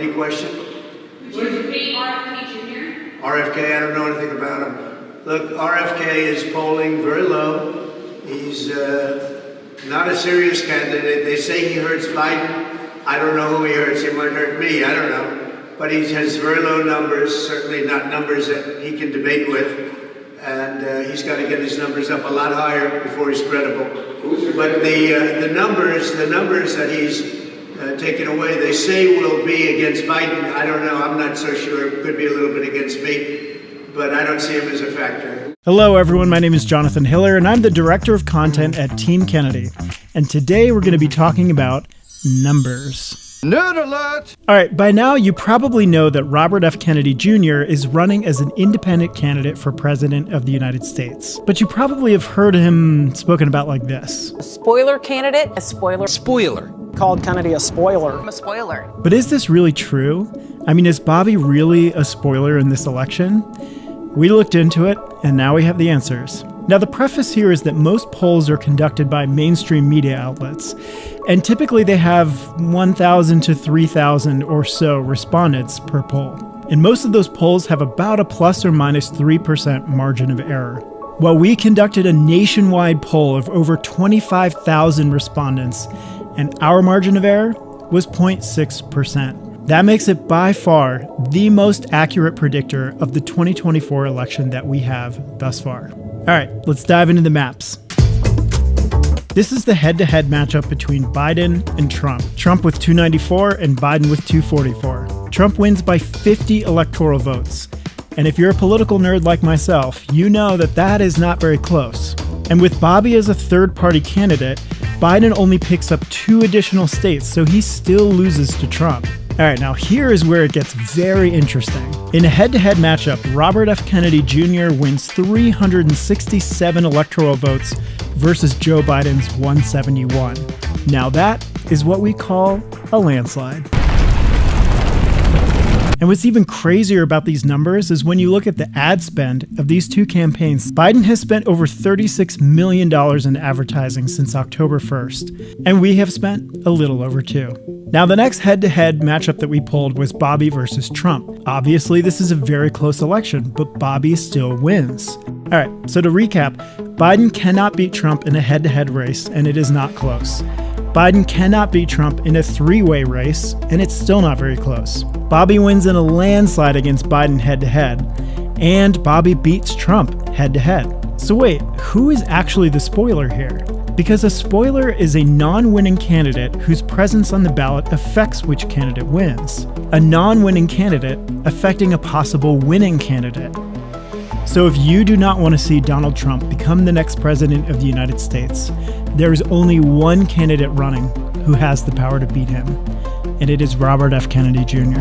Any question? Would you debate RFK Jr.? RFK, I don't know anything about him. Look, RFK is polling very low. He's not a serious candidate. They say he hurts Biden. I don't know who he hurts. He might hurt me. I don't know. But he has very low numbers, certainly not numbers that he can debate with. And he's got to get his numbers up a lot higher before he's credible. But the numbers that he's taken away, they say will be against Biden. I don't know. I'm not so sure. It could be a little bit against me, but I don't see him as a factor. Hello, everyone. My name is Jonathan Hiller, and I'm the Director of Content at Team Kennedy. And today we're going to be talking about numbers. Nerd alert! All right, by now you probably know that Robert F. Kennedy Jr. is running as an independent candidate for President of the United States. But you probably have heard him spoken about like this. A spoiler candidate? A spoiler. Spoiler. Called Kennedy a spoiler. I'm a spoiler. But is this really true? I mean, is Bobby really a spoiler in this election? We looked into it, and now we have the answers. Now, the preface here is that most polls are conducted by mainstream media outlets, and typically they have 1,000 to 3,000 or so respondents per poll. And most of those polls have about a plus or minus 3% margin of error. Well, we conducted a nationwide poll of over 25,000 respondents, and our margin of error was 0.6%. That makes it by far the most accurate predictor of the 2024 election that we have thus far. All right, let's dive into the maps. This is the head-to-head matchup between Biden and Trump. Trump with 294 and Biden with 244. Trump wins by 50 electoral votes. And if you're a political nerd like myself, you know that that is not very close. And with Bobby as a third-party candidate, Biden only picks up 2 additional states, so he still loses to Trump. All right, now here is where it gets very interesting. In a head-to-head matchup, Robert F. Kennedy Jr. wins 367 electoral votes versus Joe Biden's 171. Now that is what we call a landslide. And what's even crazier about these numbers is when you look at the ad spend of these two campaigns. Biden has spent over $36 million in advertising since October 1st, and we have spent a little over $2. Now, the next head-to-head matchup that we pulled was Bobby versus Trump. Obviously, this is a very close election, but Bobby still wins. All right, so to recap, Biden cannot beat Trump in a head-to-head race, and it is not close. Biden cannot beat Trump in a 3-way race, and it's still not very close. Bobby wins in a landslide against Biden head-to-head, and Bobby beats Trump head-to-head. So wait, who is actually the spoiler here? Because a spoiler is a non-winning candidate whose presence on the ballot affects which candidate wins. A non-winning candidate affecting a possible winning candidate. So if you do not want to see Donald Trump become the next president of the United States, there is only one candidate running who has the power to beat him, and it is Robert F. Kennedy Jr.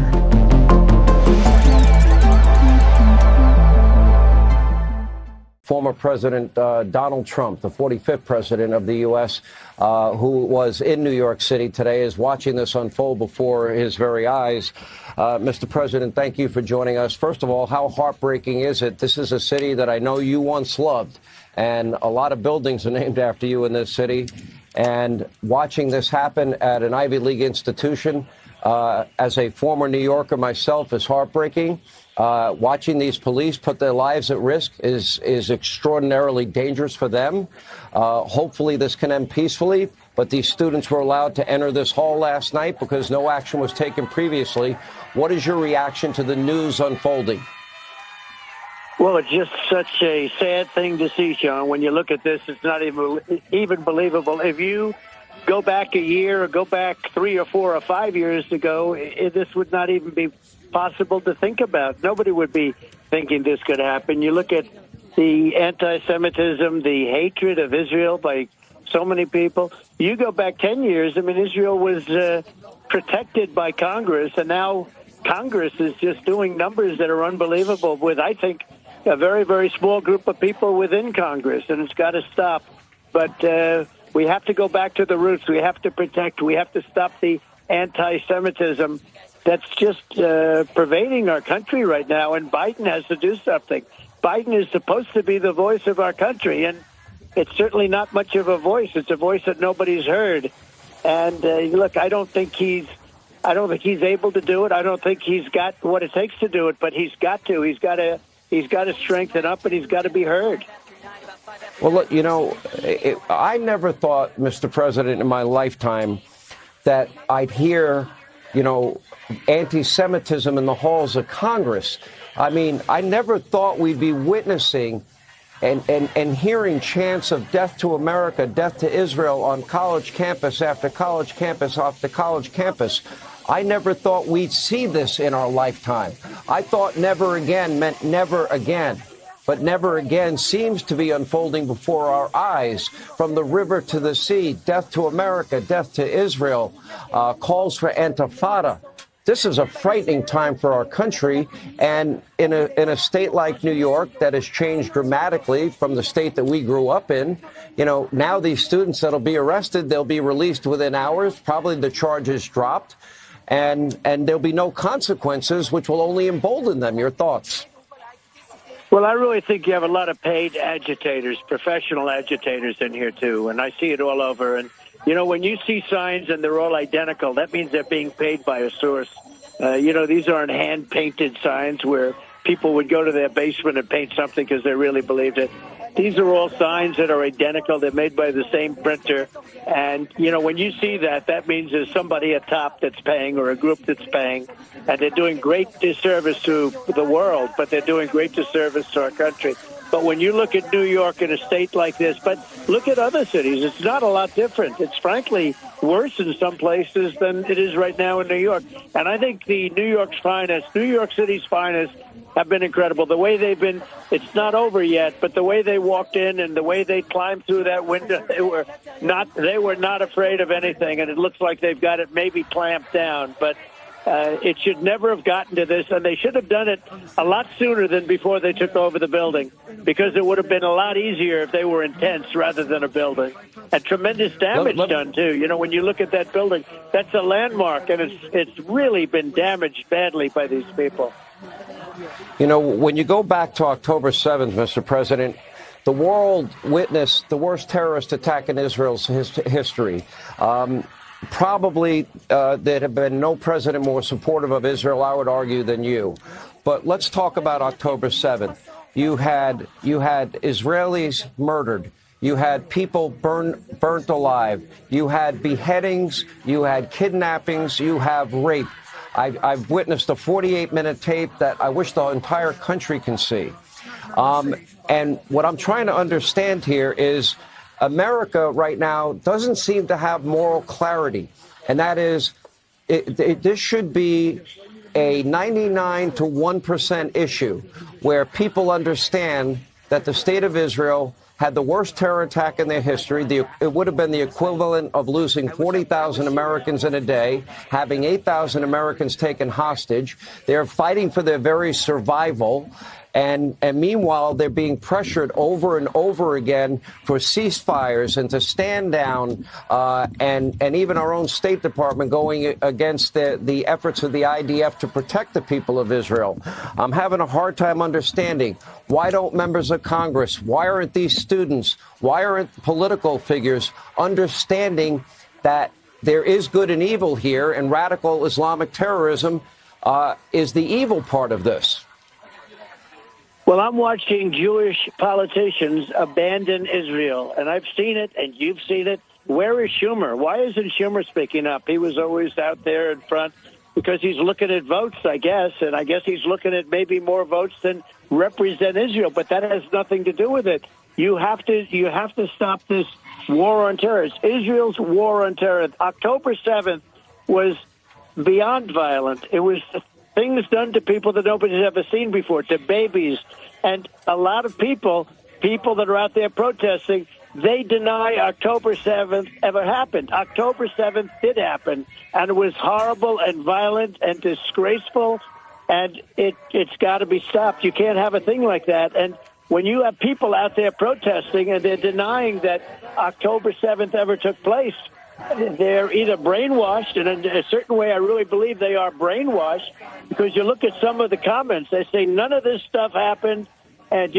Former President Donald Trump, the 45th president of the U.S., who was in New York City today, is watching this unfold before his very eyes. Mr. President, thank you for joining us. First of all, how heartbreaking is it? This is a city that I know you once loved, and a lot of buildings are named after you in this city. And watching this happen at an Ivy League institution, as a former New Yorker myself, is heartbreaking. Watching these police put their lives at risk is extraordinarily dangerous for them. Hopefully this can end peacefully, but these students were allowed to enter this hall last night because no action was taken previously. What is your reaction to the news unfolding? Well, it's just such a sad thing to see, Sean. When you look at this, it's not even believable. If you go back a year or go back 3 or 4 or 5 years ago, this would not even be possible to think about. Nobody would be thinking this could happen. You look at the anti-Semitism, the hatred of Israel by so many people. You go back 10 years, I mean, Israel was protected by Congress, and now Congress is just doing numbers that are unbelievable with, I think, a very, very small group of people within Congress, and it's got to stop. But we have to go back to the roots. We have to protect. We have to stop the anti-Semitism that's just pervading our country right now, and Biden has to do something. Biden is supposed to be the voice of our country, and it's certainly not much of a voice. It's a voice that nobody's heard. And look, I don't think he's I don't think he's able to do it. I don't think he's got what it takes to do it, but he's got to. He's got to strengthen up, and he's got to be heard. Well, look, I never thought, Mr. President, in my lifetime that I'd hear, anti-Semitism in the halls of Congress. I mean, I never thought we'd be witnessing and hearing chants of death to America, death to Israel on college campus after college campus after college campus. I never thought we'd see this in our lifetime. I thought never again meant never again. But never again seems to be unfolding before our eyes. From the river to the sea, death to America, death to Israel, calls for intifada. This is a frightening time for our country. And in a state like New York that has changed dramatically from the state that we grew up in, now these students that'll be arrested, they'll be released within hours, probably the charges dropped, and there'll be no consequences, which will only embolden them. Your thoughts? Well, I really think you have a lot of paid agitators, professional agitators in here, too. And I see it all over. And, when you see signs and they're all identical, that means they're being paid by a source. These aren't hand-painted signs where people would go to their basement and paint something because they really believed it. These are all signs that are identical. They're made by the same printer. And, when you see that, that means there's somebody at top that's paying or a group that's paying. And they're doing great disservice to the world, but they're doing great disservice to our country. But when you look at New York in a state like this, but look at other cities, it's not a lot different. It's frankly worse in some places than it is right now in New York. And I think the New York City's finest have been incredible. The way they've been, it's not over yet, but the way they walked in and the way they climbed through that window, they were not afraid of anything. And it looks like they've got it maybe clamped down, but it should never have gotten to this, and they should have done it a lot sooner than before they took over the building, because it would have been a lot easier if they were in tents rather than a building. And tremendous damage done, too. When you look at that building, that's a landmark, and it's really been damaged badly by these people. When you go back to October 7th, Mr. President, the world witnessed the worst terrorist attack in Israel's history. Probably there have been no president more supportive of Israel, I would argue, than you. But let's talk about October 7th. You had Israelis murdered. You had people burnt alive. You had beheadings. You had kidnappings. You have rape. I've witnessed a 48-minute tape that I wish the entire country can see. And what I'm trying to understand here is America right now doesn't seem to have moral clarity, and that is this should be a 99 to 1% issue where people understand that the state of Israel had the worst terror attack in their history. It would have been the equivalent of losing 40,000 Americans in a day, having 8,000 Americans taken hostage. They're fighting for their very survival. And meanwhile, they're being pressured over and over again for ceasefires and to stand down, and even our own State Department going against the efforts of the IDF to protect the people of Israel. I'm having a hard time understanding, why don't members of Congress, why aren't these students, why aren't political figures understanding that there is good and evil here, and radical Islamic terrorism is the evil part of this? Well, I'm watching Jewish politicians abandon Israel, and I've seen it, and you've seen it. Where is Schumer? Why isn't Schumer speaking up? He was always out there in front because he's looking at votes, I guess, and I guess he's looking at maybe more votes than represent Israel, but that has nothing to do with it. You have to stop this war on terror. It's Israel's war on terror. October 7th was beyond violent. It was things done to people that nobody's ever seen before, to babies. And a lot of people that are out there protesting, they deny October 7th ever happened. October 7th did happen, and it was horrible and violent and disgraceful, and it's got to be stopped. You can't have a thing like that. And when you have people out there protesting and they're denying that October 7th ever took place, they're either brainwashed, and in a certain way I really believe they are brainwashed, because you look at some of the comments, they say none of this stuff happened, and,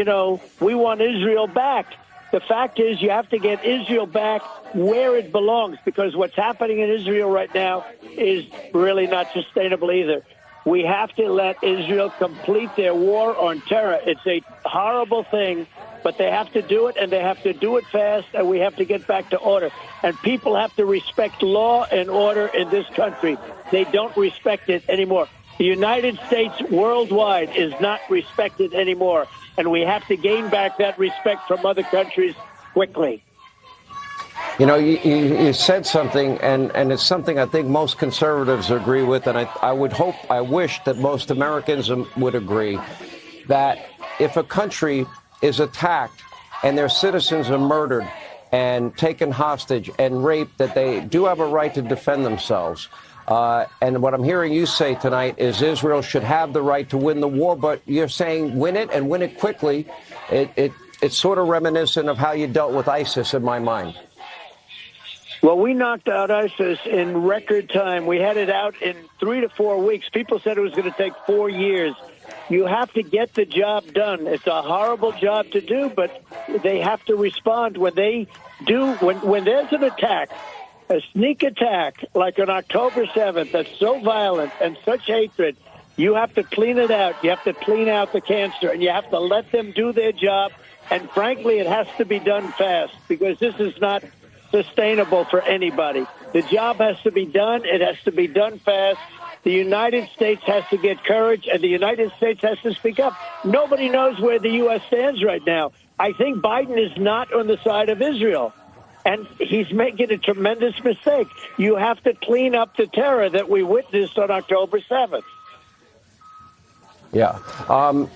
we want Israel back. The fact is you have to get Israel back where it belongs, because what's happening in Israel right now is really not sustainable either. We have to let Israel complete their war on terror. It's a horrible thing, but they have to do it, and they have to do it fast, and we have to get back to order. And people have to respect law and order in this country. They don't respect it anymore. The United States worldwide is not respected anymore, and we have to gain back that respect from other countries quickly. You know, you said something, and it's something I think most conservatives agree with, and I wish that most Americans would agree, that if a country is attacked and their citizens are murdered and taken hostage and raped, that they do have a right to defend themselves. And what I'm hearing you say tonight is Israel should have the right to win the war, but you're saying win it and win it quickly. It's sort of reminiscent of how you dealt with ISIS in my mind. Well, we knocked out ISIS in record time. We had it out in 3 to 4 weeks. People said it was going to take 4 years. You have to get the job done. It's a horrible job to do, but they have to respond when they do. When there's an attack, a sneak attack like on October 7th that's so violent and such hatred, you have to clean it out. You have to clean out the cancer, and you have to let them do their job. And frankly, it has to be done fast, because this is not sustainable for anybody. The job has to be done. It has to be done fast. The United States has to get courage, and the United States has to speak up. Nobody knows where the U.S. stands right now. I think Biden is not on the side of Israel, and he's making a tremendous mistake. You have to clean up the terror that we witnessed on October 7th. Yeah.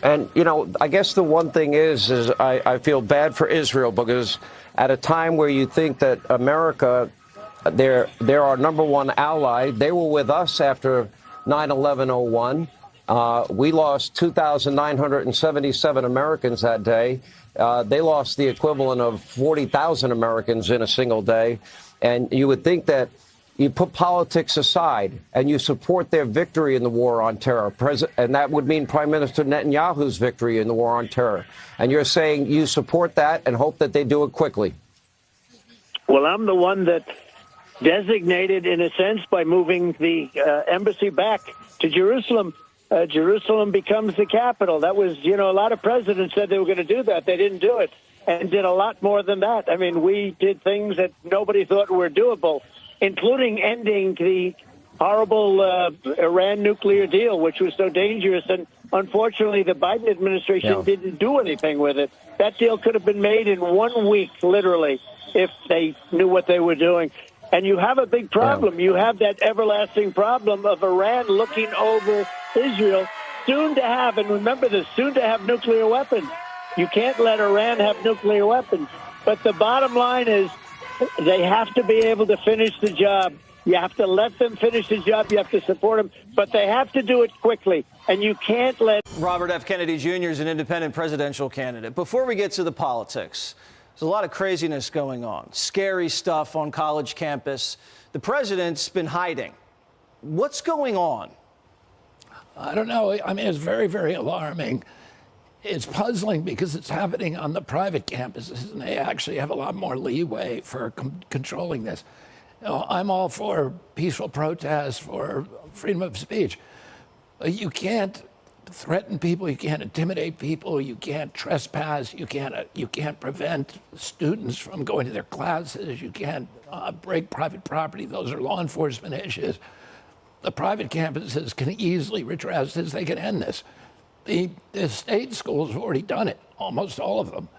And, you know, I guess the one thing is I feel bad for Israel, because at a time where you think that America, they're our number one ally, they were with us after 9/11/01. We lost 2,977 Americans that day. They lost the equivalent of 40,000 Americans in a single day. And you would think that you put politics aside and you support their victory in the war on terror. And that would mean Prime Minister Netanyahu's victory in the war on terror. And you're saying you support that and hope that they do it quickly. Well, I'm the one that designated, in a sense, by moving the embassy back to Jerusalem. Jerusalem becomes the capital. That was, a lot of presidents said they were going to do that. They didn't do it, and did a lot more than that. I mean, we did things that nobody thought were doable, including ending the horrible Iran nuclear deal, which was so dangerous. And unfortunately, the Biden administration didn't do anything with it. That deal could have been made in 1 week, literally, if they knew what they were doing. And you have a big problem. You have that everlasting problem of Iran looking over Israel, soon to have, and remember this, soon to have nuclear weapons. You can't let Iran have nuclear weapons. But the bottom line is they have to be able to finish the job. You have to let them finish the job. You have to support them. But they have to do it quickly. And you can't let... Robert F. Kennedy Jr. is an independent presidential candidate. Before we get to the politics, there's a lot of craziness going on. Scary stuff on college campus. The president's been hiding. What's going on? I don't know. I mean, it's very, very alarming. It's puzzling because it's happening on the private campuses, and they actually have a lot more leeway for controlling this. I'm all for peaceful protests, for freedom of speech. You can't threaten people, you can't intimidate people, you can't trespass, you can't prevent students from going to their classes, you can't break private property. Those are law enforcement issues. The private campuses can easily redress this. They can end this. The state schools have already done it, almost all of them.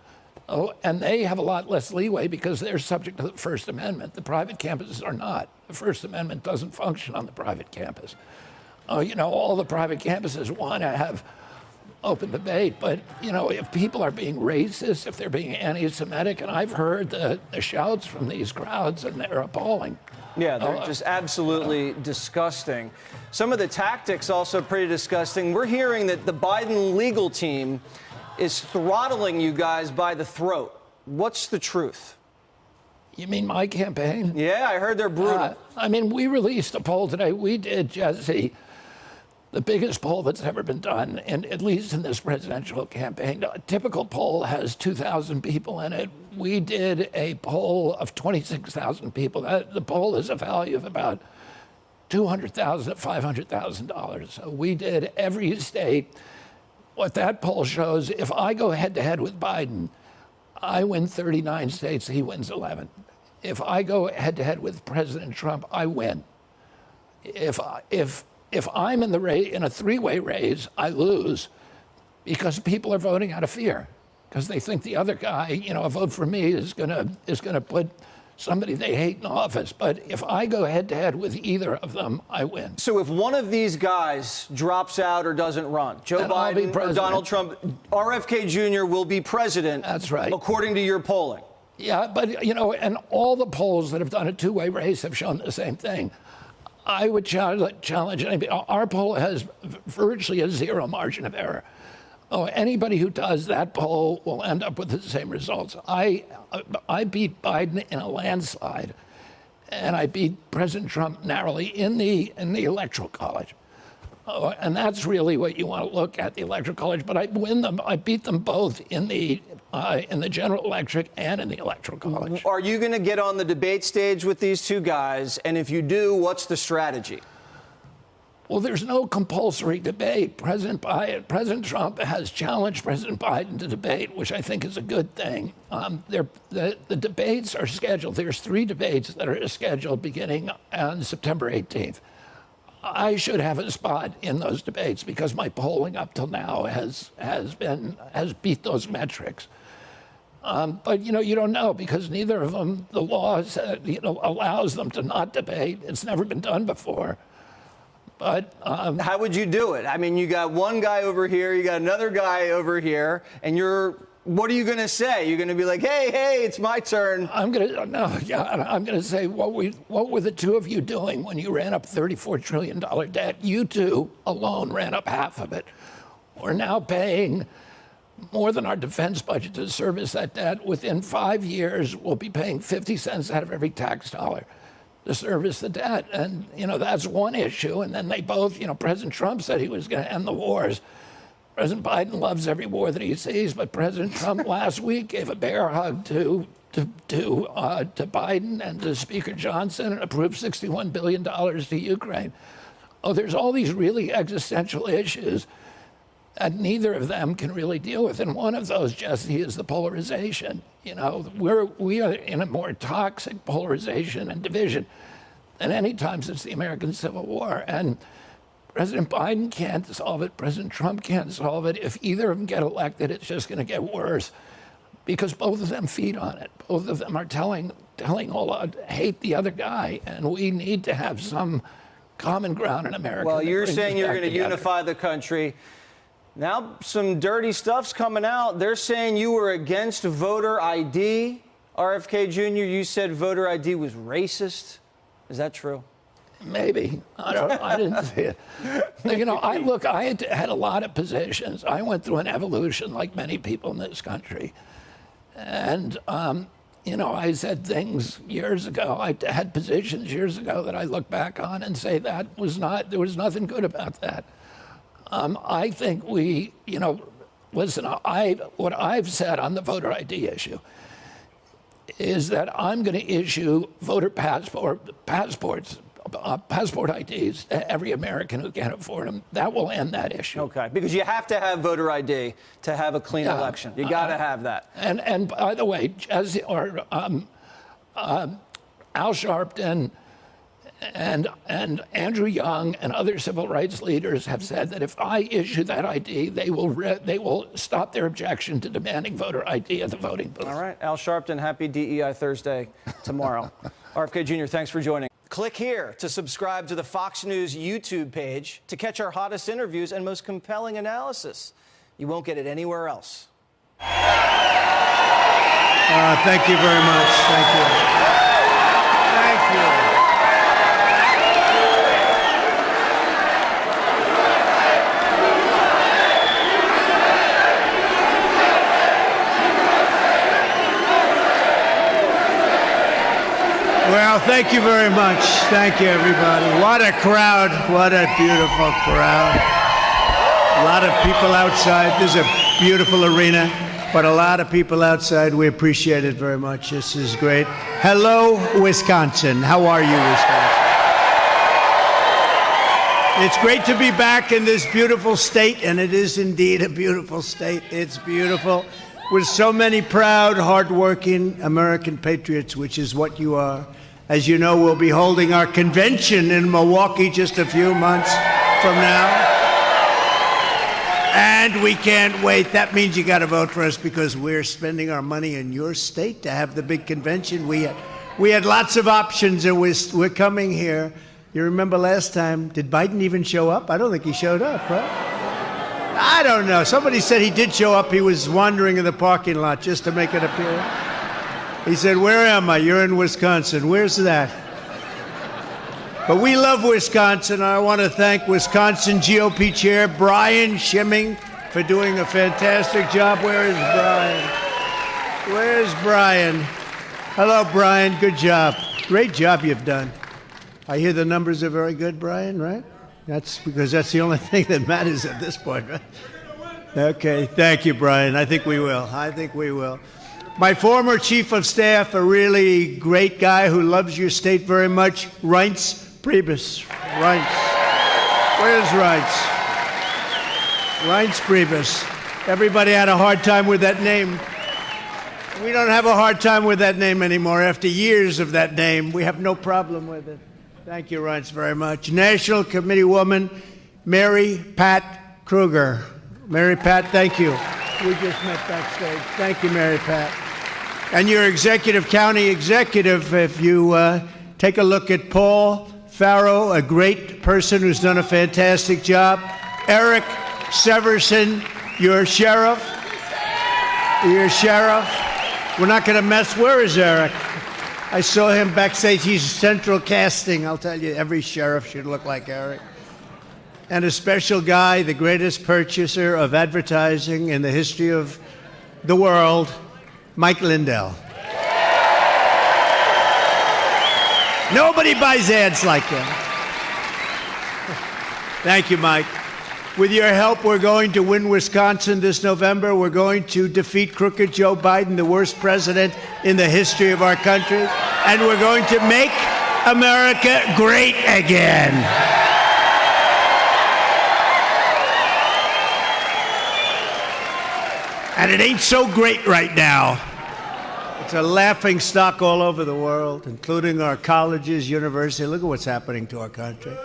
And they have a lot less leeway because they're subject to the First Amendment. The private campuses are not. The First Amendment doesn't function on the private campus. All the private campuses want to have open debate, but, if people are being racist, if they're being anti-Semitic, and I've heard the shouts from these crowds, and they're appalling. Yeah, they're just absolutely disgusting. Some of the tactics also pretty disgusting. We're hearing that the Biden legal team is throttling you guys by the throat. What's the truth? You mean my campaign? Yeah, I heard they're brutal. We released a poll today. We did, Jesse. the biggest poll that's ever been done, and at least in this presidential campaign. A typical poll has 2,000 people in it. We did a poll of 26,000 people. The poll is a value of about $200,000 to $500,000. So we did every state. What that poll shows, if I go head-to-head with Biden, I win 39 states, he wins 11. If I go head-to-head with President Trump, I win. If I'm in the race, in a three-way race, I lose because people are voting out of fear because they think the other guy, a vote for me is gonna put somebody they hate in office. But if I go head-to-head with either of them, I win. So if one of these guys drops out or doesn't run, Joe Then I'll be Biden or president. Donald Trump, RFK Jr. will be president. That's right. According to your polling. Yeah, but and all the polls that have done a two-way race have shown the same thing. I would challenge anybody. Our poll has virtually a zero margin of error. Oh, anybody who does that poll will end up with the same results. I beat Biden in a landslide, and I beat President Trump narrowly in the Electoral College. Oh, and that's really what you want to look at, the Electoral College. But I win them. I beat them both in the general election and in the Electoral College. Are you going to get on the debate stage with these two guys? And if you do, what's the strategy? Well, there's no compulsory debate. President Trump has challenged President Biden to debate, which I think is a good thing. The debates are scheduled. There's 3 debates that are scheduled beginning on September 18th. I should have a spot in those debates because my polling up till now has beat those metrics. But you don't know because neither of them, the law allows them to not debate. It's never been done before. But how would you do it? I mean, you got one guy over here, you got another guy over here, and what are you going to say? You're going to be like, hey, it's my turn. I'm going to say, what were the two of you doing when you ran up $34 trillion debt? You two alone ran up half of it. We're now paying more than our defense budget to service that debt. Within 5 years, we'll be paying 50 cents out of every tax dollar to service the debt. And, that's one issue. And then they both, President Trump said he was going to end the wars. President Biden loves every war that he sees, but President Trump last week gave a bear hug to Biden and to Speaker Johnson and approved $61 billion to Ukraine. Oh, there's all these really existential issues that neither of them can really deal with. And one of those, Jesse, is the polarization. We are in a more toxic polarization and division than any time since the American Civil War. And President Biden can't solve it. President Trump can't solve it. If either of them get elected, it's just going to get worse because both of them feed on it. Both of them are telling all hate the other guy. And we need to have some common ground in America. Well, you're saying you're going to together. unify the country. Now, some dirty stuff's coming out. They're saying you were against voter ID. RFK Jr., you said voter ID was racist. Is that true? Maybe. I didn't see it. I had a lot of positions. I went through an evolution like many people in this country. And, I said things years ago. I had positions years ago that I look back on and say there was nothing good about that. I think what I've said on the voter ID issue is that I'm going to issue voter passport IDs to every American who can't afford them. That will end that issue. Okay, because you have to have voter ID to have a clean election. You got to have that. And by the way, Al Sharpton and Andrew Young and other civil rights leaders have said that if I issue that ID, they will stop their objection to demanding voter ID at the voting booth. All right, Al Sharpton, happy DEI Thursday tomorrow. RFK Jr., thanks for joining. Click here to subscribe to the Fox News YouTube page to catch our hottest interviews and most compelling analysis. You won't get it anywhere else. Thank you very much. Thank you. Thank you. Well, Well, thank you very much. Thank you, everybody. What a crowd. What a beautiful crowd. A lot of people outside. This is a beautiful arena, but a lot of people outside. We appreciate it very much. This is great. Hello, Wisconsin. How are you, Wisconsin? It's great to be back in this beautiful state, and it is indeed a beautiful state. It's beautiful, with so many proud, hardworking American patriots, which is what you are. As you know, we'll be holding our convention in Milwaukee just a few months from now. And we can't wait. That means you got to vote for us because we're spending our money in your state to have the big convention. We had lots of options, and we're coming here. You remember last time, did Biden even show up? I don't think he showed up, right? I don't know. Somebody said he did show up. He was wandering in the parking lot just to make it appear. He said, "Where am I?" "You're in Wisconsin." "Where's that?" But we love Wisconsin. I want to thank Wisconsin GOP Chair Brian Schimming for doing a fantastic job. Where is Brian? Where's Brian? Hello, Brian. Good job. Great job you've done. I hear the numbers are very good, Brian, right? That's because that's the only thing that matters at this point, right? Okay, thank you, Brian. I think we will. My former chief of staff, a really great guy who loves your state very much, Reince Priebus. Reince. Where's Reince? Reince Priebus. Everybody had a hard time with that name. We don't have a hard time with that name anymore. After years of that name, we have no problem with it. Thank you, Reince, very much. National Committee woman, Mary Pat Kruger. Mary Pat, thank you. We just met backstage. Thank you, Mary Pat. And your county executive, if you take a look at Paul Farrow, a great person who's done a fantastic job. Eric Severson, your sheriff. We're not going to mess. Where is Eric? I saw him backstage. He's central casting. I'll tell you, every sheriff should look like Eric. And a special guy, the greatest purchaser of advertising in the history of the world, Mike Lindell. Nobody buys ads like him. Thank you, Mike. With your help, we're going to win Wisconsin this November. We're going to defeat crooked Joe Biden, the worst president in the history of our country. And we're going to make America great again. And it ain't so great right now. It's a laughing stock all over the world, including our colleges, universities. Look at what's happening to our country.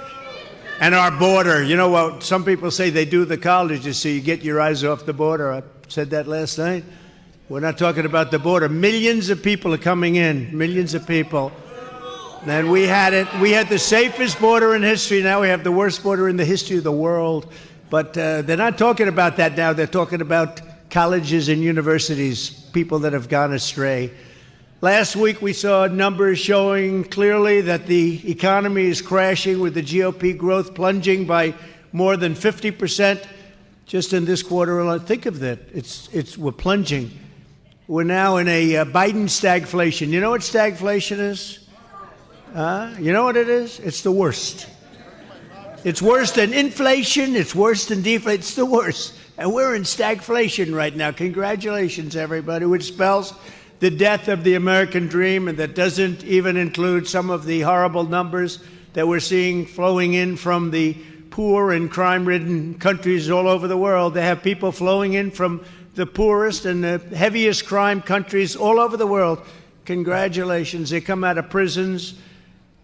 And our border. You know what? Some people say they do the colleges so you get your eyes off the border. I said that last night. We're not talking about the border. Millions of people are coming in. Millions of people. And we had the safest border in history. Now we have the worst border in the history of the world. But they're not talking about that now. They're talking about colleges and universities, people that have gone astray. Last week, we saw numbers showing clearly that the economy is crashing, with the GOP growth plunging by more than 50% just in this quarter alone. Think of that. We're plunging. We're now in a Biden stagflation. You know what stagflation is? You know what it is? It's the worst. It's worse than inflation. It's worse than deflation. It's the worst. And we're in stagflation right now. Congratulations, everybody, which spells the death of the American dream, and that doesn't even include some of the horrible numbers that we're seeing flowing in from the poor and crime-ridden countries all over the world. They have people flowing in from the poorest and the heaviest crime countries all over the world. Congratulations. They come out of prisons,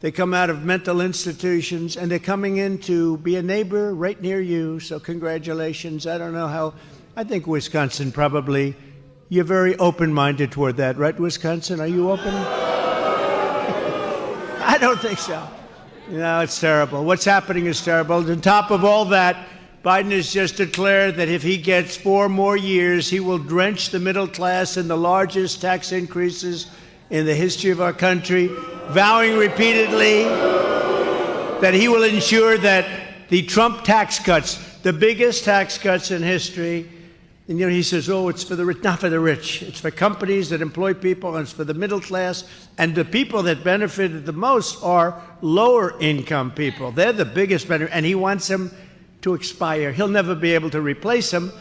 they come out of mental institutions, and they're coming in to be a neighbor right near you. So congratulations. I don't know how. I think Wisconsin probably. You're very open-minded toward that, right, Wisconsin? Are you open? I don't think so. No, it's terrible. What's happening is terrible. On top of all that, Biden has just declared that if he gets 4 more years, he will drench the middle class in the largest tax increases in the history of our country, vowing repeatedly that he will ensure that the Trump tax cuts, the biggest tax cuts in history, And, he says, oh, it's for the rich. Not for the rich. It's for companies that employ people, and it's for the middle class. And the people that benefited the most are lower income people. They're the biggest benefit. And he wants them to expire. He'll never be able to replace them.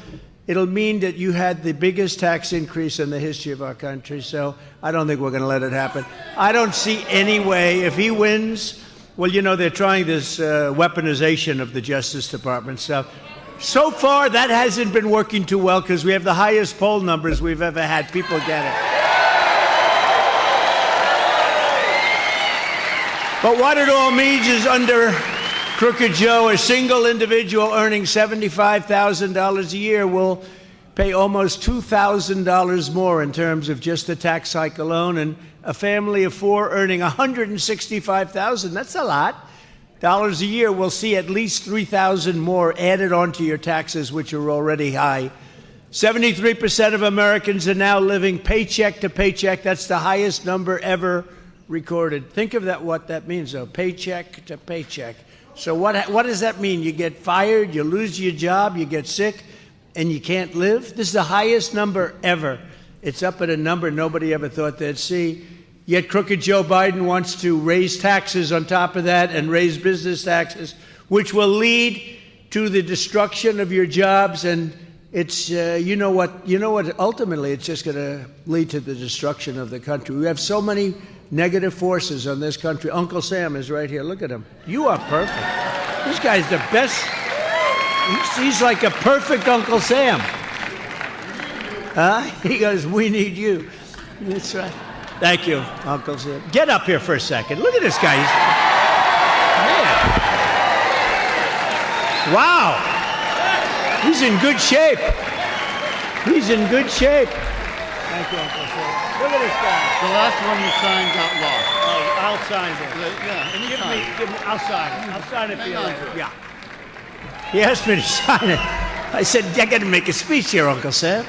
It'll mean that you had the biggest tax increase in the history of our country. So I don't think we're going to let it happen. I don't see any way. If he wins, well, they're trying this weaponization of the Justice Department stuff. So far, that hasn't been working too well because we have the highest poll numbers we've ever had. People get it. But what it all means is under Crooked Joe, a single individual earning $75,000 a year will pay almost $2,000 more in terms of just the tax hike alone, and a family of four earning $165,000, that's a lot, dollars a year will see at least $3,000 more added onto your taxes, which are already high. 73% of Americans are now living paycheck to paycheck. That's the highest number ever recorded. Think of that, what that means, though, paycheck to paycheck. So what does that mean? You get fired, you lose your job, you get sick, and you can't live? This is the highest number ever. It's up at a number nobody ever thought they'd see. Yet Crooked Joe Biden wants to raise taxes on top of that and raise business taxes, which will lead to the destruction of your jobs. And it's, ultimately it's just going to lead to the destruction of the country. We have so many negative forces on this country. Uncle Sam is right here. Look at him. You are perfect. This guy's the best. He's like a perfect Uncle Sam. He goes, we need you. That's right. Thank you, Uncle Sam. Get up here for a second. Look at this guy. Wow. He's in good shape. He's in good shape. Thank you, Uncle Sam. Look at this guy. The last one you signed got lost. Oh, I'll sign it. Yeah, anytime. Give me, I'll sign it. I'll sign it for you. Yeah. He asked me to sign it. I said, I got to make a speech here, Uncle Sam.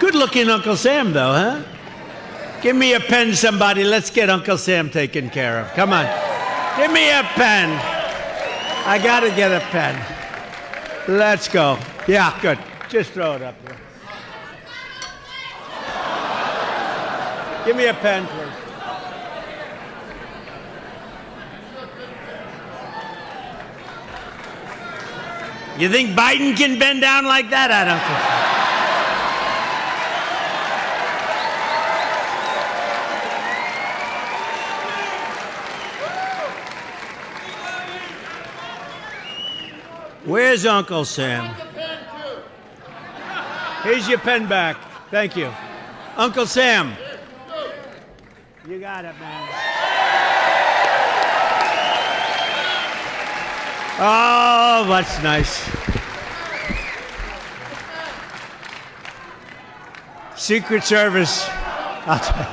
Good-looking Uncle Sam, though, huh? Give me a pen, somebody. Let's get Uncle Sam taken care of. Come on. Give me a pen. I got to get a pen. Let's go. Yeah, good. Just throw it up there. Give me a pen, please. You think Biden can bend down like that? I don't think so. Where's Uncle Sam? Here's your pen back. Thank you. Uncle Sam. You got it, man. Oh, that's nice. Secret Service. I'll tell you.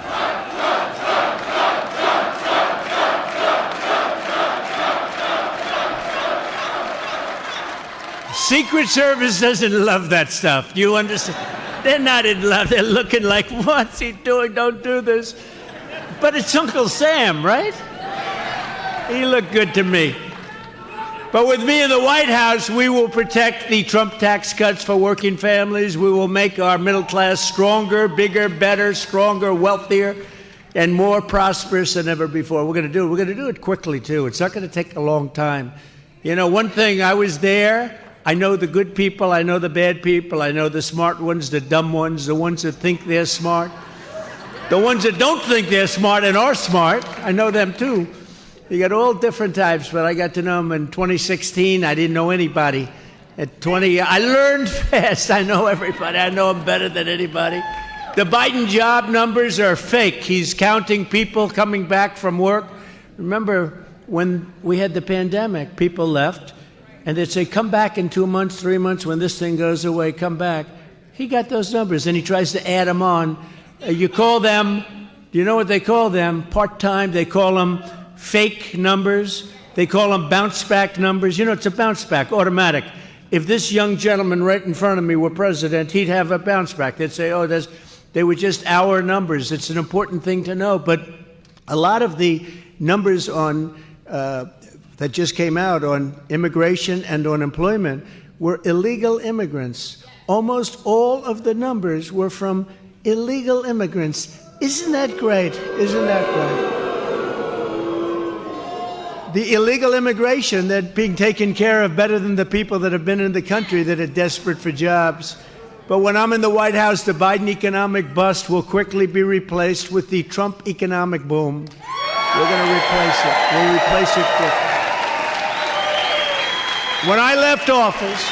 Secret Service doesn't love that stuff. Do you understand? They're not in love. They're looking like, what's he doing? Don't do this. But it's Uncle Sam, right? He looked good to me. But with me in the White House, we will protect the Trump tax cuts for working families. We will make our middle class stronger, bigger, better, stronger, wealthier, and more prosperous than ever before. We're going to do it quickly, too. It's not going to take a long time. You know, one thing, I was there. I know the good people. I know the bad people. I know the smart ones, the dumb ones, the ones that think they're smart. The ones that don't think they're smart and are smart, I know them, too. You got all different types, but I got to know them in 2016. I didn't know anybody. At 20, I learned fast. I know everybody. I know them better than anybody. The Biden job numbers are fake. He's counting people coming back from work. Remember, when we had the pandemic, people left, and they'd say, come back in 2 months, 3 months, when this thing goes away, come back. He got those numbers, and he tries to add them on. You call them, do you know what they call them? Part-time. They call them fake numbers. They call them bounce-back numbers. You know, it's a bounce-back, automatic. If this young gentleman right in front of me were president, he'd have a bounce-back. They'd say, oh, they were just our numbers. It's an important thing to know. But a lot of the numbers on that just came out on immigration and on employment were illegal immigrants. almost all of the numbers were from illegal immigrants. Isn't that great? Isn't that great? The illegal immigration that being taken care of better than the people that have been in the country that are desperate for jobs. But when I'm in the White House, the Biden economic bust will quickly be replaced with the Trump economic boom. We're going to replace it. We'll replace it quickly. When I left office,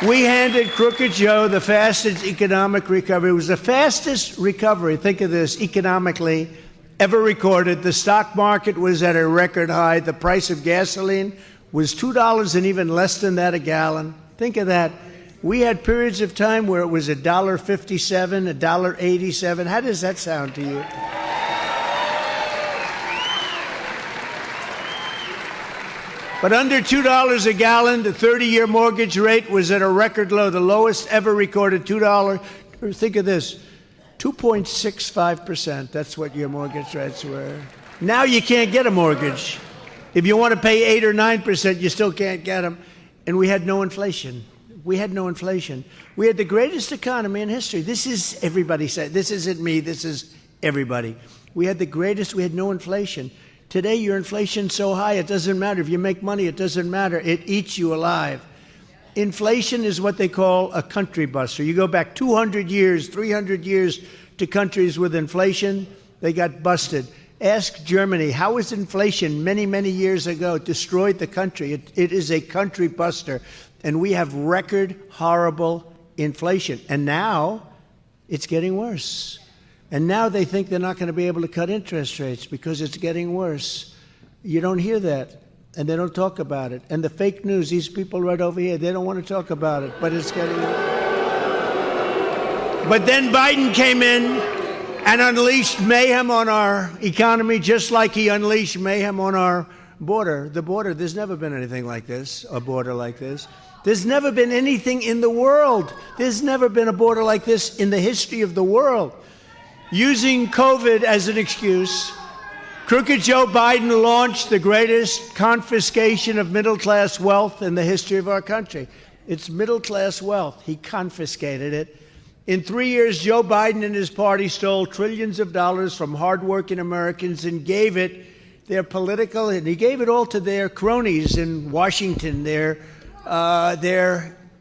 we handed Crooked Joe the fastest economic recovery. It was the fastest recovery, think of this, economically, ever recorded. The stock market was at a record high. The price of gasoline was $2 and even less than that a gallon. Think of that. We had periods of time where it was $1.57, $1.87. How does that sound to you? But under $2 a gallon, the 30-year mortgage rate was at a record low, the lowest ever recorded, $2. Think of this, 2.65%. That's what your mortgage rates were. Now you can't get a mortgage. If you want to pay 8 or 9%, you still can't get them. And we had no inflation. We had no inflation. We had the greatest economy in history. This is, everybody said, this isn't me, this is everybody. We had the greatest, we had no inflation. Today, your inflation's so high, it doesn't matter. If you make money, it doesn't matter. It eats you alive. Inflation is what they call a country buster. You go back 200 years, 300 years to countries with inflation, they got busted. Ask Germany, how was inflation many, many years ago destroyed the country? It is a country buster. And we have record horrible inflation. And now it's getting worse. And now they think they're not going to be able to cut interest rates because it's getting worse. You don't hear that, and they don't talk about it. And the fake news, these people right over here, they don't want to talk about it, but it's getting worse. But then Biden came in and unleashed mayhem on our economy, just like he unleashed mayhem on our border. The border, there's never been anything like this, a border like this. There's never been anything in the world. There's never been a border like this in the history of the world. Using COVID as an excuse, Crooked Joe Biden launched the greatest confiscation of middle-class wealth in the history of our country. It's middle-class wealth. He confiscated it. In 3 years, Joe Biden and his party stole trillions of dollars from hardworking Americans and gave it their political, and he gave it all to their cronies in Washington, their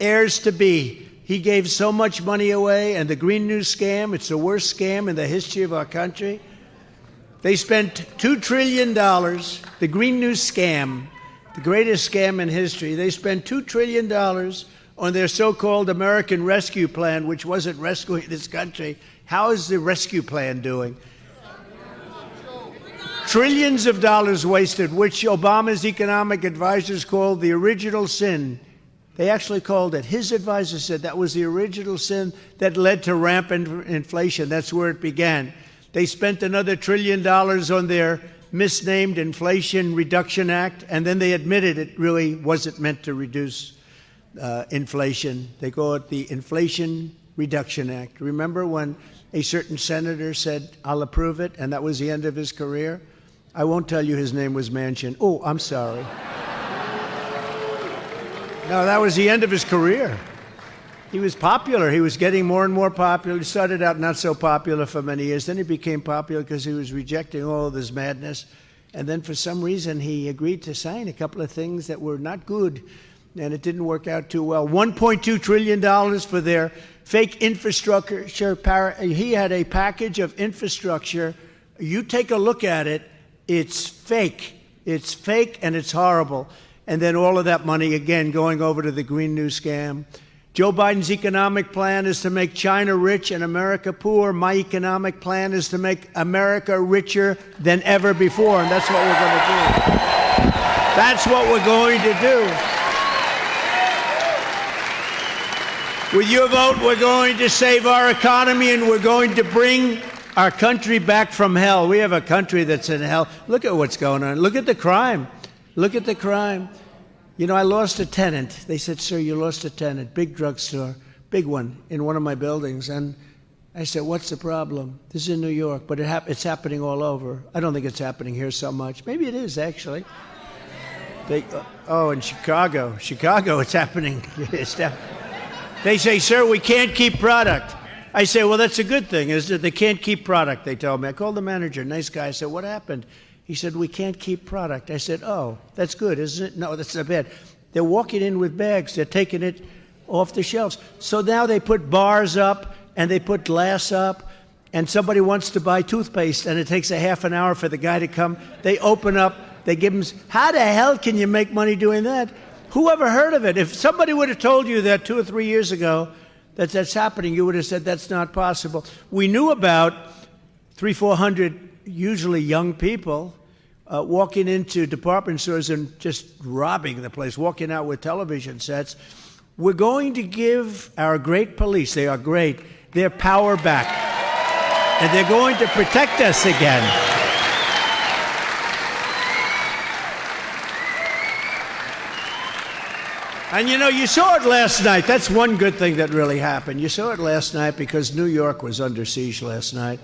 heirs-to-be. He gave so much money away, and the Green New Scam, it's the worst scam in the history of our country. They spent $2 trillion, the Green New Scam, the greatest scam in history. They spent $2 trillion on their so-called American Rescue Plan, which wasn't rescuing this country. How is the rescue plan doing? Trillions of dollars wasted, which Obama's economic advisors called the original sin. They actually called it. His advisor said that was the original sin that led to rampant inflation. That's where it began. They spent another $1 trillion on their misnamed Inflation Reduction Act, and then they admitted it really wasn't meant to reduce inflation. They call it the Inflation Reduction Act. Remember when a certain senator said, "I'll approve it," and that was the end of his career? I won't tell you his name was Manchin. Oh, I'm sorry. No, that was the end of his career. He was popular. He was getting more and more popular. He started out not so popular for many years. Then he became popular because he was rejecting all of this madness. And then for some reason, he agreed to sign a couple of things that were not good. And it didn't work out too well. $1.2 trillion for their fake infrastructure. He had a package of infrastructure. You take a look at it. It's fake. It's fake and it's horrible. And then all of that money, again, going over to the Green New Scam. Joe Biden's economic plan is to make China rich and America poor. My economic plan is to make America richer than ever before, and that's what we're going to do. That's what we're going to do. With your vote, we're going to save our economy, and we're going to bring our country back from hell. We have a country that's in hell. Look at what's going on. Look at the crime. Look at the crime. You know, I lost a tenant. They said, "Sir, you lost a tenant, big drugstore, big one, in one of my buildings." And I said, "What's the problem?" This is in New York, but it's happening all over. I don't think it's happening here so much. Maybe it is, actually. In Chicago. Chicago, it's happening. They say, sir, we can't keep product. I say, well, that's a good thing, isn't it? They can't keep product, they told me. I called the manager, nice guy. I said, what happened? He said, we can't keep product. I said, oh, that's good, isn't it? No, that's not bad. They're walking in with bags. They're taking it off the shelves. So now they put bars up and they put glass up, and somebody wants to buy toothpaste and it takes a half an hour for the guy to come. They open up, they give him, how the hell can you make money doing that? Who ever heard of it? If somebody would have told you that 2 or 3 years ago that that's happening, you would have said that's not possible. We knew about 300-400 usually young people walking into department stores and just robbing the place, walking out with television sets. We're going to give our great police, they are great, their power back. And they're going to protect us again. And you know, you saw it last night. That's one good thing that really happened. You saw it last night because New York was under siege last night.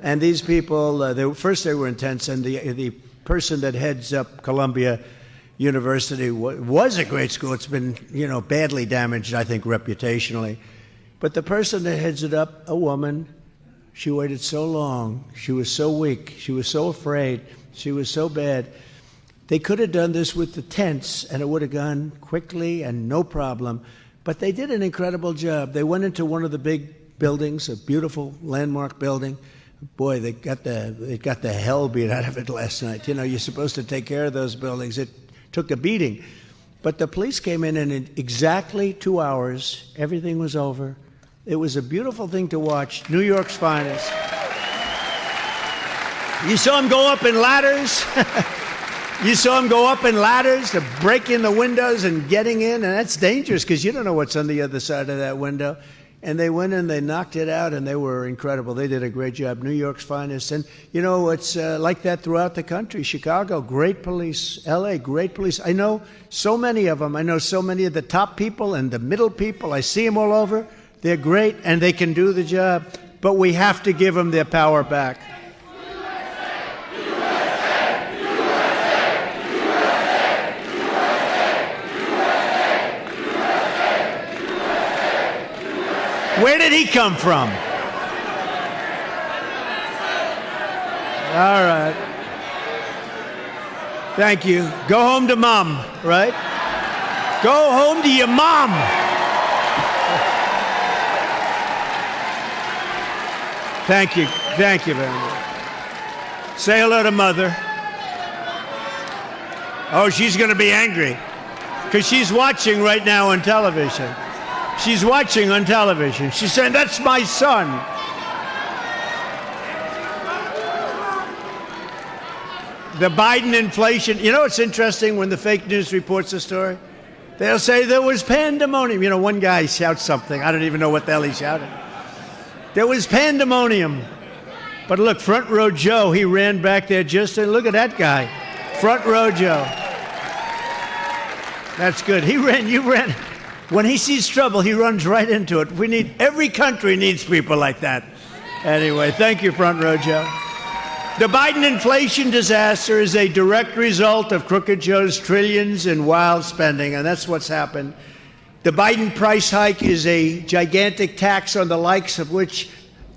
And these people, first they were intense, and the person that heads up Columbia University was a great school. It's been, badly damaged, I think, reputationally. But the person that heads it up, a woman, she waited so long. She was so weak. She was so afraid. She was so bad. They could have done this with the tents, and it would have gone quickly and no problem. But they did an incredible job. They went into one of the big buildings, a beautiful landmark building. Boy, they got the hell beat out of it last night. You're supposed to take care of those buildings. It took a beating. But the police came in, and in exactly 2 hours, everything was over. It was a beautiful thing to watch. New York's finest. You saw them go up in ladders. You saw them go up in ladders to break in the windows and getting in, and that's dangerous because you don't know what's on the other side of that window. And they went in, they knocked it out, and they were incredible. They did a great job. New York's finest. And, it's like that throughout the country. Chicago, great police. L.A., great police. I know so many of them. I know so many of the top people and the middle people. I see them all over. They're great, and they can do the job. But we have to give them their power back. Where did he come from? All right. Thank you. Go home to mom, right? Go home to your mom. Thank you. Thank you very much. Say hello to mother. Oh, she's going to be angry because she's watching right now on television. She's watching on television. She's saying, that's my son. The Biden inflation. It's interesting when the fake news reports a story. They'll say there was pandemonium. One guy shouts something. I don't even know what the hell he shouted. There was pandemonium. But look, Front Row Joe, he ran back there look at that guy. Front Row Joe. That's good. You ran. When he sees trouble, he runs right into it. Every country needs people like that. Anyway, thank you, Front Row Joe. The Biden inflation disaster is a direct result of Crooked Joe's trillions in wild spending, and that's what's happened. The Biden price hike is a gigantic tax on the likes of which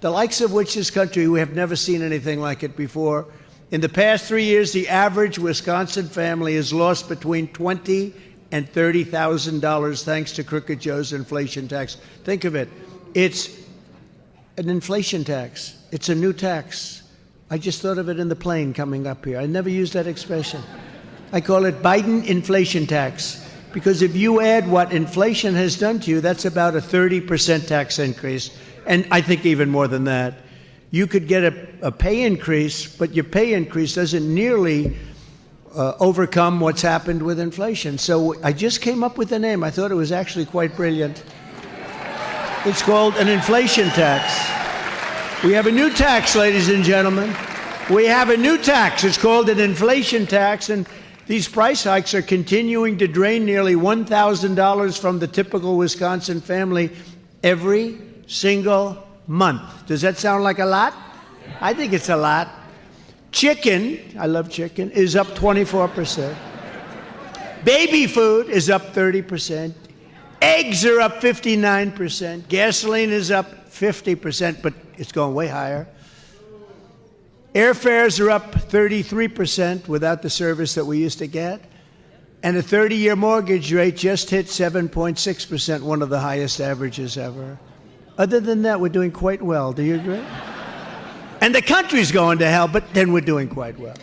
this country, we have never seen anything like it before. In the past 3 years, the average Wisconsin family has lost between $20,000 and $30,000 thanks to Crooked Joe's inflation tax. Think of it. It's an inflation tax. It's a new tax. I just thought of it in the plane coming up here. I never used that expression. I call it Biden inflation tax because if you add what inflation has done to you, that's about a 30% tax increase, and I think even more than that. You could get a pay increase, but your pay increase doesn't nearly overcome what's happened with inflation. So I just came up with the name. I thought it was actually quite brilliant. It's called an inflation tax. We have a new tax, ladies and gentlemen. We have a new tax. It's called an inflation tax, and these price hikes are continuing to drain nearly $1,000 from the typical Wisconsin family every single month. Does that sound like a lot? I think it's a lot. Chicken, I love chicken, is up 24%. Baby food is up 30%. Eggs are up 59%. Gasoline is up 50%, but it's going way higher. Airfares are up 33% without the service that we used to get. And a 30-year mortgage rate just hit 7.6%, one of the highest averages ever. Other than that, we're doing quite well. Do you agree? And the country's going to hell, but then we're doing quite well.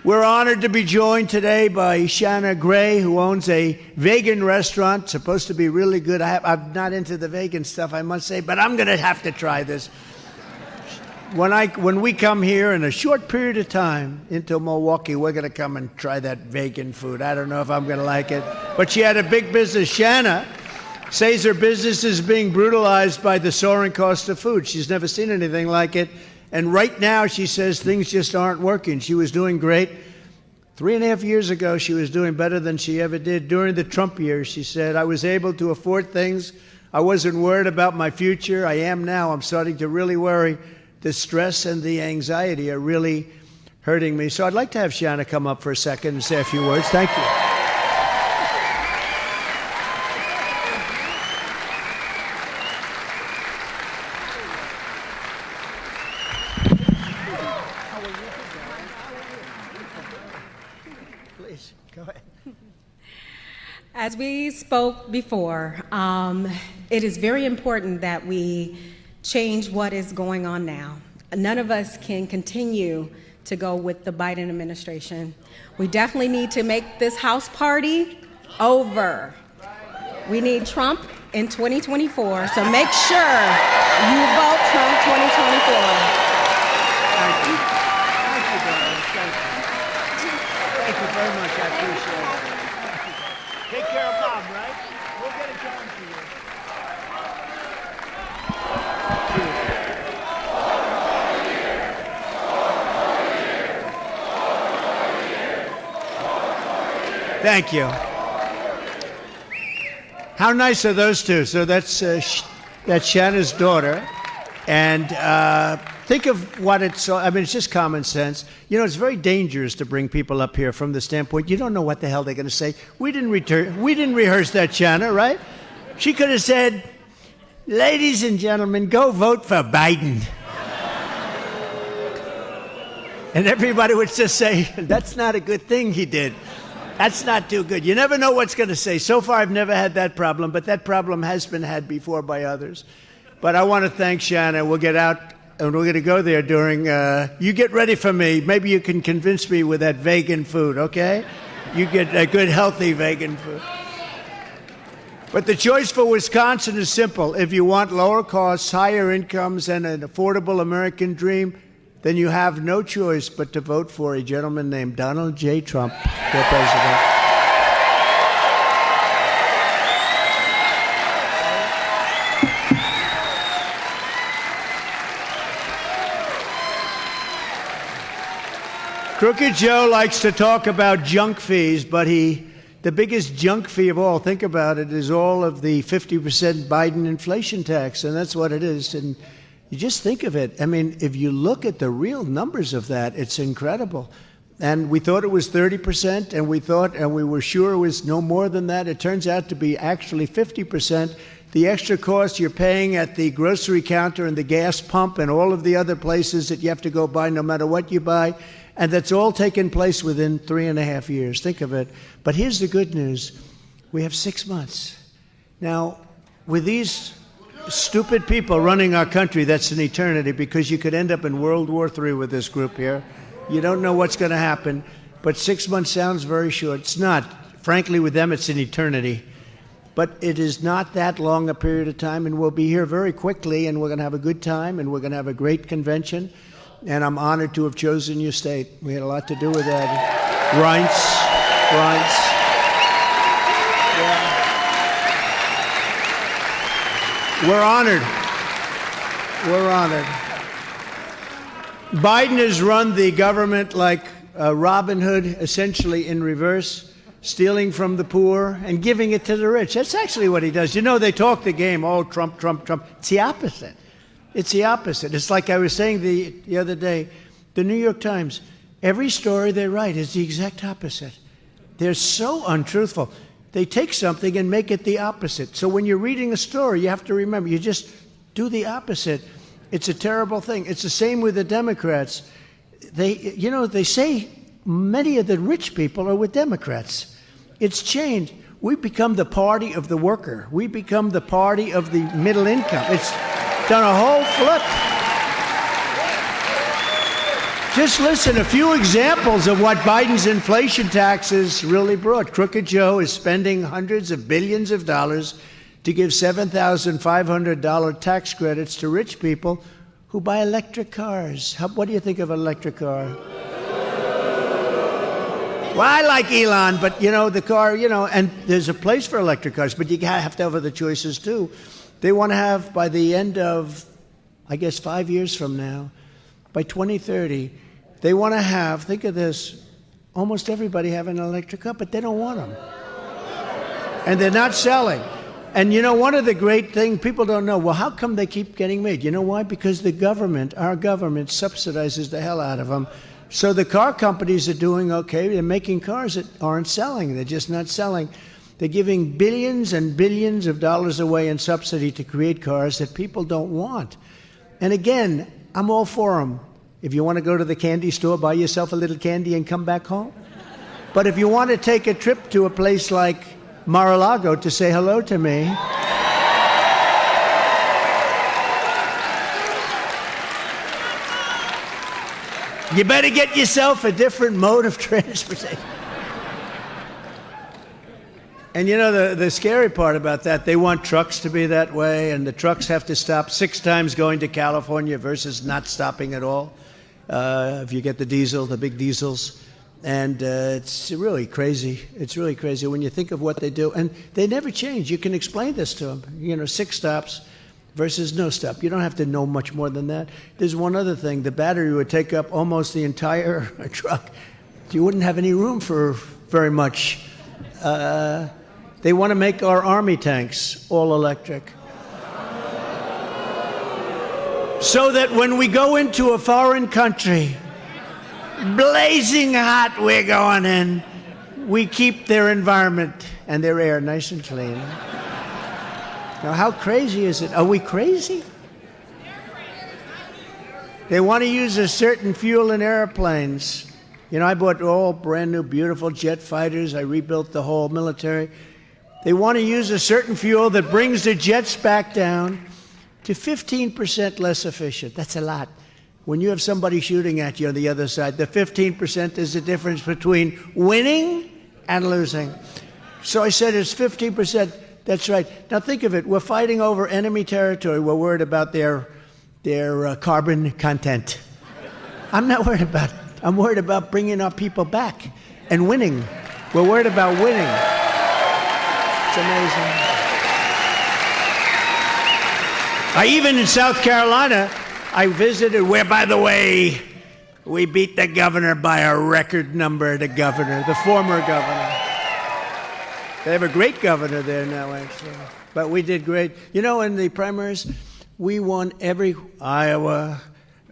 We're honored to be joined today by Shanna Gray, who owns a vegan restaurant, supposed to be really good. I'm not into the vegan stuff, I must say, but I'm going to have to try this. When we come here in a short period of time into Milwaukee, we're going to come and try that vegan food. I don't know if I'm going to like it. But she had a big business. Shanna says her business is being brutalized by the soaring cost of food. She's never seen anything like it. And right now, she says things just aren't working. She was doing great. 3.5 years ago, she was doing better than she ever did. During the Trump years, she said, I was able to afford things. I wasn't worried about my future. I am now. I'm starting to really worry. The stress and the anxiety are really hurting me. So I'd like to have Shanna come up for a second and say a few words. Thank you. Please, go ahead. As we spoke before, it is very important that we change what is going on now. None of us can continue to go with the Biden administration. We definitely need to make this House party over. We need Trump in 2024, so make sure you vote Trump 2024. Thank you. Thank you, darling. Thank you very much. I appreciate it. Take care of Mom, right? We'll get it going for you. Thank you. How nice are those two? So that's Shanna's daughter. And think of what it's, I mean, it's just common sense. You know, it's very dangerous to bring people up here from the standpoint, you don't know what the hell they're going to say. We didn't rehearse that, Shanna, right? She could have said, ladies and gentlemen, go vote for Biden. And everybody would just say, that's not a good thing he did. That's not too good. You never know what's going to say. So far, I've never had that problem, but that problem has been had before by others. But I want to thank Shanna. We'll get out, and we're going to go there during, you get ready for me. Maybe you can convince me with that vegan food, okay? You get a good, healthy vegan food. But the choice for Wisconsin is simple. If you want lower costs, higher incomes, and an affordable American dream, then you have no choice but to vote for a gentleman named Donald J. Trump for president. Crooked Joe likes to talk about junk fees, but the biggest junk fee of all, think about it, is all of the 50% Biden inflation tax, and that's what it is. And you just think of it. I mean, if you look at the real numbers of that, it's incredible. And we thought it was 30%, and we were sure it was no more than that. It turns out to be actually 50%. The extra cost you're paying at the grocery counter and the gas pump and all of the other places that you have to go buy no matter what you buy, and that's all taken place within 3.5 years. Think of it. But here's the good news. We have 6 months. Now, with these stupid people running our country, that's an eternity, because you could end up in World War III with this group here. You don't know what's going to happen, but 6 months sounds very short. It's not. Frankly, with them, it's an eternity. But it is not that long a period of time, and we'll be here very quickly, and we're going to have a good time, and we're going to have a great convention, and I'm honored to have chosen your state. We had a lot to do with that. Reince. Yeah. We're honored. Biden has run the government like Robin Hood, essentially in reverse, stealing from the poor and giving it to the rich. That's actually what he does. You know, they talk the game, oh, Trump, Trump, Trump. It's the opposite. It's the opposite. It's like I was saying the other day, the New York Times, every story they write is the exact opposite. They're so untruthful. they take something and make it the opposite. So when you're reading a story, you have to remember, you just do the opposite. It's a terrible thing. It's the same with the Democrats. They say many of the rich people are with Democrats. It's changed. We've become the party of the worker. We become the party of the middle income. It's done a whole flip. Just listen, a few examples of what Biden's inflation taxes really brought. Crooked Joe is spending hundreds of billions of dollars to give $7,500 tax credits to rich people who buy electric cars. What do you think of an electric car? Well, I like Elon, but, the car, and there's a place for electric cars, but you have to have other choices, too. They want to have, by the end of, 5 years from now, by 2030, they want to have, think of this, almost everybody have an electric car, but they don't want them. And they're not selling. And, one of the great things people don't know, well, how come they keep getting made? You know why? Because the government, our government, subsidizes the hell out of them. So the car companies are doing okay. They're making cars that aren't selling. They're just not selling. They're giving billions and billions of dollars away in subsidy to create cars that people don't want. And again, I'm all for them. If you want to go to the candy store, buy yourself a little candy and come back home. But if you want to take a trip to a place like Mar-a-Lago to say hello to me, you better get yourself a different mode of transportation. And the scary part about that, they want trucks to be that way, and the trucks have to stop 6 times going to California versus not stopping at all. If you get the big diesels. And it's really crazy. It's really crazy when you think of what they do. And they never change. You can explain this to them. 6 stops versus no stop. You don't have to know much more than that. There's one other thing. The battery would take up almost the entire truck. You wouldn't have any room for very much. They want to make our army tanks all electric. So that when we go into a foreign country, blazing hot, we're going in, we keep their environment and their air nice and clean. Now, how crazy is it? Are we crazy? They want to use a certain fuel in airplanes. I bought all brand new, beautiful jet fighters. I rebuilt the whole military. They want to use a certain fuel that brings the jets back down to 15% less efficient. That's a lot. When you have somebody shooting at you on the other side, the 15% is the difference between winning and losing. So I said it's 15%. That's right. Now think of it. We're fighting over enemy territory. We're worried about their carbon content. I'm not worried about it. I'm worried about bringing our people back and winning. We're worried about winning. It's amazing. Even in South Carolina, I visited where, by the way, we beat the governor by a record number, the former governor. They have a great governor there now, actually. But we did great. In the primaries, we won every Iowa,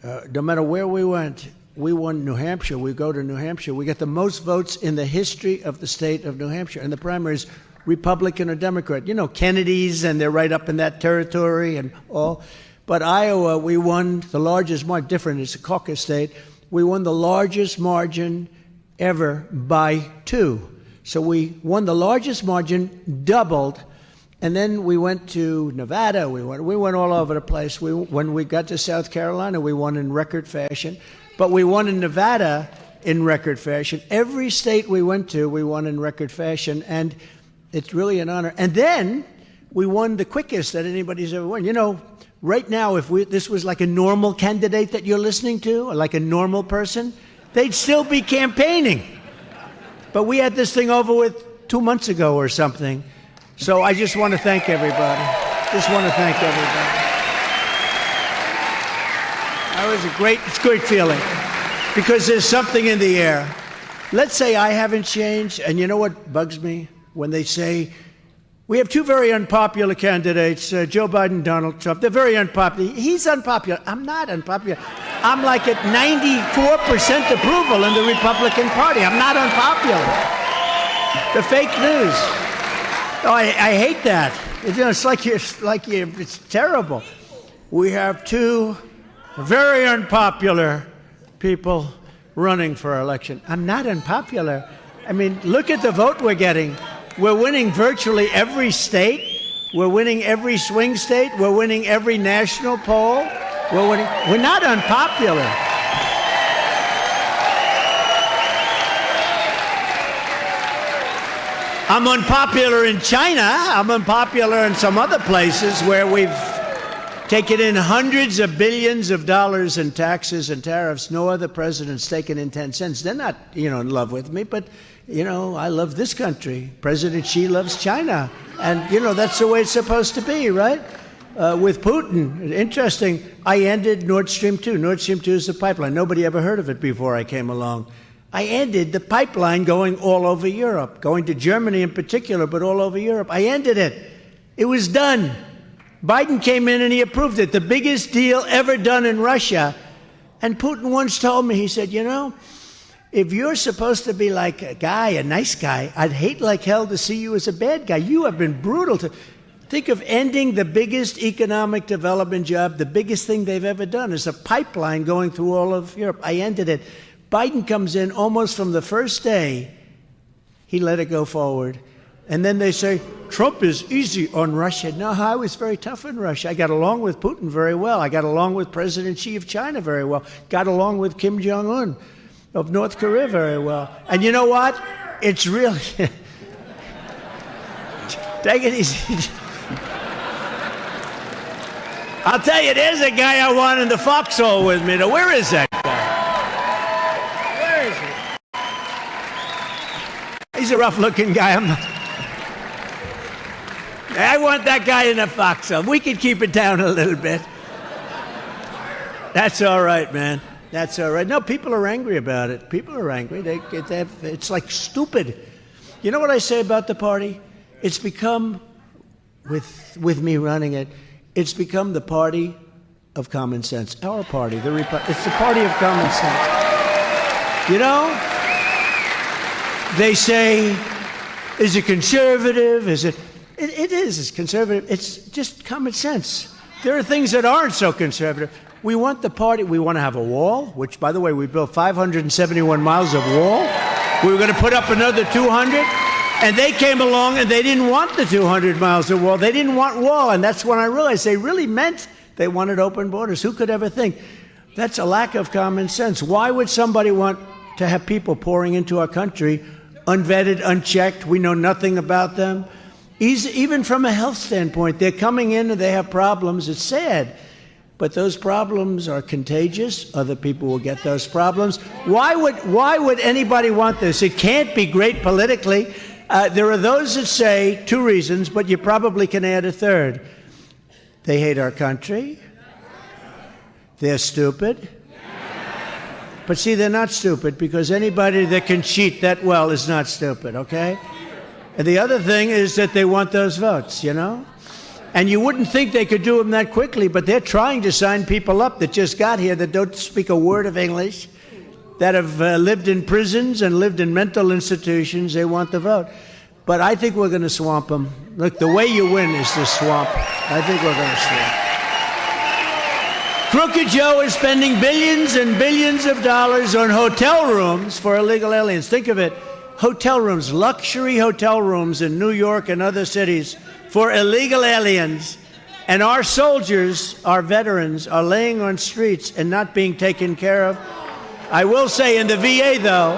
no matter where we went. We won New Hampshire. We go to New Hampshire. We get the most votes in the history of the state of New Hampshire. And the primaries, Republican or Democrat. Kennedys, and they're right up in that territory and all. But Iowa, we won the largest margin. Different, it's a caucus state. We won the largest margin ever by 2. So we won the largest margin, doubled, and then we went to Nevada. We went all over the place. When we got to South Carolina, we won in record fashion. But we won in Nevada in record fashion. Every state we went to, we won in record fashion, and it's really an honor. And then we won the quickest that anybody's ever won. Right now, if this was like a normal candidate that you're listening to, or like a normal person, they'd still be campaigning. But we had this thing over with 2 months ago or something. So I just want to thank everybody. It's a great feeling, because there's something in the air. Let's say I haven't changed, and you know what bugs me? When they say, we have 2 very unpopular candidates, Joe Biden, Donald Trump. They're very unpopular. He's unpopular. I'm not unpopular. I'm like at 94% approval in the Republican Party. I'm not unpopular. The fake news. Oh, I hate that. It's it's terrible. We have two very unpopular people running for our election. I'm not unpopular. I mean, look at the vote we're getting. We're winning virtually every state. We're winning every swing state. We're winning every national poll. We're not unpopular. I'm unpopular in China. I'm unpopular in some other places where we've taken in hundreds of billions of dollars in taxes and tariffs. No other president's taken in 10 cents. They're not, in love with me, but, I love this country. President Xi loves China. And, that's the way it's supposed to be, right? With Putin, interesting, I ended Nord Stream 2. Nord Stream 2 is a pipeline. Nobody ever heard of it before I came along. I ended the pipeline going all over Europe, going to Germany in particular, but all over Europe. I ended it. It was done. Biden came in and he approved it, the biggest deal ever done in Russia. And Putin once told me, he said, if you're supposed to be like a nice guy, I'd hate like hell to see you as a bad guy. You have been brutal to... Think of ending the biggest economic development job, the biggest thing they've ever done is a pipeline going through all of Europe. I ended it. Biden comes in almost from the first day, he let it go forward. And then they say, Trump is easy on Russia. No, I was very tough on Russia. I got along with Putin very well. I got along with President Xi of China very well. Got along with Kim Jong-un of North Korea very well. And you know what? It's really... Take it easy. I'll tell you, there's a guy I want in the foxhole with me. Now, where is that guy? Where is he? He's a rough-looking guy. I want that guy in the foxhole. We can keep it down a little bit. That's all right, man. That's all right. No, people are angry about it. People are angry. It's like stupid. You know what I say about the party? It's become, with me running it, it's become the party of common sense. Our party, it's the party of common sense. They say, is it conservative? It is. It's conservative. It's just common sense. There are things that aren't so conservative. We want the party. We want to have a wall, which, by the way, we built 571 miles of wall. We were going to put up another 200. And they came along and they didn't want the 200 miles of wall. They didn't want wall. And that's when I realized they really meant they wanted open borders. Who could ever think? That's a lack of common sense. Why would somebody want to have people pouring into our country, unvetted, unchecked? We know nothing about them. Even from a health standpoint, they're coming in and they have problems. It's sad. But those problems are contagious. Other people will get those problems. Why would anybody want this? It can't be great politically. There are those that say two reasons, but you probably can add a third. They hate our country. They're stupid. But see, they're not stupid because anybody that can cheat that well is not stupid, okay? And the other thing is that they want those votes, And you wouldn't think they could do them that quickly, but they're trying to sign people up that just got here that don't speak a word of English, that have lived in prisons and lived in mental institutions. They want the vote. But I think we're going to swamp them. Look, the way you win is to swamp. I think we're going to swamp. Crooked Joe is spending billions and billions of dollars on hotel rooms for illegal aliens. Think of it. Hotel rooms, luxury hotel rooms in New York and other cities for illegal aliens. And our soldiers, our veterans, are laying on streets and not being taken care of. I will say in the VA, though,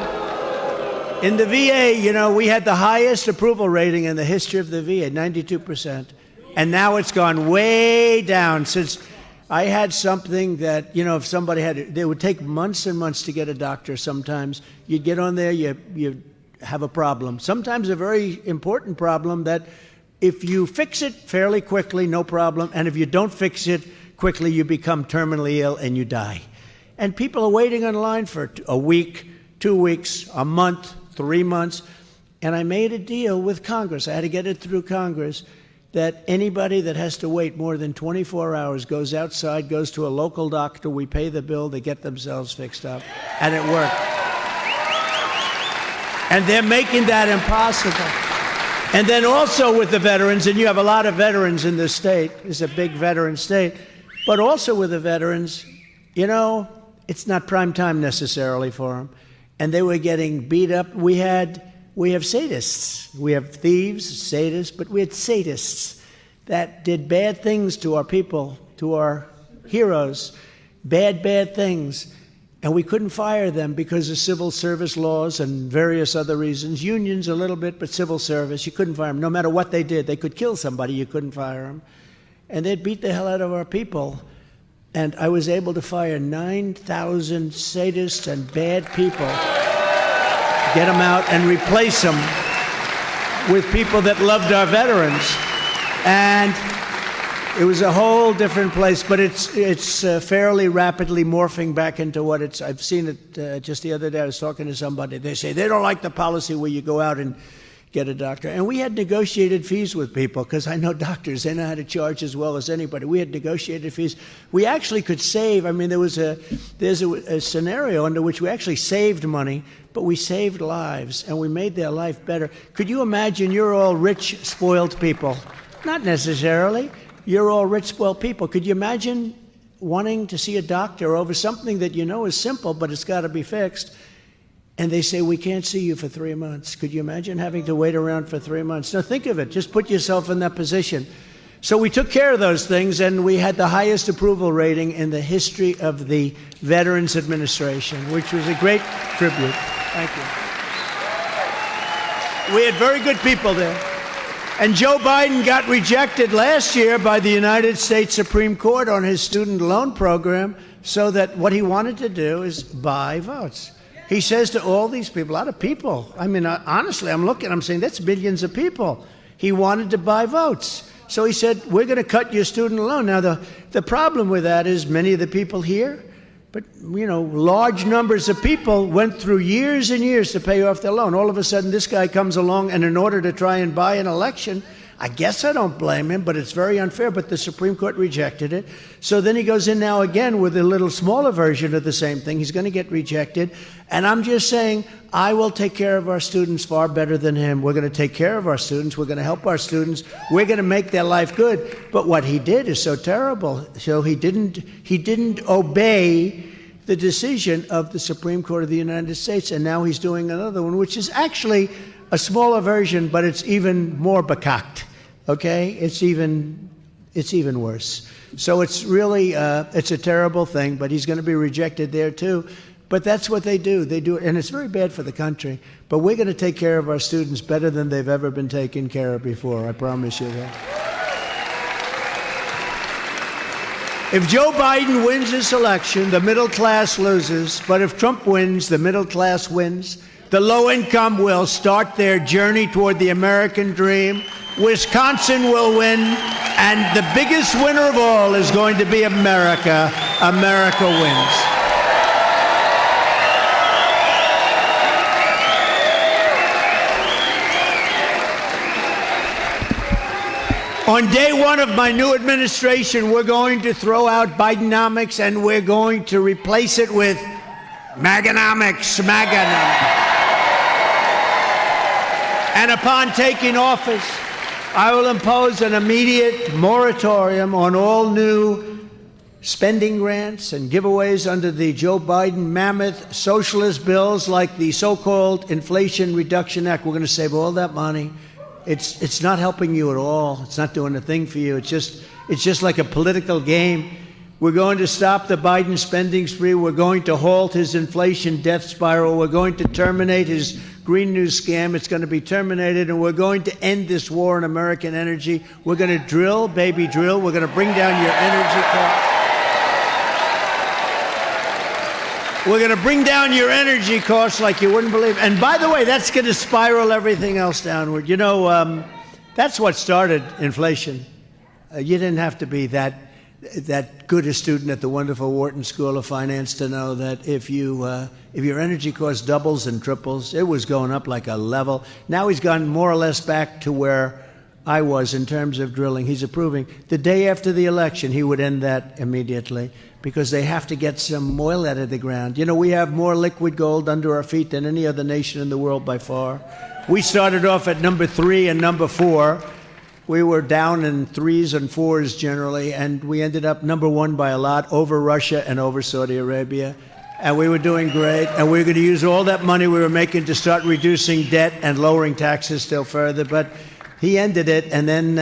we had the highest approval rating in the history of the VA, 92%. And now it's gone way down since I had something that, if somebody had it, they would take months and months to get a doctor sometimes. You'd get on there, you have a problem. Sometimes a very important problem that if you fix it fairly quickly, no problem. And if you don't fix it quickly, you become terminally ill and you die. And people are waiting in line for a week, 2 weeks, a month, 3 months. And I made a deal with Congress. I had to get it through Congress that anybody that has to wait more than 24 hours goes outside, goes to a local doctor, we pay the bill, they get themselves fixed up. And it worked. And they're making that impossible. And then also with the veterans, and you have a lot of veterans in this state, it's a big veteran state, but also with the veterans, you know, it's not prime time necessarily for them. And they were getting beat up. We have sadists. We have thieves, sadists, but we had sadists that did bad things to our people, to our heroes, bad things. And we couldn't fire them because of civil service laws and various other reasons. Unions a little bit, but civil service, you couldn't fire them. No matter what they did, they could kill somebody, you couldn't fire them. And they'd beat the hell out of our people. And I was able to fire 9,000 sadists and bad people, get them out and replace them with people that loved our veterans. And it was a whole different place, but it's fairly rapidly morphing back into what it's. I've seen it just the other day. I was talking to somebody. They say they don't like the policy where you go out and get a doctor. And we had negotiated fees with people, because I know doctors, they know how to charge as well as anybody. We had negotiated fees. We actually could save. I mean, there's a scenario under which we actually saved money, but we saved lives, and we made their life better. Could you imagine you're all rich, spoiled people? Not necessarily. You're all rich, spoiled people. Could you imagine wanting to see a doctor over something that you know is simple, but it's got to be fixed? And they say, we can't see you for 3 months. Could you imagine having to wait around for 3 months? Now think of it. Just put yourself in that position. So we took care of those things, and we had the highest approval rating in the history of the Veterans Administration, which was a great tribute. Thank you. We had very good people there. And Joe Biden got rejected last year by the United States Supreme Court on his student loan program, so that what he wanted to do is buy votes. He says to all these people, a lot of people, I mean, honestly, I'm saying that's millions of people. He wanted to buy votes. So he said, we're going to cut your student loan. Now, the problem with that is many of the people here, but, you know, large numbers of people went through years and years to pay off their loan. All of a sudden, this guy comes along, and in order to try and buy an election, I guess I don't blame him, but it's very unfair. But the Supreme Court rejected it. So then he goes in now again with a little smaller version of the same thing. He's going to get rejected. And I'm just saying, I will take care of our students far better than him. We're going to take care of our students. We're going to help our students. We're going to make their life good. But what he did is so terrible. So he didn't obey the decision of the Supreme Court of the United States. And now he's doing another one, which is actually a smaller version, but it's even more bekakt. Okay? It's even worse. So it's really, it's a terrible thing, but he's going to be rejected there too. But that's what they do. They do it, and it's very bad for the country. But we're going to take care of our students better than they've ever been taken care of before. I promise you that. If Joe Biden wins this election, the middle class loses. But if Trump wins, the middle class wins. The low income will start their journey toward the American dream. Wisconsin will win. And the biggest winner of all is going to be America. America wins. On day one of my new administration, we're going to throw out Bidenomics, and we're going to replace it with Maganomics. And upon taking office, I will impose an immediate moratorium on all new spending grants and giveaways under the Joe Biden mammoth socialist bills, like the so-called Inflation Reduction Act. We're going to save all that money. It's not helping you at all. It's not doing a thing for you. It's just like a political game. We're going to stop the Biden spending spree. We're going to halt his inflation death spiral. We're going to terminate his Green New scam. It's going to be terminated, and we're going to end this war on American energy. We're going to drill, baby, drill. We're going to bring down your energy costs. We're going to bring down your energy costs like you wouldn't believe. And by the way, that's going to spiral everything else downward. You know, that's what started inflation. You didn't have to be that good a student at the wonderful Wharton School of Finance to know that if your energy cost doubles and triples, it was going up like a level. Now he's gone more or less back to where I was in terms of drilling. He's approving. The day after the election, he would end that immediately, because they have to get some oil out of the ground. You know, we have more liquid gold under our feet than any other nation in the world by far. We started off at number 3 and number 4. We were down in 3s and 4s generally, and we ended up number 1 by a lot over Russia and over Saudi Arabia. And we were doing great, and we were going to use all that money we were making to start reducing debt and lowering taxes still further. But he ended it, and then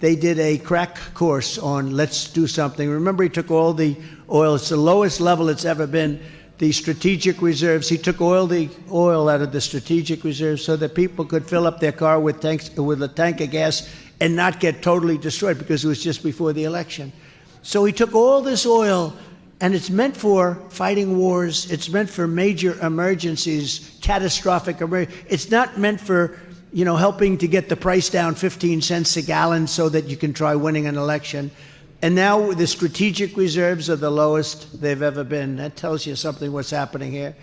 they did a crack course on let's do something. Remember, he took all the oil. It's the lowest level it's ever been. The strategic reserves. He took the oil out of the strategic reserves so that people could fill up their car with a tank of gas and not get totally destroyed because it was just before the election. So he took all this oil, and it's meant for fighting wars. It's meant for major emergencies, catastrophic emergencies. It's not meant for, helping to get the price down 15 cents a gallon so that you can try winning an election. And now the strategic reserves are the lowest they've ever been. That tells you something what's happening here.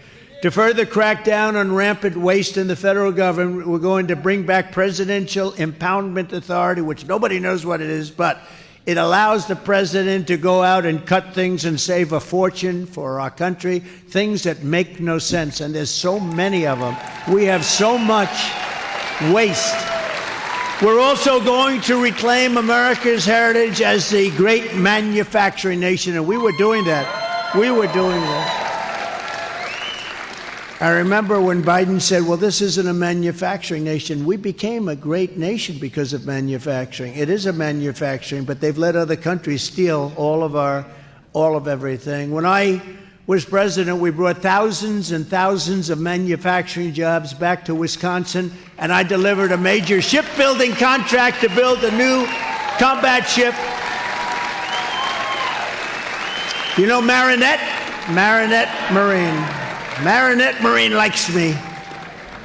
To further crack down on rampant waste in the federal government, we're going to bring back Presidential Impoundment Authority, which nobody knows what it is, but it allows the president to go out and cut things and save a fortune for our country, things that make no sense. And there's so many of them. We have so much waste. We're also going to reclaim America's heritage as the great manufacturing nation, and we were doing that. I remember when Biden said, well, this isn't a manufacturing nation. We became a great nation because of manufacturing. It is a manufacturing, but they've let other countries steal all of everything. When I was president, we brought thousands and thousands of manufacturing jobs back to Wisconsin, and I delivered a major shipbuilding contract to build a new combat ship. You know Marinette? Marinette Marine. Marinette Marine likes me.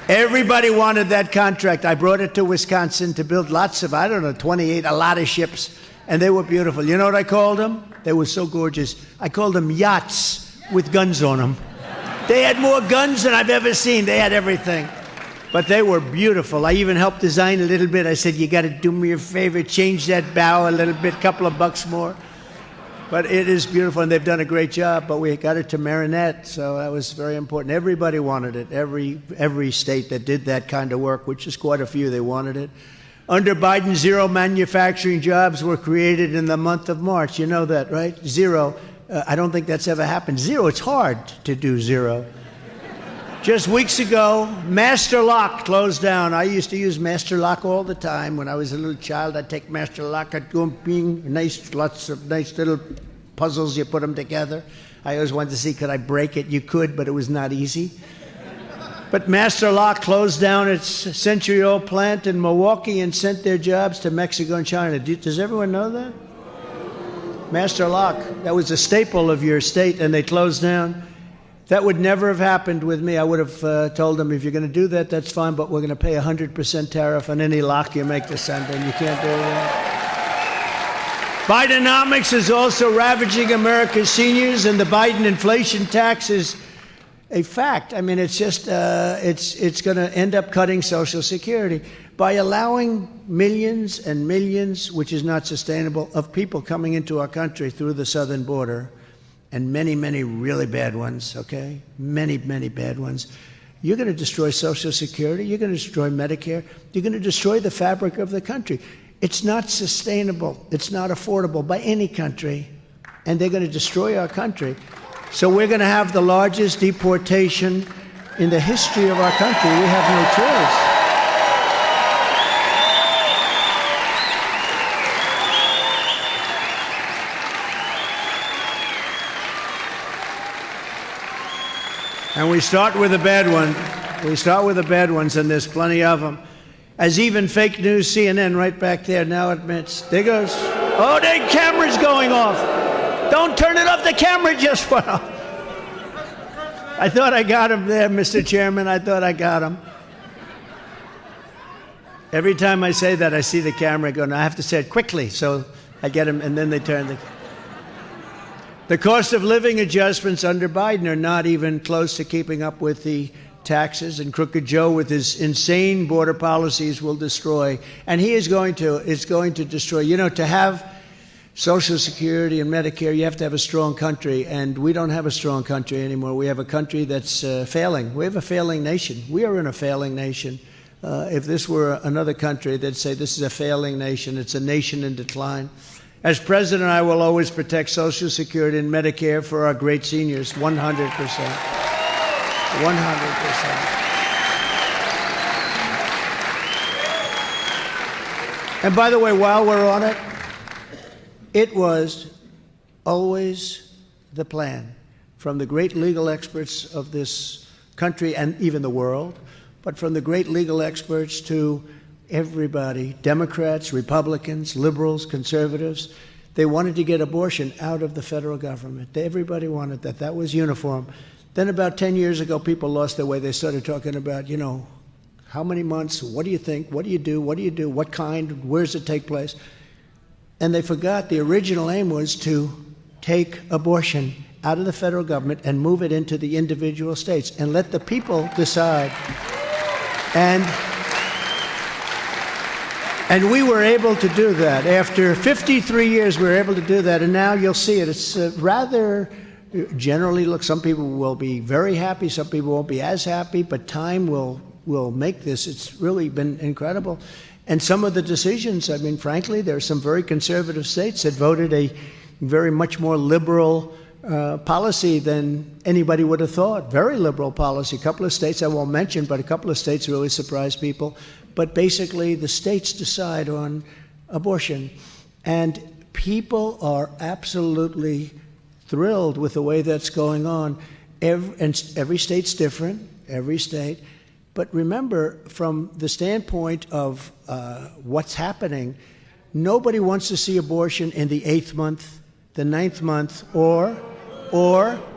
Everybody wanted that contract. I brought it to Wisconsin to build lots of, 28, a lot of ships, and they were beautiful. You know what I called them? They were so gorgeous. I called them yachts with guns on them. They had more guns than I've ever seen. They had everything. But they were beautiful. I even helped design a little bit. I said, you got to do me a favor, change that bow a little bit, couple of bucks more. But it is beautiful, and they've done a great job. But we got it to Marinette, so that was very important. Everybody wanted it. Every state that did that kind of work, which is quite a few, they wanted it. Under Biden, 0 manufacturing jobs were created in the month of March. You know that, right? 0. I don't think that's ever happened. 0, it's hard to do 0. Just weeks ago, Master Lock closed down. I used to use Master Lock all the time. When I was a little child, I'd take Master Lock, I'd go lots of nice little puzzles, you put them together. I always wanted to see, could I break it? You could, but it was not easy. But Master Lock closed down its century-old plant in Milwaukee and sent their jobs to Mexico and China. Does everyone know that? Master Lock, that was a staple of your state, and they closed down. That would never have happened with me. I would have told them, if you're going to do that, that's fine, but we're going to pay 100% tariff on any lock you make this under, and you can't do that. Bidenomics is also ravaging America's seniors, and the Biden inflation tax is a fact. I mean, it's just, it's going to end up cutting Social Security by allowing millions and millions, which is not sustainable, of people coming into our country through the southern border, and many, many really bad ones, okay? Many, many bad ones. You're going to destroy Social Security. You're going to destroy Medicare. You're going to destroy the fabric of the country. It's not sustainable. It's not affordable by any country, and they're going to destroy our country. So we're going to have the largest deportation in the history of our country. We have no choice. And we start with the bad one. We start with the bad ones, and there's plenty of them. As even fake news, CNN right back there now admits. There goes. Oh, the camera's going off. Don't turn it off. The camera just went off. I thought I got him there, Mr. Chairman. I thought I got him. Every time I say that, I see the camera going. I have to say it quickly, so I get him, and then they turn the... The cost of living adjustments under Biden are not even close to keeping up with the taxes, and Crooked Joe with his insane border policies will destroy. And he is going to, it's going to destroy. You know, to have Social Security and Medicare, you have to have a strong country, and we don't have a strong country anymore. We have a country that's failing. We have a failing nation. We are in a failing nation. If this were another country, they'd say this is a failing nation. It's a nation in decline. As president, I will alwaprotect Social Security and Medicare for our great seniors, 100%. 100%. And by the way, while we're on it, it was always the plan from the great legal experts of this country and even the world, but from the great legal experts to everybody, Democrats, Republicans, liberals, conservatives. They wanted to get abortion out of the federal government. Everybody wanted that. That was uniform. Then about 10 years ago, people lost their way. They started talking about, how many months, what do you think, what do you do, what kind, where does it take place? And they forgot the original aim was to take abortion out of the federal government and move it into the individual states and let the people decide. And we were able to do that. After 53 years, we were able to do that, and now you'll see it. It's rather generally, look, some people will be very happy, some people won't be as happy, but time will make this. It's really been incredible. And some of the decisions, frankly, there are some very conservative states that voted a very much more liberal policy than anybody would have thought. Very liberal policy. A couple of states I won't mention, but a couple of states really surprised people. But basically, the states decide on abortion. And people are absolutely thrilled with the way that's going on. Every state's different, every state. But remember, from the standpoint of what's happening, nobody wants to see abortion in the 8th month, the 9th month, or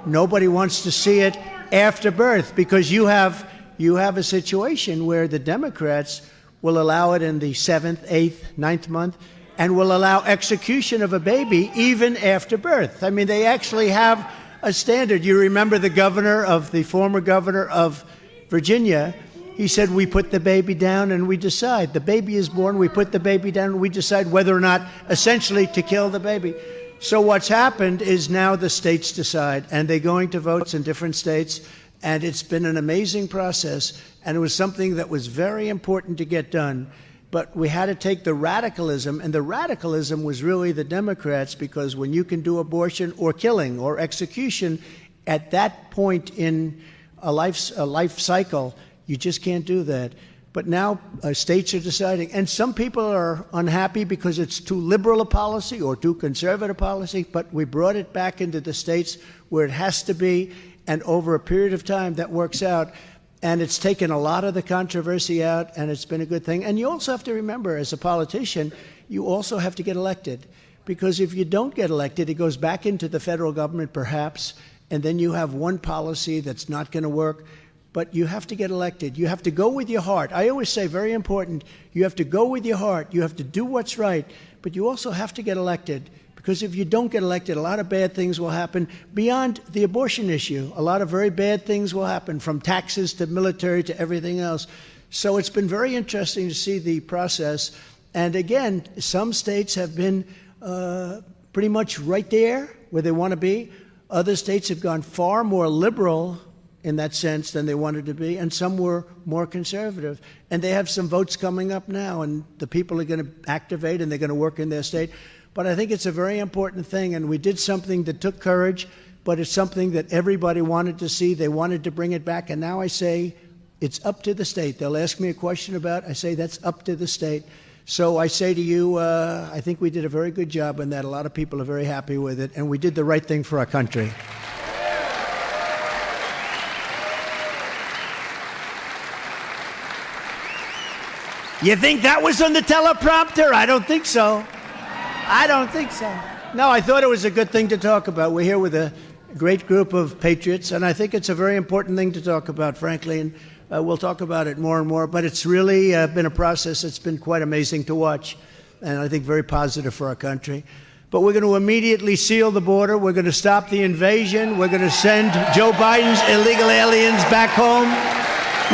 nobody wants to see it after birth, because you have a situation where the Democrats will allow it in the 7th, 8th, 9th month, and will allow execution of a baby even after birth. They actually have a standard. You remember the former governor of Virginia. He said, we put the baby down and we decide. The baby is born, we put the baby down and we decide whether or not, essentially, to kill the baby. So what's happened is now the states decide, and they're going to votes in different states, and it's been an amazing process, and it was something that was very important to get done. But we had to take the radicalism, and the radicalism was really the Democrats, because when you can do abortion or killing or execution at that point in a life cycle, you just can't do that. But now states are deciding, and some people are unhappy because it's too liberal a policy or too conservative policy, but we brought it back into the states where it has to be, and over a period of time that works out, and it's taken a lot of the controversy out, and it's been a good thing. And you also have to remember, as a politician, you also have to get elected, because if you don't get elected, it goes back into the federal government perhaps, and then you have one policy that's not going to work. But you have to get elected. You have to go with your heart. I always say, very important, you have to go with your heart. You have to do what's right. But you also have to get elected. Because if you don't get elected, a lot of bad things will happen beyond the abortion issue. A lot of very bad things will happen, from taxes to military to everything else. So it's been very interesting to see the process. And again, some states have been pretty much right there where they want to be. Other states have gone far more liberal in that sense than they wanted to be, and some were more conservative. And they have some votes coming up now, and the people are going to activate, and they're going to work in their state. But I think it's a very important thing, and we did something that took courage, but it's something that everybody wanted to see. They wanted to bring it back, and now I say it's up to the state. They'll ask me a question about it. I say that's up to the state. So I say to you, I think we did a very good job in that. A lot of people are very happy with it, and we did the right thing for our country. You think that was on the teleprompter? I don't think so. I don't think so. No, I thought it was a good thing to talk about. We're here with a great group of patriots, and I think it's a very important thing to talk about, frankly, and we'll talk about it more and more. But it's really been a process that's been quite amazing to watch, and I think very positive for our country. But we're going to immediately seal the border. We're going to stop the invasion. We're going to send Joe Biden's illegal aliens back home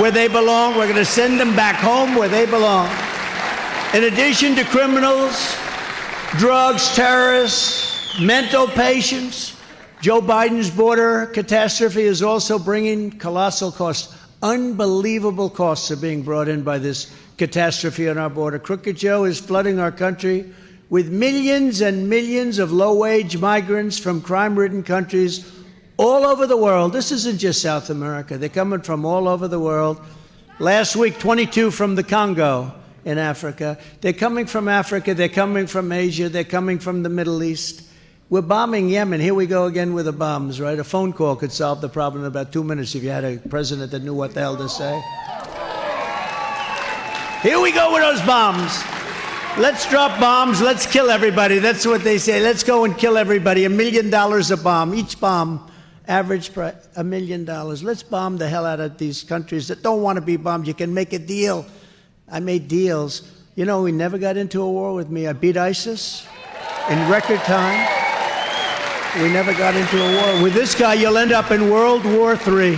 where they belong. We're going to send them back home where they belong. In addition to criminals, drugs, terrorists, mental patients. Joe Biden's border catastrophe is also bringing colossal costs. Unbelievable costs are being brought in by this catastrophe on our border. Crooked Joe is flooding our country with millions and millions of low-wage migrants from crime-ridden countries all over the world. This isn't just South America. They're coming from all over the world. Last week, 22 from the Congo in Africa. They're coming from Africa. They're coming from Asia. They're coming from the Middle East. We're bombing Yemen. Here we go again with the bombs, right? A phone call could solve the problem in about 2 minutes if you had a president that knew what the hell to say. Here we go with those bombs. Let's drop bombs. Let's kill everybody. That's what they say. Let's go and kill everybody. $1 million a bomb. Each bomb, average price, $1 million. Let's bomb the hell out of these countries that don't want to be bombed. You can make a deal. I made deals. You know, we never got into a war with me. I beat ISIS in record time. We never got into a war. With this guy, you'll end up in World War III.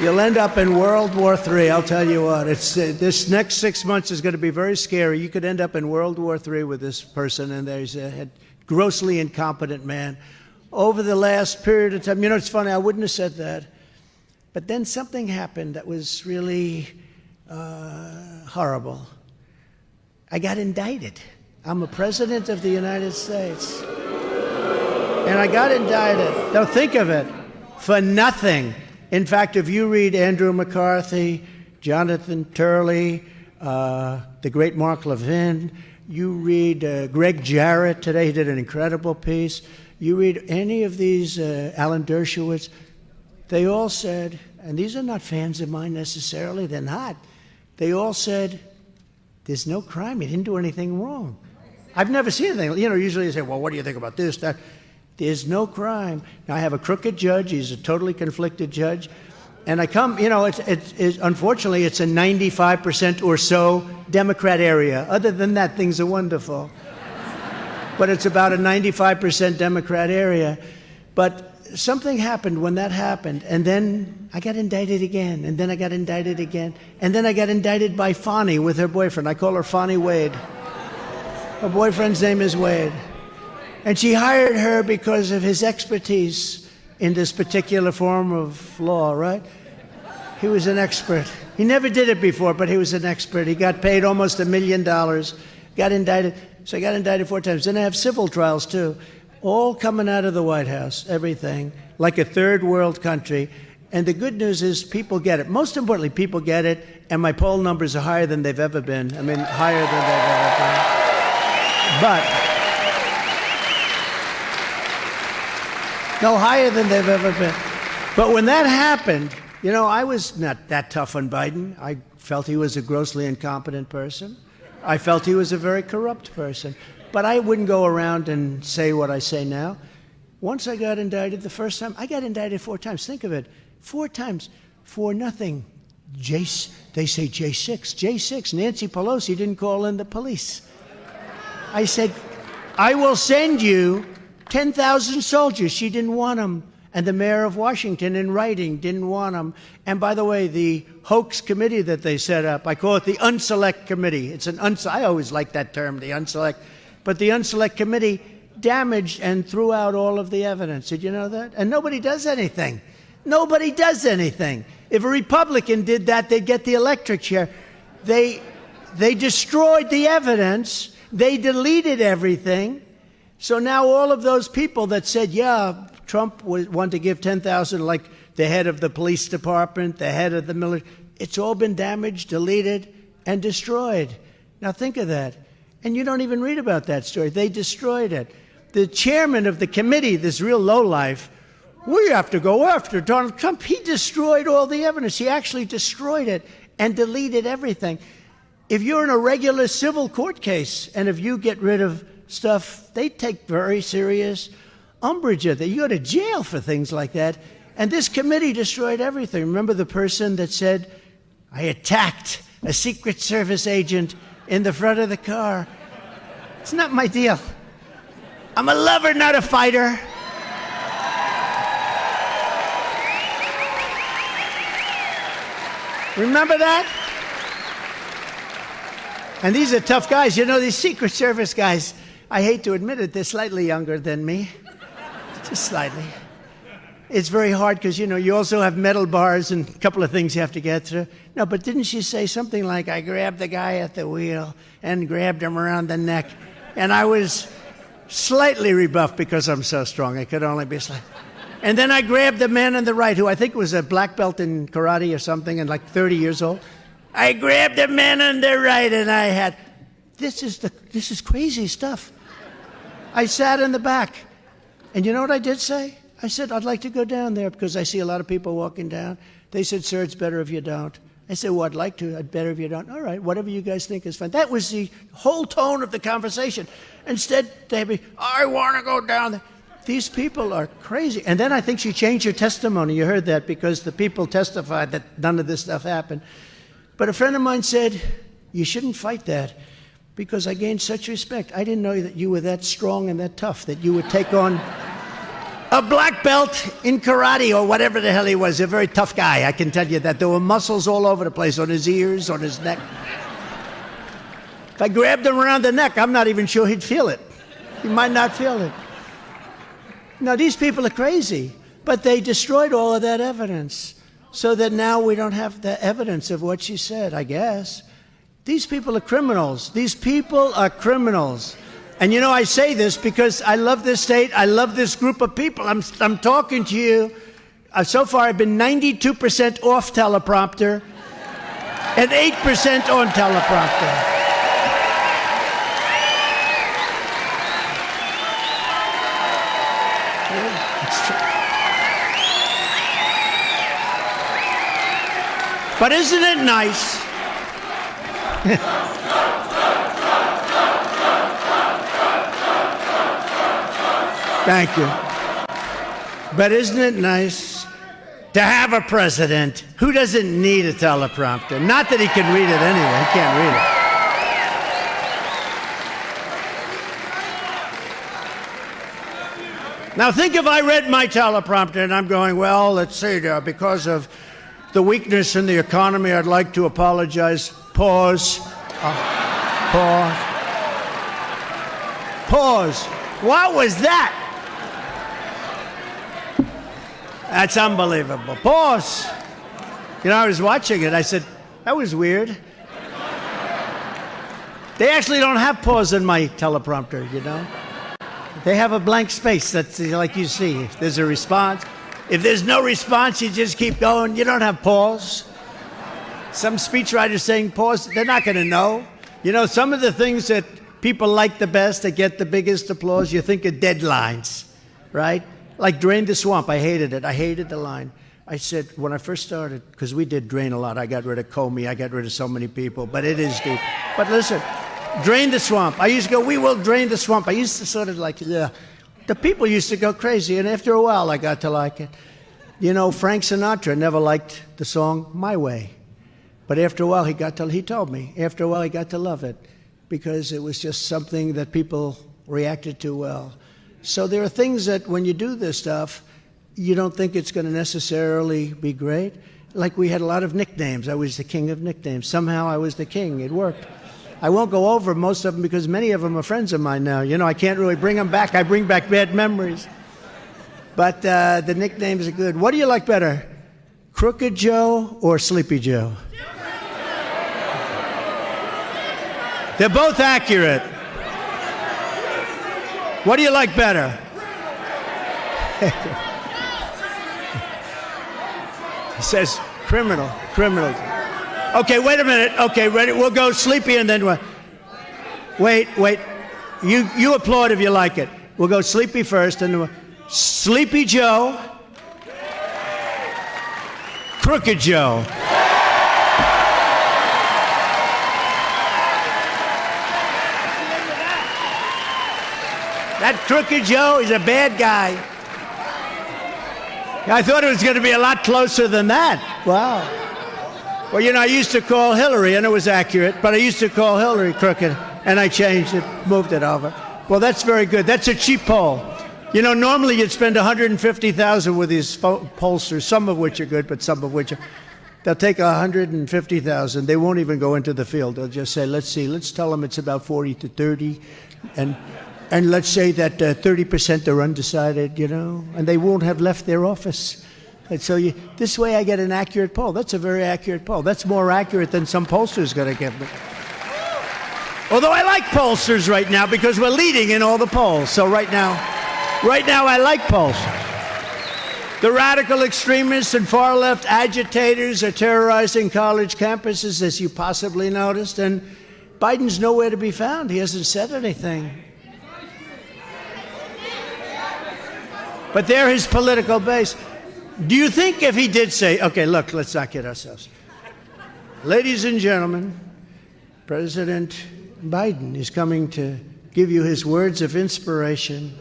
You'll end up in World War III, I'll tell you what. This next 6 months is going to be very scary. You could end up in World War III with this person, and there's a grossly incompetent man. Over the last period of time, you know, it's funny, I wouldn't have said that. But then something happened that was really horrible. I got indicted. I'm a president of the United States. And I got indicted. Now think of it, for nothing. In fact, if you read Andrew McCarthy, Jonathan Turley, the great Mark Levin, you read Greg Jarrett today, he did an incredible piece. You read any of these, Alan Dershowitz, they all said, and these are not fans of mine necessarily, they're not. They all said, there's no crime, he didn't do anything wrong. I've never seen anything. You know, usually they say, well, what do you think about this, that? There's no crime. Now, I have a crooked judge. He's a totally conflicted judge. And I come, you know, unfortunately, it's a 95% or so Democrat area. Other than that, things are wonderful. But it's about a 95% Democrat area. But something happened when that happened. And then I got indicted again. And then I got indicted again. And then I got indicted by Fonnie with her boyfriend. I call her Fonnie Wade. Her boyfriend's name is Wade. And she hired her because of his expertise in this particular form of law, right? He was an expert. He never did it before, but he was an expert. He got paid almost $1 million, got indicted. So I got indicted 4 times. Then I have civil trials, too, all coming out of the White House, everything, like a third world country. And the good news is people get it. Most importantly, people get it, and my poll numbers are higher than they've ever been. I mean, higher than they've ever been. But no, higher than they've ever been. But when that happened, you know, I was not that tough on Biden. I felt he was a grossly incompetent person. I felt he was a very corrupt person. But I wouldn't go around and say what I say now. Once I got indicted the first time, I got indicted 4 times. Think of it, 4 times for nothing. They say J6. J6, Nancy Pelosi didn't call in the police. I said, I will send you 10,000 soldiers. She didn't want them. And the mayor of Washington, in writing, didn't want them. And by the way, the hoax committee that they set up, I call it the Unselect Committee. It's an I always like that term, the Unselect. But the Unselect Committee damaged and threw out all of the evidence. Did you know that? And nobody does anything. Nobody does anything. If a Republican did that, they'd get the electric chair. They destroyed the evidence. They deleted everything. So now all of those people that said, yeah, Trump wanted to give 10,000, like the head of the police department, the head of the military, it's all been damaged, deleted, and destroyed. Now think of that. And you don't even read about that story. They destroyed it. The chairman of the committee, this real lowlife, we have to go after Donald Trump. He destroyed all the evidence. He actually destroyed it and deleted everything. If you're in a regular civil court case, and if you get rid of stuff, they take very serious umbrage at that. You go to jail for things like that. And this committee destroyed everything. Remember the person that said, I attacked a Secret Service agent in the front of the car? It's not my deal. I'm a lover, not a fighter. Remember that? And these are tough guys. You know, these Secret Service guys, I hate to admit it, they're slightly younger than me. Just slightly. It's very hard because, you also have metal bars and a couple of things you have to get through. No, but didn't she say something like, I grabbed the guy at the wheel and grabbed him around the neck? And I was slightly rebuffed because I'm so strong. I could only be slightly. And then I grabbed the man on the right, who I think was a black belt in karate or something and like 30 years old. I grabbed the man on the right and I had, this is crazy stuff. I sat in the back. And you know what I did say? I said, I'd like to go down there because I see a lot of people walking down. They said, sir, it's better if you don't. I said, well, I'd like to. I'd better if you don't. All right, whatever you guys think is fine. That was the whole tone of the conversation. Instead, they'd be, I want to go down there. These people are crazy. And then I think she changed her testimony. You heard that because the people testified that none of this stuff happened. But a friend of mine said, you shouldn't fight that because I gained such respect. I didn't know that you were that strong and that tough, that you would take on a black belt in karate or whatever the hell he was. A very tough guy, I can tell you that. There were muscles all over the place, on his ears, on his neck. If I grabbed him around the neck, I'm not even sure he'd feel it. He might not feel it. Now, these people are crazy, but they destroyed all of that evidence so that now we don't have the evidence of what she said, I guess. These people are criminals. These people are criminals. And I say this because I love this state. I love this group of people. I'm talking to you. So far, I've been 92% off teleprompter and 8% on teleprompter. But isn't it nice? Thank you. But isn't it nice to have a president who doesn't need a teleprompter? Not that he can read it anyway. He can't read it. Now think if I read my teleprompter and I'm going, well, let's see, because of the weakness in the economy, I'd like to apologize. Pause. Pause. Pause. What was that? That's unbelievable. Pause. I was watching it. I said, that was weird. They actually don't have pause in my teleprompter, They have a blank space that's like you see. If there's a response. If there's no response, you just keep going. You don't have pause. Some speechwriter's saying pause. They're not going to know. Some of the things that people like the best, that get the biggest applause, you think of deadlines, right? Like Drain the Swamp. I hated it. I hated the line. I said, when I first started, because we did Drain a lot, I got rid of Comey, I got rid of so many people, but it is deep. But listen, Drain the Swamp. I used to go, we will drain the swamp. I used to sort of like, yeah. The people used to go crazy, and after a while, I got to like it. Frank Sinatra never liked the song My Way. But after a while, he told me, after a while, he got to love it because it was just something that people reacted to well. So there are things that when you do this stuff, you don't think it's going to necessarily be great. Like we had a lot of nicknames. I was the king of nicknames. Somehow I was the king. It worked. I won't go over most of them because many of them are friends of mine now. I can't really bring them back. I bring back bad memories. But the nicknames are good. What do you like better, Crooked Joe or Sleepy Joe? They're both accurate. What do you like better? He says criminal. Okay, wait a minute. Okay, ready? We'll go Sleepy and then what? Wait. You applaud if you like it. We'll go Sleepy first and then Sleepy Joe, Crooked Joe. That Crooked Joe is a bad guy. I thought it was going to be a lot closer than that. Wow. Well, I used to call Hillary, and it was accurate, but I used to call Hillary crooked, and I changed it, moved it over. Well, that's very good. That's a cheap poll. Normally you'd spend $150,000 with these pollsters, some of which are good, but some of which are... They'll take $150,000. They won't even go into the field. They'll just say, let's see, let's tell them it's about 40 to 30, and And let's say that 30% are undecided, and they won't have left their office. And so this way I get an accurate poll. That's a very accurate poll. That's more accurate than some pollster's going to give me. Although I like pollsters right now because we're leading in all the polls. So right now I like pollsters. The radical extremists and far-left agitators are terrorizing college campuses, as you possibly noticed, and Biden's nowhere to be found. He hasn't said anything. But they're his political base. Do you think if he did say, okay, look, let's not kid ourselves. Ladies and gentlemen, President Biden is coming to give you his words of inspiration.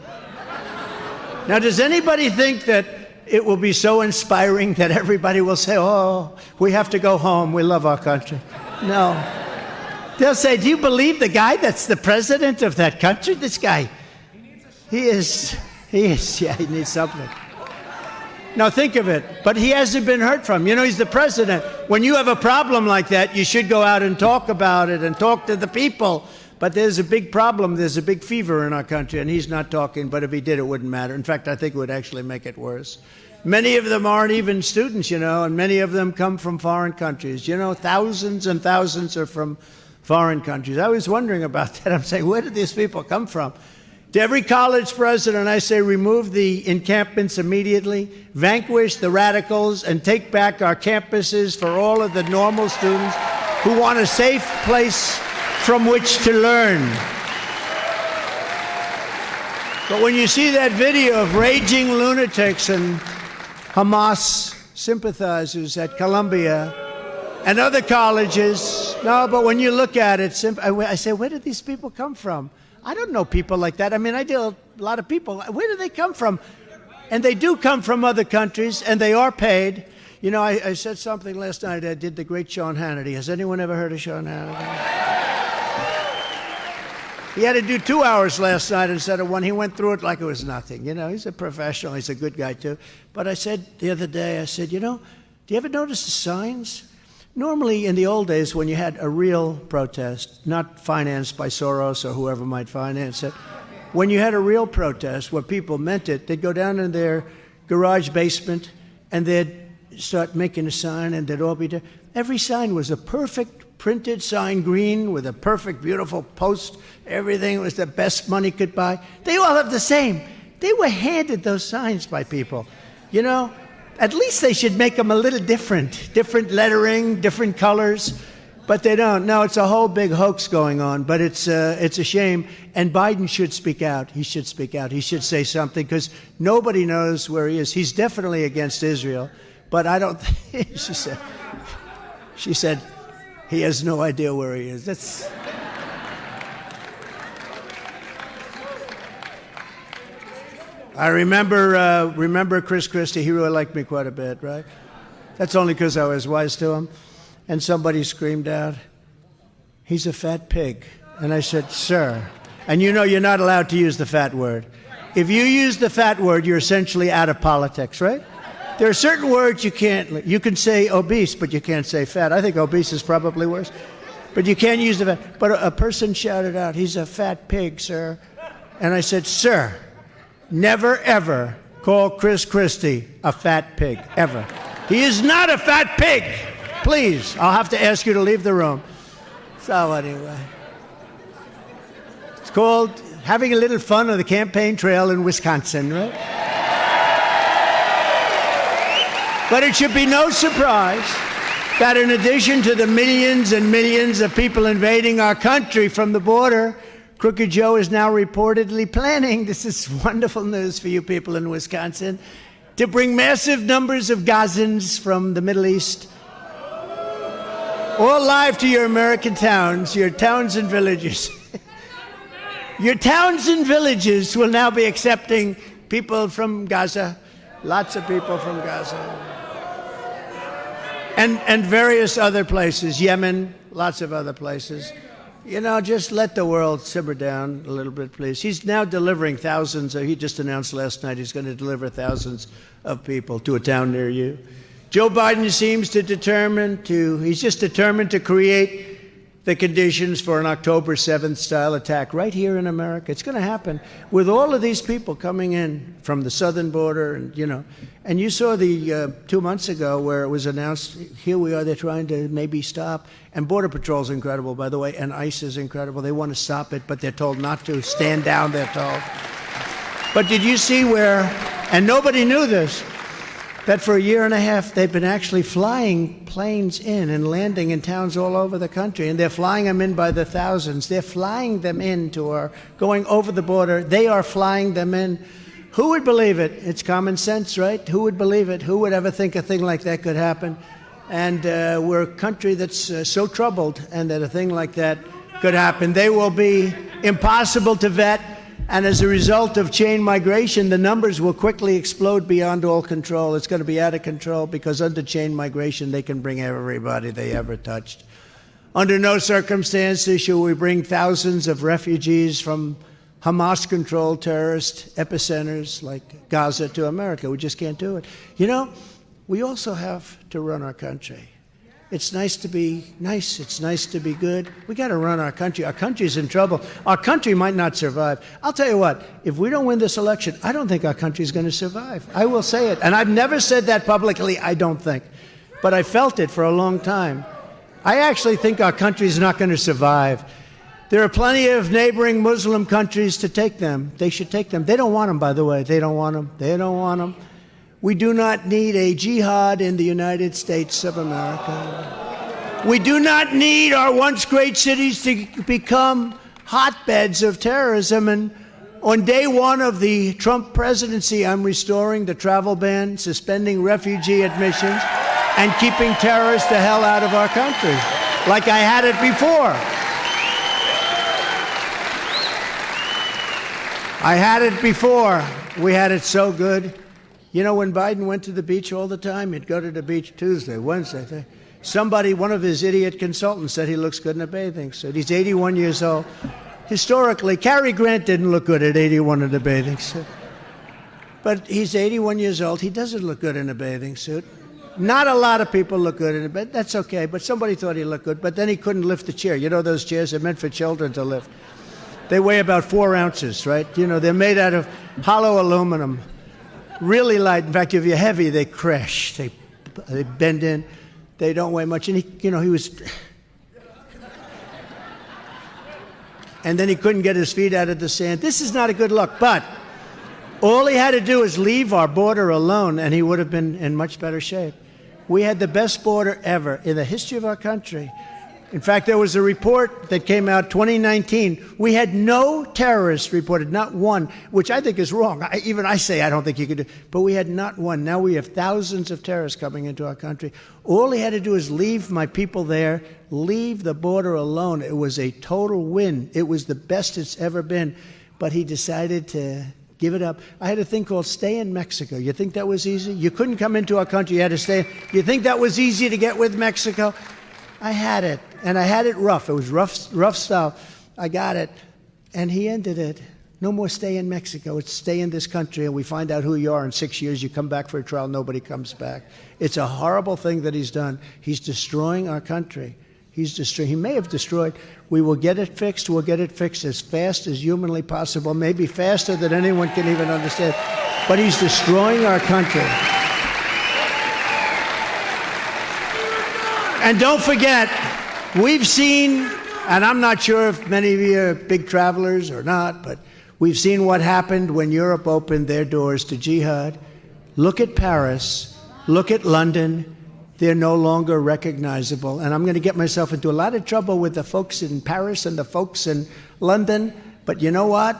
Now, does anybody think that it will be so inspiring that everybody will say, oh, we have to go home, we love our country? No. They'll say, do you believe the guy that's the president of that country? This guy, he needs something. Now think of it, but he hasn't been heard from. He's the president. When you have a problem like that, you should go out and talk about it and talk to the people. But there's a big problem, there's a big fever in our country, and he's not talking, but if he did, it wouldn't matter. In fact, I think it would actually make it worse. Many of them aren't even students, and many of them come from foreign countries. Thousands and thousands are from foreign countries. I was wondering about that. I'm saying, where did these people come from? To every college president, I say, remove the encampments immediately, vanquish the radicals, and take back our campuses for all of the normal students who want a safe place from which to learn. But when you see that video of raging lunatics and Hamas sympathizers at Columbia and other colleges, no, but when you look at it, I say, where did these people come from? I don't know people like that. I mean, I deal with a lot of people. Where do they come from? And they do come from other countries, and they are paid. I said something last night. I did the great Sean Hannity. Has anyone ever heard of Sean Hannity? He had to do 2 hours last night instead of one. He went through it like it was nothing. He's a professional. He's a good guy, too. But I said the other day, do you ever notice the signs? Normally, in the old days, when you had a real protest, not financed by Soros or whoever might finance it, when you had a real protest where people meant it, they'd go down in their garage basement and they'd start making a sign, and they'd all be there. Every sign was a perfect printed sign, green, with a perfect, beautiful post. Everything was the best money could buy. They all have the same. They were handed those signs by people. At least they should make them a little different lettering, different colors, but they don't. No, it's a whole big hoax going on, but it's a shame. And Biden should speak out. He should speak out. He should say something, because nobody knows where he is. He's definitely against Israel, but I don't think, she said he has no idea where he is. I remember Chris Christie. He really liked me quite a bit, right? That's only because I was wise to him. And somebody screamed out, "He's a fat pig." And I said, "Sir," and you're not allowed to use the fat word. If you use the fat word, you're essentially out of politics, right? There are certain words you can't. You can say obese, but you can't say fat. I think obese is probably worse. But you can't use the fat. But a person shouted out, "He's a fat pig, sir." And I said, "Sir, never, ever call Chris Christie a fat pig, ever. He is not a fat pig. Please, I'll have to ask you to leave the room." So anyway, it's called having a little fun on the campaign trail in Wisconsin, right? But it should be no surprise that in addition to the millions and millions of people invading our country from the border, Crooked Joe is now reportedly planning, this is wonderful news for you people in Wisconsin, to bring massive numbers of Gazans from the Middle East, all live to your American towns, your towns and villages. Your towns and villages will now be accepting people from Gaza, lots of people from Gaza, and various other places, Yemen, lots of other places. Just let the world simmer down a little bit, please. He's now delivering thousands. He just announced last night he's going to deliver thousands of people to a town near you. Joe Biden seems he's just determined to create the conditions for an October 7th style attack right here in America. It's going to happen with all of these people coming in from the southern border, and you saw the 2 months ago where it was announced, here we are, they're trying to maybe stop. And Border Patrol's incredible, by the way, and ICE is incredible. They want to stop it, but they're told not to. Stand down, they're told. But did you see where, and nobody knew this, that for a year and a half they've been actually flying planes in and landing in towns all over the country, and they're flying them in by the thousands. They're flying them in going over the border. They are flying them in. Who would believe it? It's common sense, right? Who would believe it? Who would ever think a thing like that could happen? And we're a country that's so troubled, and that a thing like that could happen. They will be impossible to vet. And as a result of chain migration, the numbers will quickly explode beyond all control. It's going to be out of control because under chain migration, they can bring everybody they ever touched. Under no circumstances should we bring thousands of refugees from Hamas-controlled terrorist epicenters like Gaza to America. We just can't do it. We also have to run our country. It's nice to be nice. It's nice to be good. We got to run our country. Our country's in trouble. Our country might not survive. I'll tell you what, if we don't win this election, I don't think our country's going to survive. I will say it. And I've never said that publicly, I don't think. But I felt it for a long time. I actually think our country's not going to survive. There are plenty of neighboring Muslim countries to take them. They should take them. They don't want them, by the way. They don't want them. They don't want them. We do not need a jihad in the United States of America. We do not need our once great cities to become hotbeds of terrorism. And on day one of the Trump presidency, I'm restoring the travel ban, suspending refugee admissions, and keeping terrorists the hell out of our country, like I had it before. I had it before. We had it so good. When Biden went to the beach all the time, he'd go to the beach Tuesday, Wednesday. One of his idiot consultants said he looks good in a bathing suit. He's 81 years old. Historically, Cary Grant didn't look good at 81 in a bathing suit. But he's 81 years old. He doesn't look good in a bathing suit. Not a lot of people look good in a bed. That's okay. But somebody thought he looked good. But then he couldn't lift the chair. Those chairs are meant for children to lift. They weigh about 4 ounces, right? They're made out of hollow aluminum. Really light. In fact, if you're heavy, they crash. They bend in. They don't weigh much. And he was... And then he couldn't get his feet out of the sand. This is not a good look. But all he had to do is leave our border alone, and he would have been in much better shape. We had the best border ever in the history of our country. In fact, there was a report that came out 2019. We had no terrorists reported, not one, which I think is wrong. Even I say I don't think you could do, but we had not one. Now we have thousands of terrorists coming into our country. All he had to do is leave my people there, leave the border alone. It was a total win. It was the best it's ever been. But he decided to give it up. I had a thing called stay in Mexico. You think that was easy? You couldn't come into our country. You had to stay. You think that was easy to get with Mexico? I had it, and I had it rough. It was rough stuff. I got it, and he ended it. No more stay in Mexico. It's stay in this country, and we find out who you are in 6 years. You come back for a trial, nobody comes back. It's a horrible thing that he's done. He's destroying our country. He may have destroyed. We will get it fixed. We'll get it fixed as fast as humanly possible, maybe faster than anyone can even understand. But he's destroying our country. And don't forget, we've seen, and I'm not sure if many of you are big travelers or not, but we've seen what happened when Europe opened their doors to jihad. Look at Paris. Look at London. They're no longer recognizable. And I'm going to get myself into a lot of trouble with the folks in Paris and the folks in London. But you know what?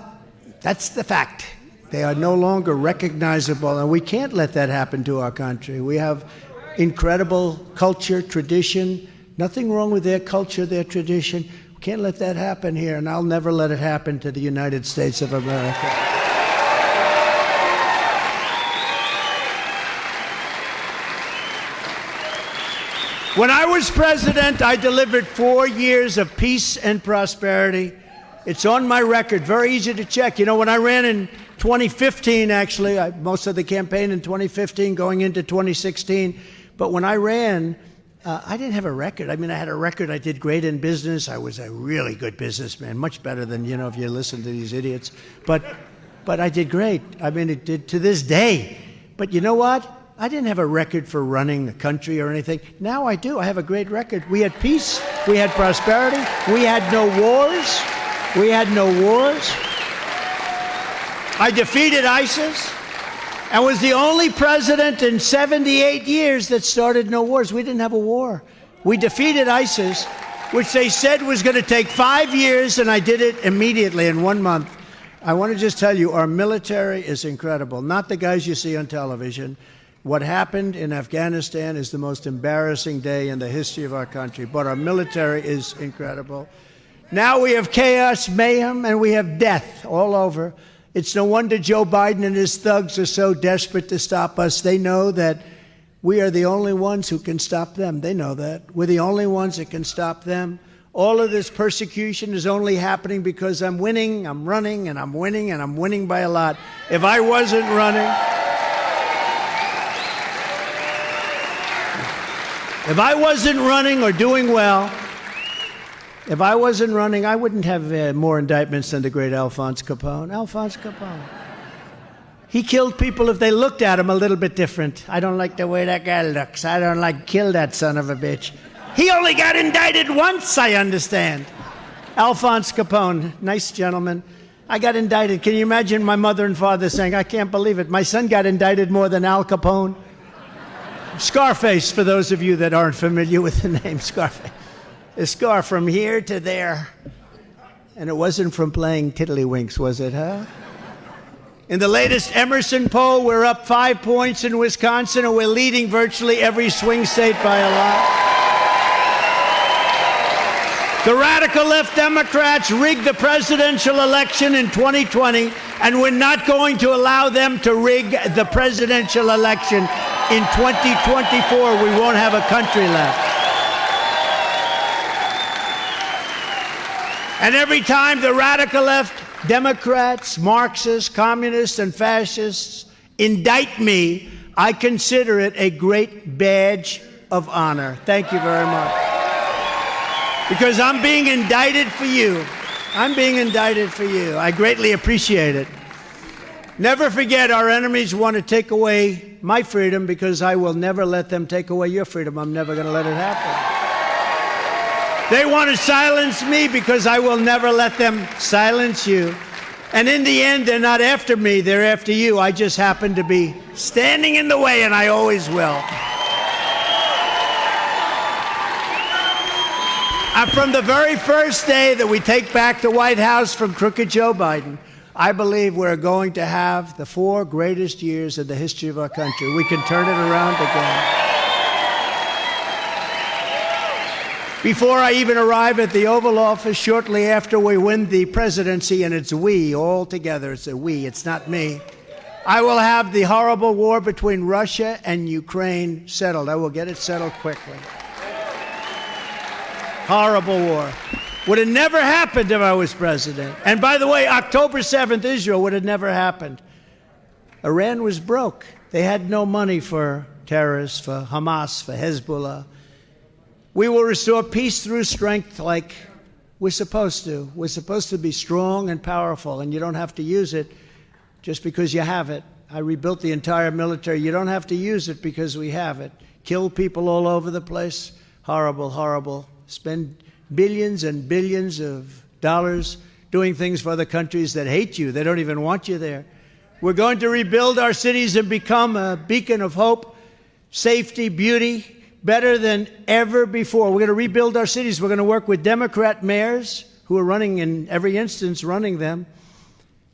That's the fact. They are no longer recognizable. And we can't let that happen to our country. We have incredible culture, tradition. Nothing wrong with their culture, their tradition. We can't let that happen here. And I'll never let it happen to the United States of America. When I was president, I delivered 4 years of peace and prosperity. It's on my record, very easy to check. When I ran in 2015, actually, most of the campaign in 2015 going into 2016, but when I ran I didn't have a record. I mean, I had a record. I did great in business. I was a really good businessman, much better than, if you listen to these idiots. But I did great. I mean, it did to this day. But you know what? I didn't have a record for running the country or anything. Now I do. I have a great record. We had peace. We had prosperity. We had no wars. We had no wars. I defeated ISIS and was the only president in 78 years that started no wars. We didn't have a war. We defeated ISIS, which they said was going to take 5 years, and I did it immediately in 1 month. I want to just tell you, our military is incredible. Not the guys you see on television. What happened in Afghanistan is the most embarrassing day in the history of our country, but our military is incredible. Now we have chaos, mayhem, and we have death all over. It's no wonder Joe Biden and his thugs are so desperate to stop us. They know that we are the only ones who can stop them. They know that. We're the only ones that can stop them. All of this persecution is only happening because I'm winning, I'm running, and I'm winning, and I'm winning by a lot. If I wasn't running... If I wasn't running or doing well, if I wasn't running, I wouldn't have more indictments than the great Alphonse Capone. Alphonse Capone. He killed people if they looked at him a little bit different. I don't like the way that guy looks. I don't like, kill that son of a bitch. He only got indicted once, I understand. Alphonse Capone, nice gentleman. I got indicted. Can you imagine my mother and father saying, I can't believe it. My son got indicted more than Al Capone. Scarface, for those of you that aren't familiar with the name Scarface. A scar from here to there. And it wasn't from playing tiddlywinks, was it, huh? In the latest Emerson poll, we're up 5 points in Wisconsin, and we're leading virtually every swing state by a lot. The radical left Democrats rigged the presidential election in 2020, and we're not going to allow them to rig the presidential election in 2024. We won't have a country left. And every time the radical left, Democrats, Marxists, communists, and fascists indict me, I consider it a great badge of honor. Thank you very much. Because I'm being indicted for you. I'm being indicted for you. I greatly appreciate it. Never forget, our enemies want to take away my freedom because I will never let them take away your freedom. I'm never going to let it happen. They want to silence me because I will never let them silence you. And in the end, they're not after me, they're after you. I just happen to be standing in the way, and I always will. And from the very first day that we take back the White House from crooked Joe Biden, I believe we're going to have the 4 greatest years in the history of our country. We can turn it around again. Before I even arrive at the Oval Office, shortly after we win the presidency, and it's we all together, it's a we, it's not me, I will have the horrible war between Russia and Ukraine settled. I will get it settled quickly. Horrible war. Would have never happened if I was president. And by the way, October 7th, Israel would have never happened. Iran was broke. They had no money for terrorists, for Hamas, for Hezbollah. We will restore peace through strength like we're supposed to. We're supposed to be strong and powerful, and you don't have to use it just because you have it. I rebuilt the entire military. You don't have to use it because we have it. Kill people all over the place. Horrible, horrible. Spend billions and billions of dollars doing things for other countries that hate you. They don't even want you there. We're going to rebuild our cities and become a beacon of hope, safety, beauty, better than ever before. We're going to rebuild our cities. We're going to work with Democrat mayors who are running, in every instance, running them.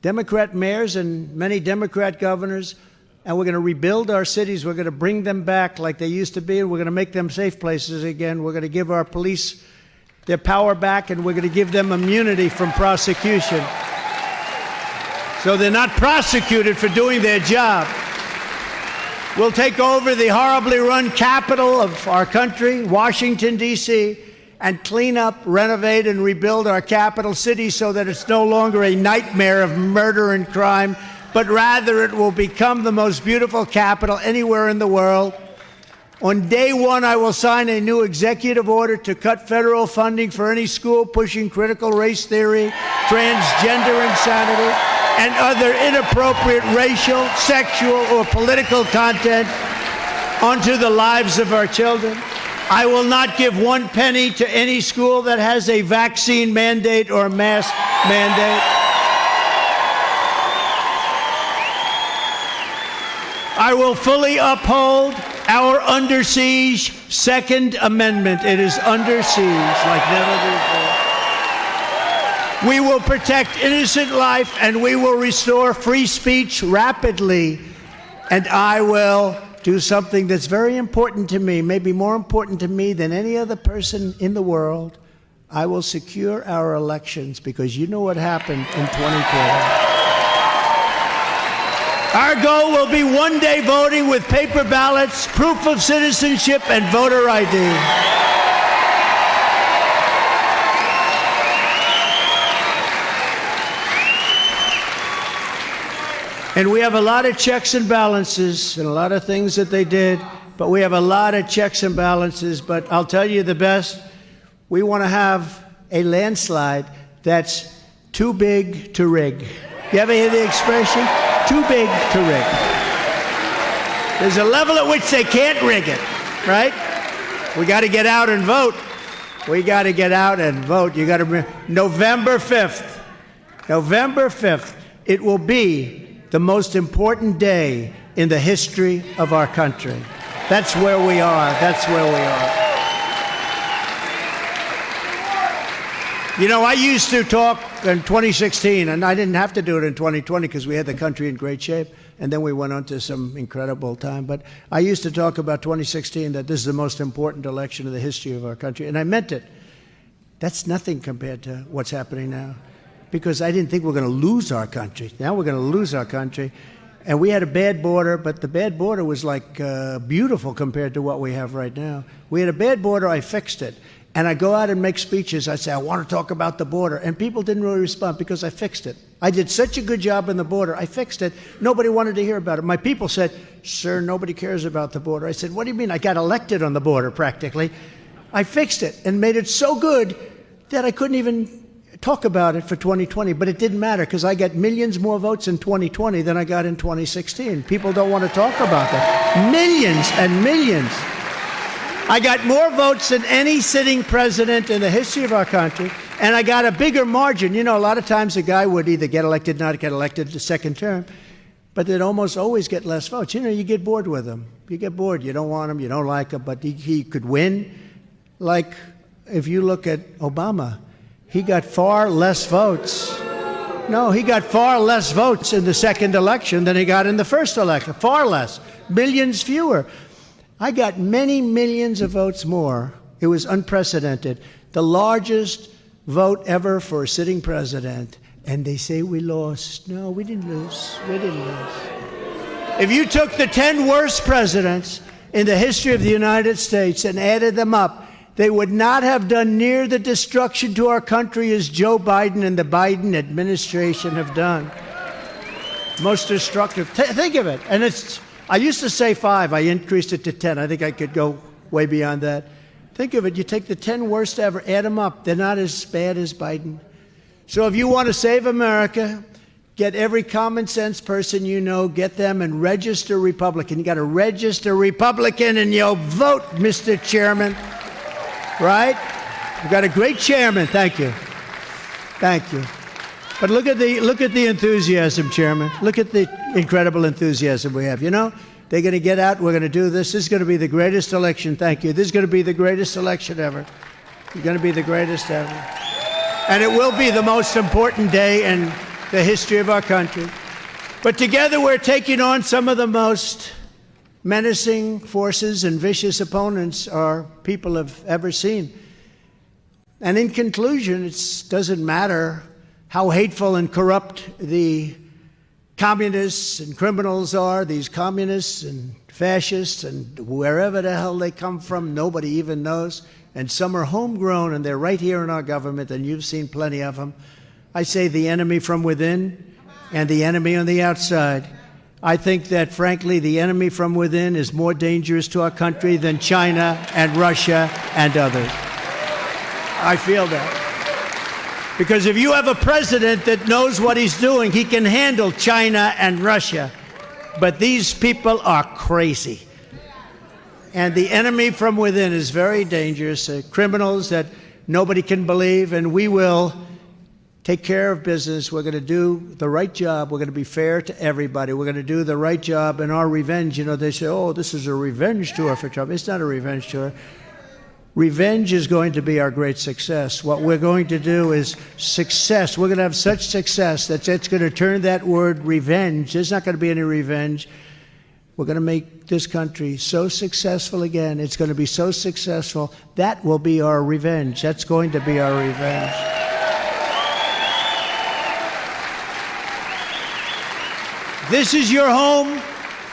Democrat mayors and many Democrat governors. And we're going to rebuild our cities. We're going to bring them back like they used to be, and we're going to make them safe places again. We're going to give our police their power back, and we're going to give them immunity from prosecution. So they're not prosecuted for doing their job. We'll take over the horribly run capital of our country, Washington, D.C., and clean up, renovate, and rebuild our capital city so that it's no longer a nightmare of murder and crime, but rather it will become the most beautiful capital anywhere in the world. On day one, I will sign a new executive order to cut federal funding for any school pushing critical race theory, transgender insanity, and other inappropriate racial, sexual, or political content onto the lives of our children. I will not give 1 penny to any school that has a vaccine mandate or mask mandate. I will fully uphold our under siege Second Amendment. It is under siege like never before. We will protect innocent life and we will restore free speech rapidly. And I will do something that's very important to me, maybe more important to me than any other person in the world. I will secure our elections, because you know what happened in 2012. Our goal will be one-day voting with paper ballots, proof of citizenship, and voter ID. And we have a lot of checks and balances and a lot of things that they did, but we have a lot of checks and balances. But I'll tell you the best, we want to have a landslide that's too big to rig. You ever hear the expression? Too big to rig. There's a level at which they can't rig it, right? We got to get out and vote. We got to get out and vote. You got to November 5th. November 5th. It will be the most important day in the history of our country. That's where we are. That's where we are. You know, I used to talk in 2016, and I didn't have to do it in 2020 because we had the country in great shape, and then we went on to some incredible time. But I used to talk about 2016, that this is the most important election in the history of our country, and I meant it. That's nothing compared to what's happening now, because I didn't think we're going to lose our country. Now we're going to lose our country. And we had a bad border, but the bad border was like beautiful compared to what we have right now. We had a bad border, I fixed it. And I go out and make speeches. I say, I want to talk about the border. And people didn't really respond because I fixed it. I did such a good job on the border. I fixed it. Nobody wanted to hear about it. My people said, sir, nobody cares about the border. I said, what do you mean? I got elected on the border practically. I fixed it and made it so good that I couldn't even talk about it for 2020. But it didn't matter because I got millions more votes in 2020 than I got in 2016. People don't want to talk about that. Millions and millions. I got more votes than any sitting president in the history of our country, and I got a bigger margin. You know, a lot of times a guy would either get elected, not get elected the second term, but they'd almost always get less votes. You know, you get bored with him. You get bored. You don't want him. You don't like him, but he could win. Like, if you look at Obama, he got far less votes. No, he got far less votes in the second election than he got in the first election. Far less. Millions fewer. I got many millions of votes more. It was unprecedented. The largest vote ever for a sitting president. And they say we lost. No, we didn't lose. We didn't lose. If you took the 10 worst presidents in the history of the United States and added them up, they would not have done near the destruction to our country as Joe Biden and the Biden administration have done. Most destructive. Think of it. And I used to say 5. I increased it to 10. I think I could go way beyond that. Think of it. You take the 10 worst ever, add them up. They're not as bad as Biden. So if you want to save America, get every common sense person you know, get them and register Republican. You got to register Republican and you'll vote, Mr. Chairman. Right? You've got a great chairman. Thank you. Thank you. But look at the enthusiasm, Chairman. Look at the incredible enthusiasm we have. You know, they're going to get out. We're going to do this. This is going to be the greatest election. Thank you. This is going to be the greatest election ever. It's going to be the greatest ever. And it will be the most important day in the history of our country. But together we're taking on some of the most menacing forces and vicious opponents our people have ever seen. And in conclusion, it doesn't matter how hateful and corrupt the communists and criminals are, these communists and fascists and wherever the hell they come from, nobody even knows. And some are homegrown and they're right here in our government, and you've seen plenty of them. I say the enemy from within and the enemy on the outside I think that, frankly, the enemy from within is more dangerous to our country than China and Russia and others. I feel that. Because if you have a president that knows what he's doing, he can handle China and Russia. But these people are crazy. And the enemy from within is very dangerous, criminals that nobody can believe, and we will take care of business. We're going to do the right job. We're going to be fair to everybody. We're going to do the right job. And our revenge, they say, oh, this is a revenge tour for Trump. It's not a revenge tour. Revenge is going to be our great success. What we're going to do is success. We're going to have such success that it's going to turn that word revenge. There's not going to be any revenge. We're going to make this country so successful again. It's going to be so successful. That will be our revenge. That's going to be our revenge. This is your home.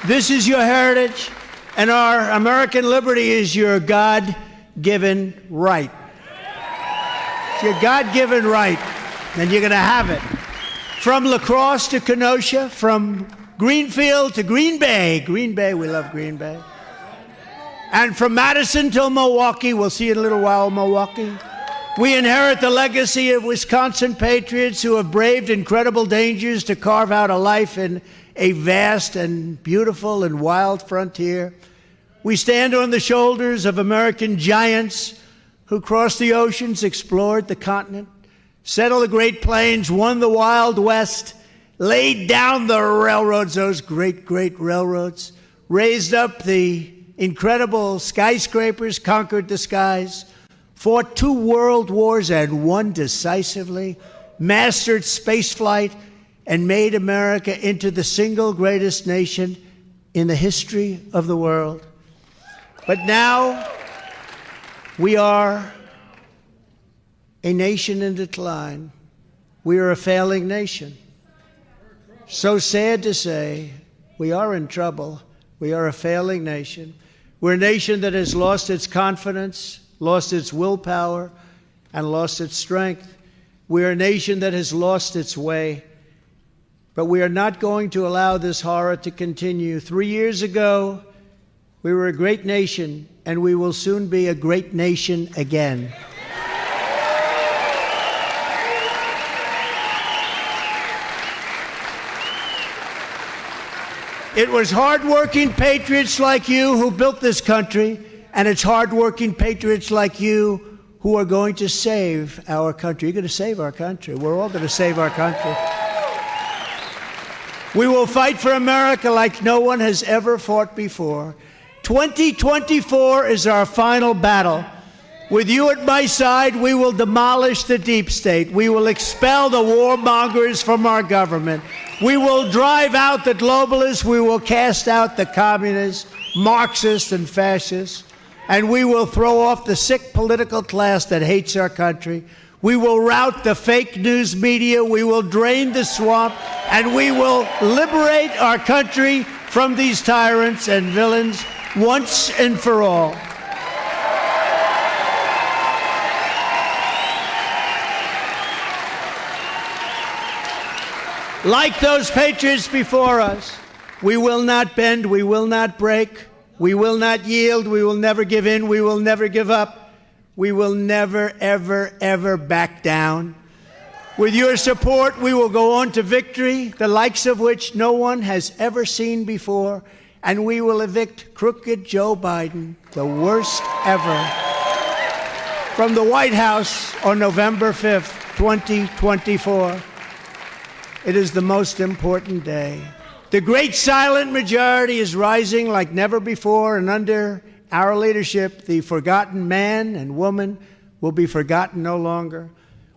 This is your heritage. And our American liberty is your God-given right. It's your God-given right. And you're going to have it. From La Crosse to Kenosha, from Greenfield to Green Bay. Green Bay, we love Green Bay. And from Madison till Milwaukee, we'll see you in a little while, Milwaukee. We inherit the legacy of Wisconsin patriots who have braved incredible dangers to carve out a life in a vast and beautiful and wild frontier. We stand on the shoulders of American giants who crossed the oceans, explored the continent, settled the Great Plains, won the Wild West, laid down the railroads, those great, great railroads, raised up the incredible skyscrapers, conquered the skies, fought 2 world wars and won decisively, mastered spaceflight, and made America into the single greatest nation in the history of the world. But now we are a nation in decline. We are a failing nation. So sad to say, we are in trouble. We are a failing nation. We're a nation that has lost its confidence, lost its willpower, and lost its strength. We're a nation that has lost its way. But we are not going to allow this horror to continue. 3 years ago, we were a great nation, and we will soon be a great nation again. It was hardworking patriots like you who built this country, and it's hardworking patriots like you who are going to save our country. You're going to save our country. We're all going to save our country. We will fight for America like no one has ever fought before. 2024 is our final battle. With you at my side, we will demolish the deep state. We will expel the warmongers from our government. We will drive out the globalists. We will cast out the communists, Marxists, and fascists. And we will throw off the sick political class that hates our country. We will rout the fake news media. We will drain the swamp. And we will liberate our country from these tyrants and villains once and for all. Like those patriots before us, we will not bend, we will not break, we will not yield, we will never give in, we will never give up. We will never, ever, ever back down. With your support, we will go on to victory, the likes of which no one has ever seen before, and we will evict crooked Joe Biden, the worst ever, from the White House on November 5th, 2024. It is the most important day. The great silent majority is rising like never before, and under our leadership, the forgotten man and woman will be forgotten no longer.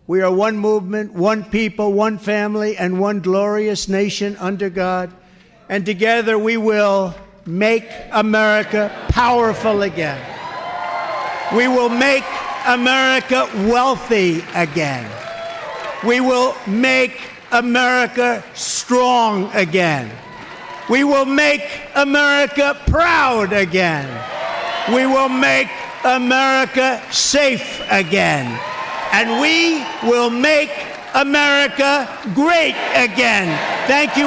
We are one movement, one people, one family, and one glorious nation under God. And together we will make America powerful again. We will make America wealthy again. We will make America strong again. We will make America proud again. We will make America safe again. And we will make America great again. Thank you.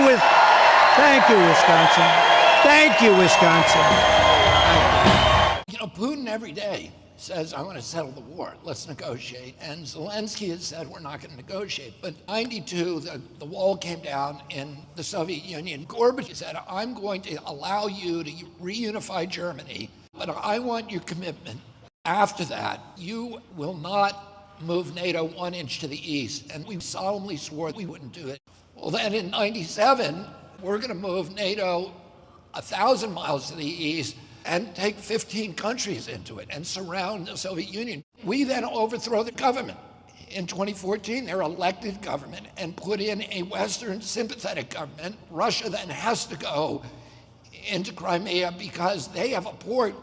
Thank you, Wisconsin. Thank you, Wisconsin. You know, Putin every day says, I want to settle the war, let's negotiate. And Zelensky has said, we're not going to negotiate. But 92, the wall came down in the Soviet Union. Gorbachev said, I'm going to allow you to reunify Germany, but I want your commitment. After that, you will not move NATO 1 inch to the east. And we solemnly swore we wouldn't do it. Well, then in 97, we're going to move NATO 1,000 miles to the east and take 15 countries into it and surround the Soviet Union. We then overthrow the government. In 2014, their elected government and put in a Western sympathetic government. Russia then has to go into Crimea because they have a port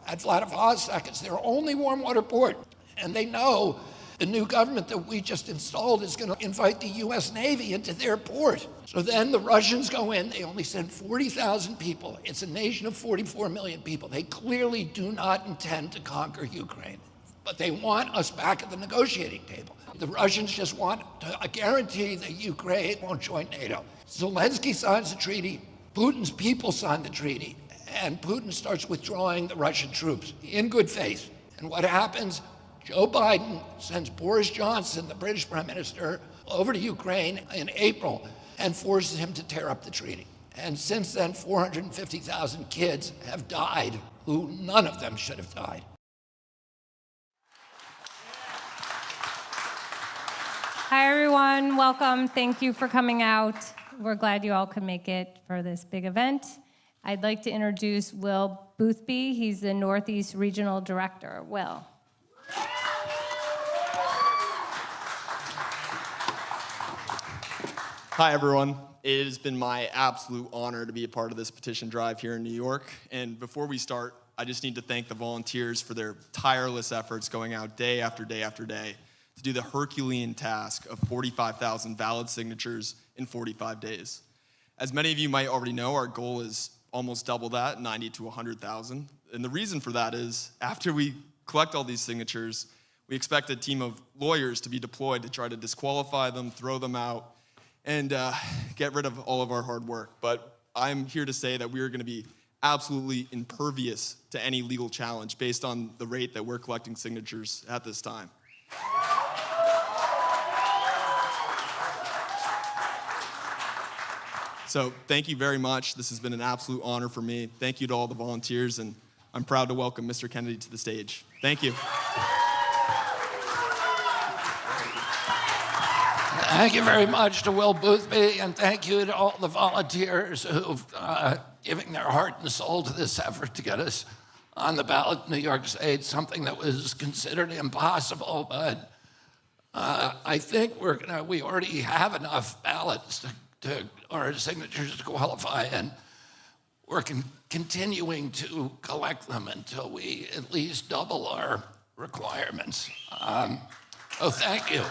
at Vladivostok. It's their only warm water port. And they know the new government that we just installed is going to invite the US Navy into their port. So then the Russians go in, they only send 40,000 people. It's a nation of 44 million people. They clearly do not intend to conquer Ukraine, but they want us back at the negotiating table. The Russians just want a guarantee that Ukraine won't join NATO. Zelensky signs the treaty, Putin's people sign the treaty, and Putin starts withdrawing the Russian troops in good faith. And what happens? Joe Biden sends Boris Johnson, the British Prime Minister, over to Ukraine in April and forces him to tear up the treaty. And since then, 450,000 kids have died who none of them should have died. Hi, everyone. Welcome. Thank you for coming out. We're glad you all could make it for this big event. I'd like to introduce Will Boothby. He's the Northeast Regional Director. Will. Hi, everyone. It has been my absolute honor to be a part of this petition drive here in New York. And before we start, I just need to thank the volunteers for their tireless efforts going out day after day after day to do the Herculean task of 45,000 valid signatures in 45 days. As many of you might already know, our goal is almost double that, 90 to 100,000. And the reason for that is after we collect all these signatures, we expect a team of lawyers to be deployed to try to disqualify them, throw them out, and get rid of all of our hard work. But I'm here to say that we are going to be absolutely impervious to any legal challenge based on the rate that we're collecting signatures at this time. So thank you very much. This has been an absolute honor for me. Thank you to all the volunteers, and I'm proud to welcome Mr. Kennedy to the stage. Thank you. Thank you very much to Will Boothby, and thank you to all the volunteers who've given their heart and soul to this effort to get us on the ballot in New York State, something that was considered impossible, but I think we already have enough ballots or signatures to qualify, and we're continuing to collect them until we at least double our requirements. So thank you.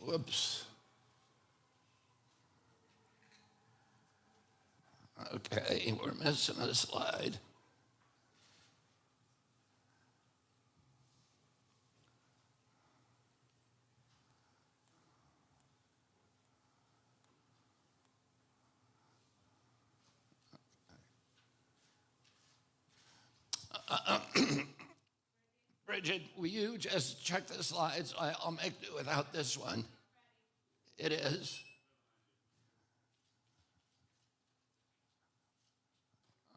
Whoops. Okay, we're missing a slide. Bridget, will you just check the slides? I'll make do without this one. It is.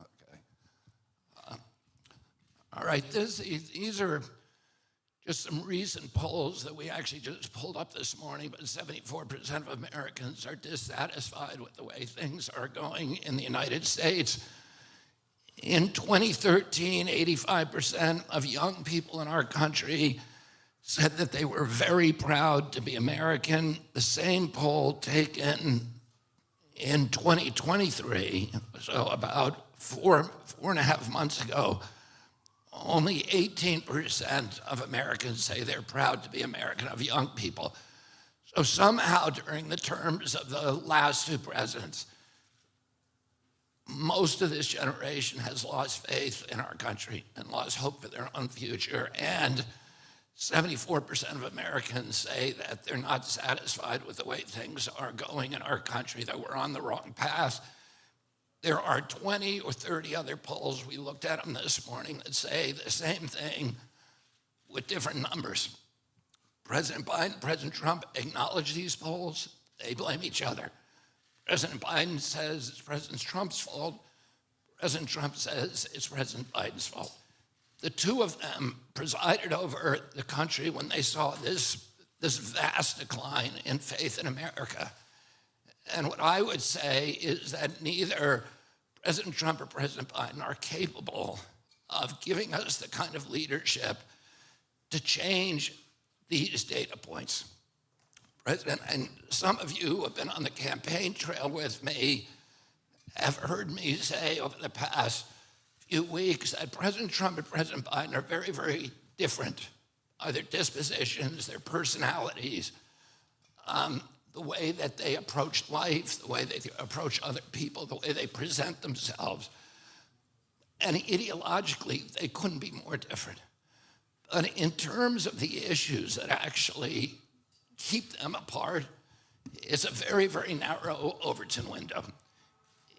Okay. All right, these are just some recent polls that we actually just pulled up this morning, but 74% of Americans are dissatisfied with the way things are going in the United States. In 2013, 85% of young people in our country said that they were very proud to be American. The same poll taken in 2023, so about four and a half months ago, only 18% of Americans say they're proud to be American, of young people. So somehow during the terms of the last two presidents, most of this generation has lost faith in our country and lost hope for their own future. And 74% of Americans say that they're not satisfied with the way things are going in our country, that we're on the wrong path. There are 20 or 30 other polls, we looked at them this morning, that say the same thing with different numbers. President Biden, President Trump acknowledge these polls. They blame each other. President Biden says it's President Trump's fault. President Trump says it's President Biden's fault. The two of them presided over the country when they saw this vast decline in faith in America. And what I would say is that neither President Trump or President Biden are capable of giving us the kind of leadership to change these data points. President, and some of you who have been on the campaign trail with me have heard me say over the past few weeks that President Trump and President Biden are very, very different. Their dispositions, their personalities, the way that they approach life, the way they approach other people, the way they present themselves. And ideologically, they couldn't be more different. But in terms of the issues that actually keep them apart, it's a very, very narrow Overton window.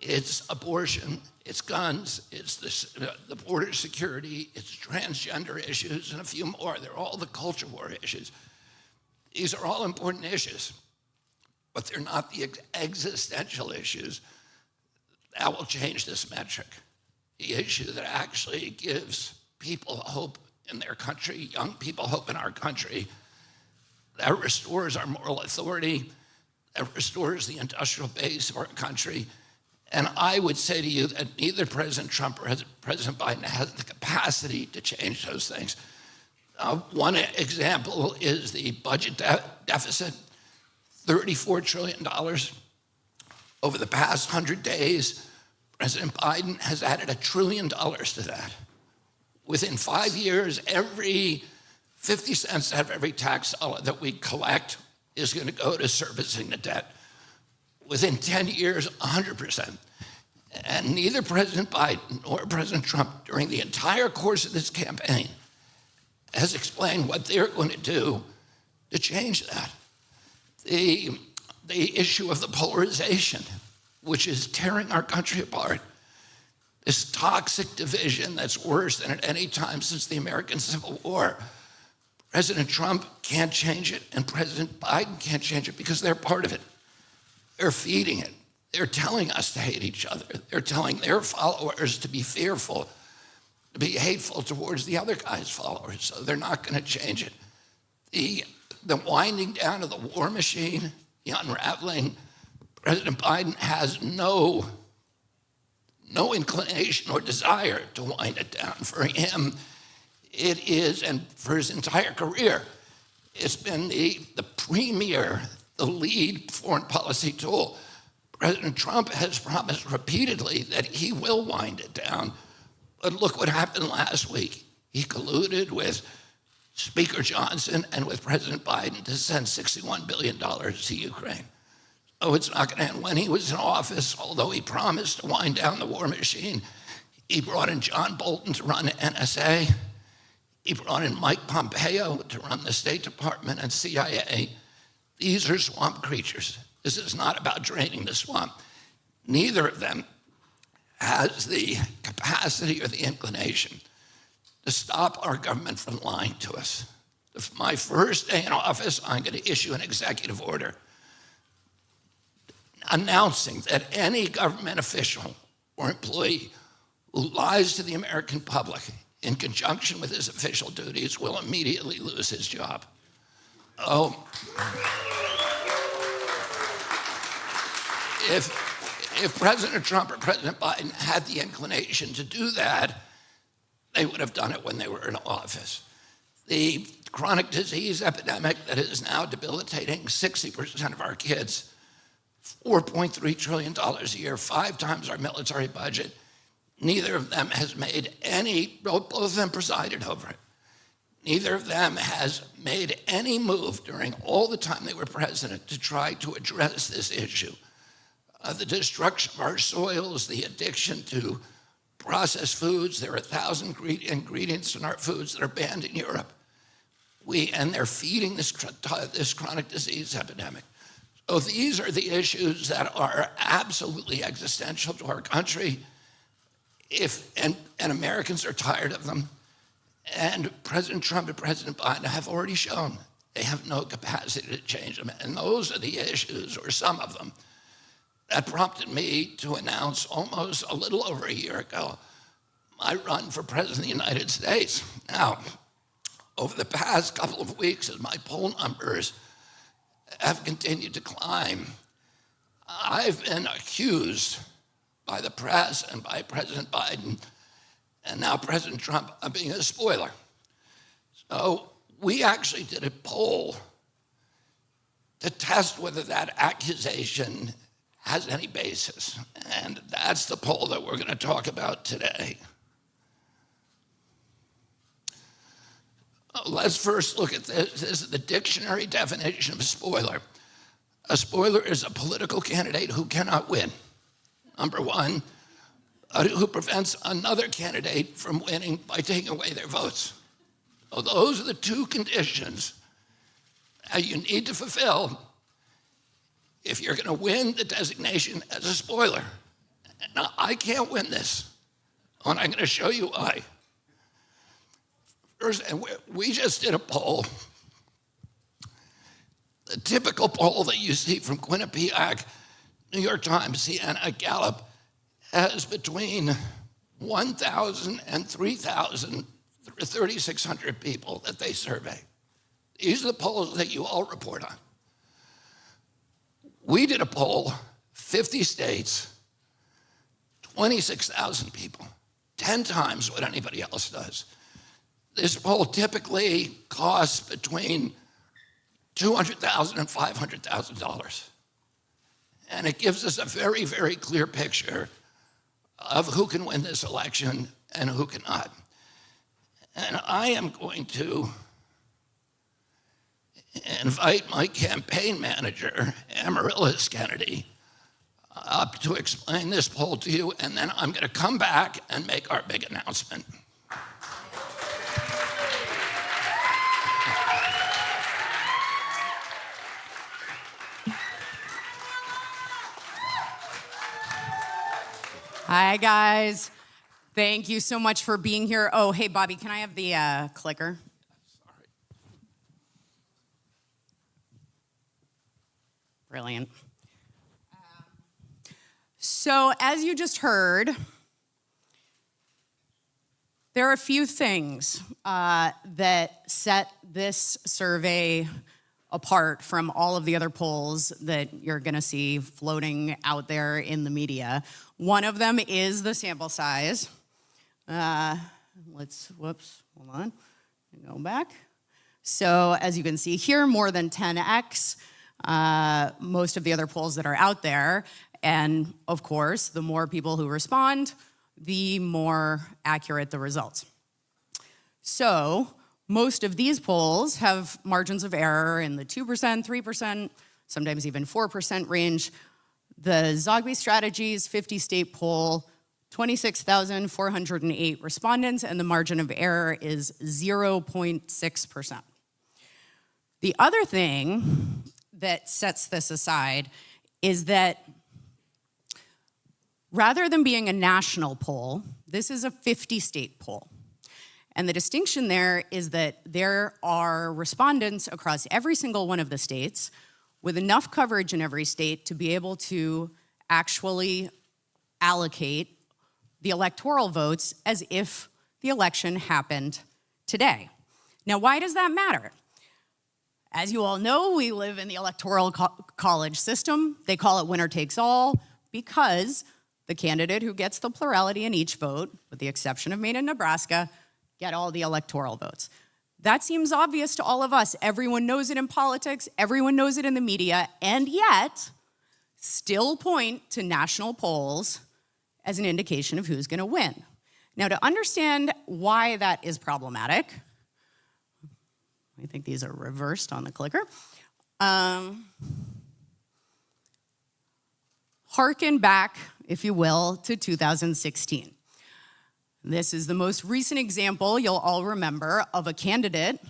It's abortion, it's guns, it's the border security, it's transgender issues, and a few more. They're all the culture war issues. These are all important issues, but they're not the existential issues that will change this metric. The issue that actually gives people hope in their country, young people hope in our country, that restores our moral authority, that restores the industrial base of our country. And I would say to you that neither President Trump or President Biden has the capacity to change those things. One example is the budget deficit, $34 trillion. Over the past 100 days, President Biden has added $1 trillion to that. Within 5 years, every 50 cents out of every tax dollar that we collect is going to go to servicing the debt. Within 10 years, 100%. And neither President Biden nor President Trump, during the entire course of this campaign, has explained what they're going to do to change that. The issue of the polarization, which is tearing our country apart, this toxic division that's worse than at any time since the American Civil War. President Trump can't change it, and President Biden can't change it because they're part of it. They're feeding it. They're telling us to hate each other. They're telling their followers to be fearful, to be hateful towards the other guy's followers, so they're not going to change it. The winding down of the war machine, the unraveling, President Biden has no inclination or desire to wind it down. For him, it is, and for his entire career, it's been the premier, the lead foreign policy tool. President Trump has promised repeatedly that he will wind it down. But look what happened last week. He colluded with Speaker Johnson and with President Biden to send $61 billion to Ukraine. Oh, it's not going to end. When he was in office, although he promised to wind down the war machine, he brought in John Bolton to run the NSA. He brought in Mike Pompeo to run the State Department and CIA. These are swamp creatures. This is not about draining the swamp. Neither of them has the capacity or the inclination to stop our government from lying to us. My first day in office, I'm going to issue an executive order announcing that any government official or employee who lies to the American public in conjunction with his official duties will immediately lose his job. Oh, if President Trump or President Biden had the inclination to do that, they would have done it when they were in office. The chronic disease epidemic that is now debilitating 60% of our kids, $4.3 trillion a year, 5 times our military budget. Neither of them has made any, both of them presided over it. Neither of them has made any move during all the time they were president to try to address this issue. The destruction of our soils, the addiction to processed foods. There are 1,000 ingredients in our foods that are banned in Europe. and they're feeding this chronic disease epidemic. So these are the issues that are absolutely existential to our country. And Americans are tired of them. And President Trump and President Biden have already shown they have no capacity to change them. And those are the issues, or some of them, that prompted me to announce almost a little over a year ago my run for President of the United States. Now, over the past couple of weeks, as my poll numbers have continued to climb, I've been accused by the press and by President Biden and now President Trump of being a spoiler. So we actually did a poll to test whether that accusation has any basis. And that's the poll that we're going to talk about today. Let's first look at this. This is the dictionary definition of spoiler. A spoiler is a political candidate who cannot win. Number one, who prevents another candidate from winning by taking away their votes. So those are the two conditions that you need to fulfill if you're going to win the designation as a spoiler. Now, I can't win this, and I'm going to show you why. First, and we just did a poll, the typical poll that you see from Quinnipiac, New York Times, CNN, Gallup, has between 1,000 and 3,000, 3,600 people that they survey. These are the polls that you all report on. We did a poll, 50 states, 26,000 people, 10 times what anybody else does. This poll typically costs between $200,000 and $500,000. And it gives us a very, very clear picture of who can win this election and who cannot. And I am going to invite my campaign manager, Amaryllis Kennedy, up to explain this poll to you, and then I'm going to come back and make our big announcement. Hi, guys. Thank you so much for being here. Oh, hey, Bobby, can I have the clicker? Sorry. Brilliant. So, as you just heard, there are a few things that set this survey apart from all of the other polls that you're going to see floating out there in the media. One of them is the sample size. Whoops, hold on, go back. So as you can see here, more than 10x most of the other polls that are out there. And of course, the more people who respond, the more accurate the results. So most of these polls have margins of error in the 2%, 3%, sometimes even 4% range. The Zogby Strategies 50-state poll, 26,408 respondents, and the margin of error is 0.6%. The other thing that sets this aside is that rather than being a national poll, this is a 50-state poll. And the distinction there is that there are respondents across every single one of the states with enough coverage in every state to be able to actually allocate the electoral votes as if the election happened today. Now, why does that matter? As you all know, we live in the electoral college system. They call it winner takes all because the candidate who gets the plurality in each vote, with the exception of Maine and Nebraska, get all the electoral votes. That seems obvious to all of us. Everyone knows it in politics, everyone knows it in the media, and yet still point to national polls as an indication of who's going to win. Now, to understand why that is problematic, I think these are reversed on the clicker. Harken back, if you will, to 2016. This is the most recent example you'll all remember of a candidate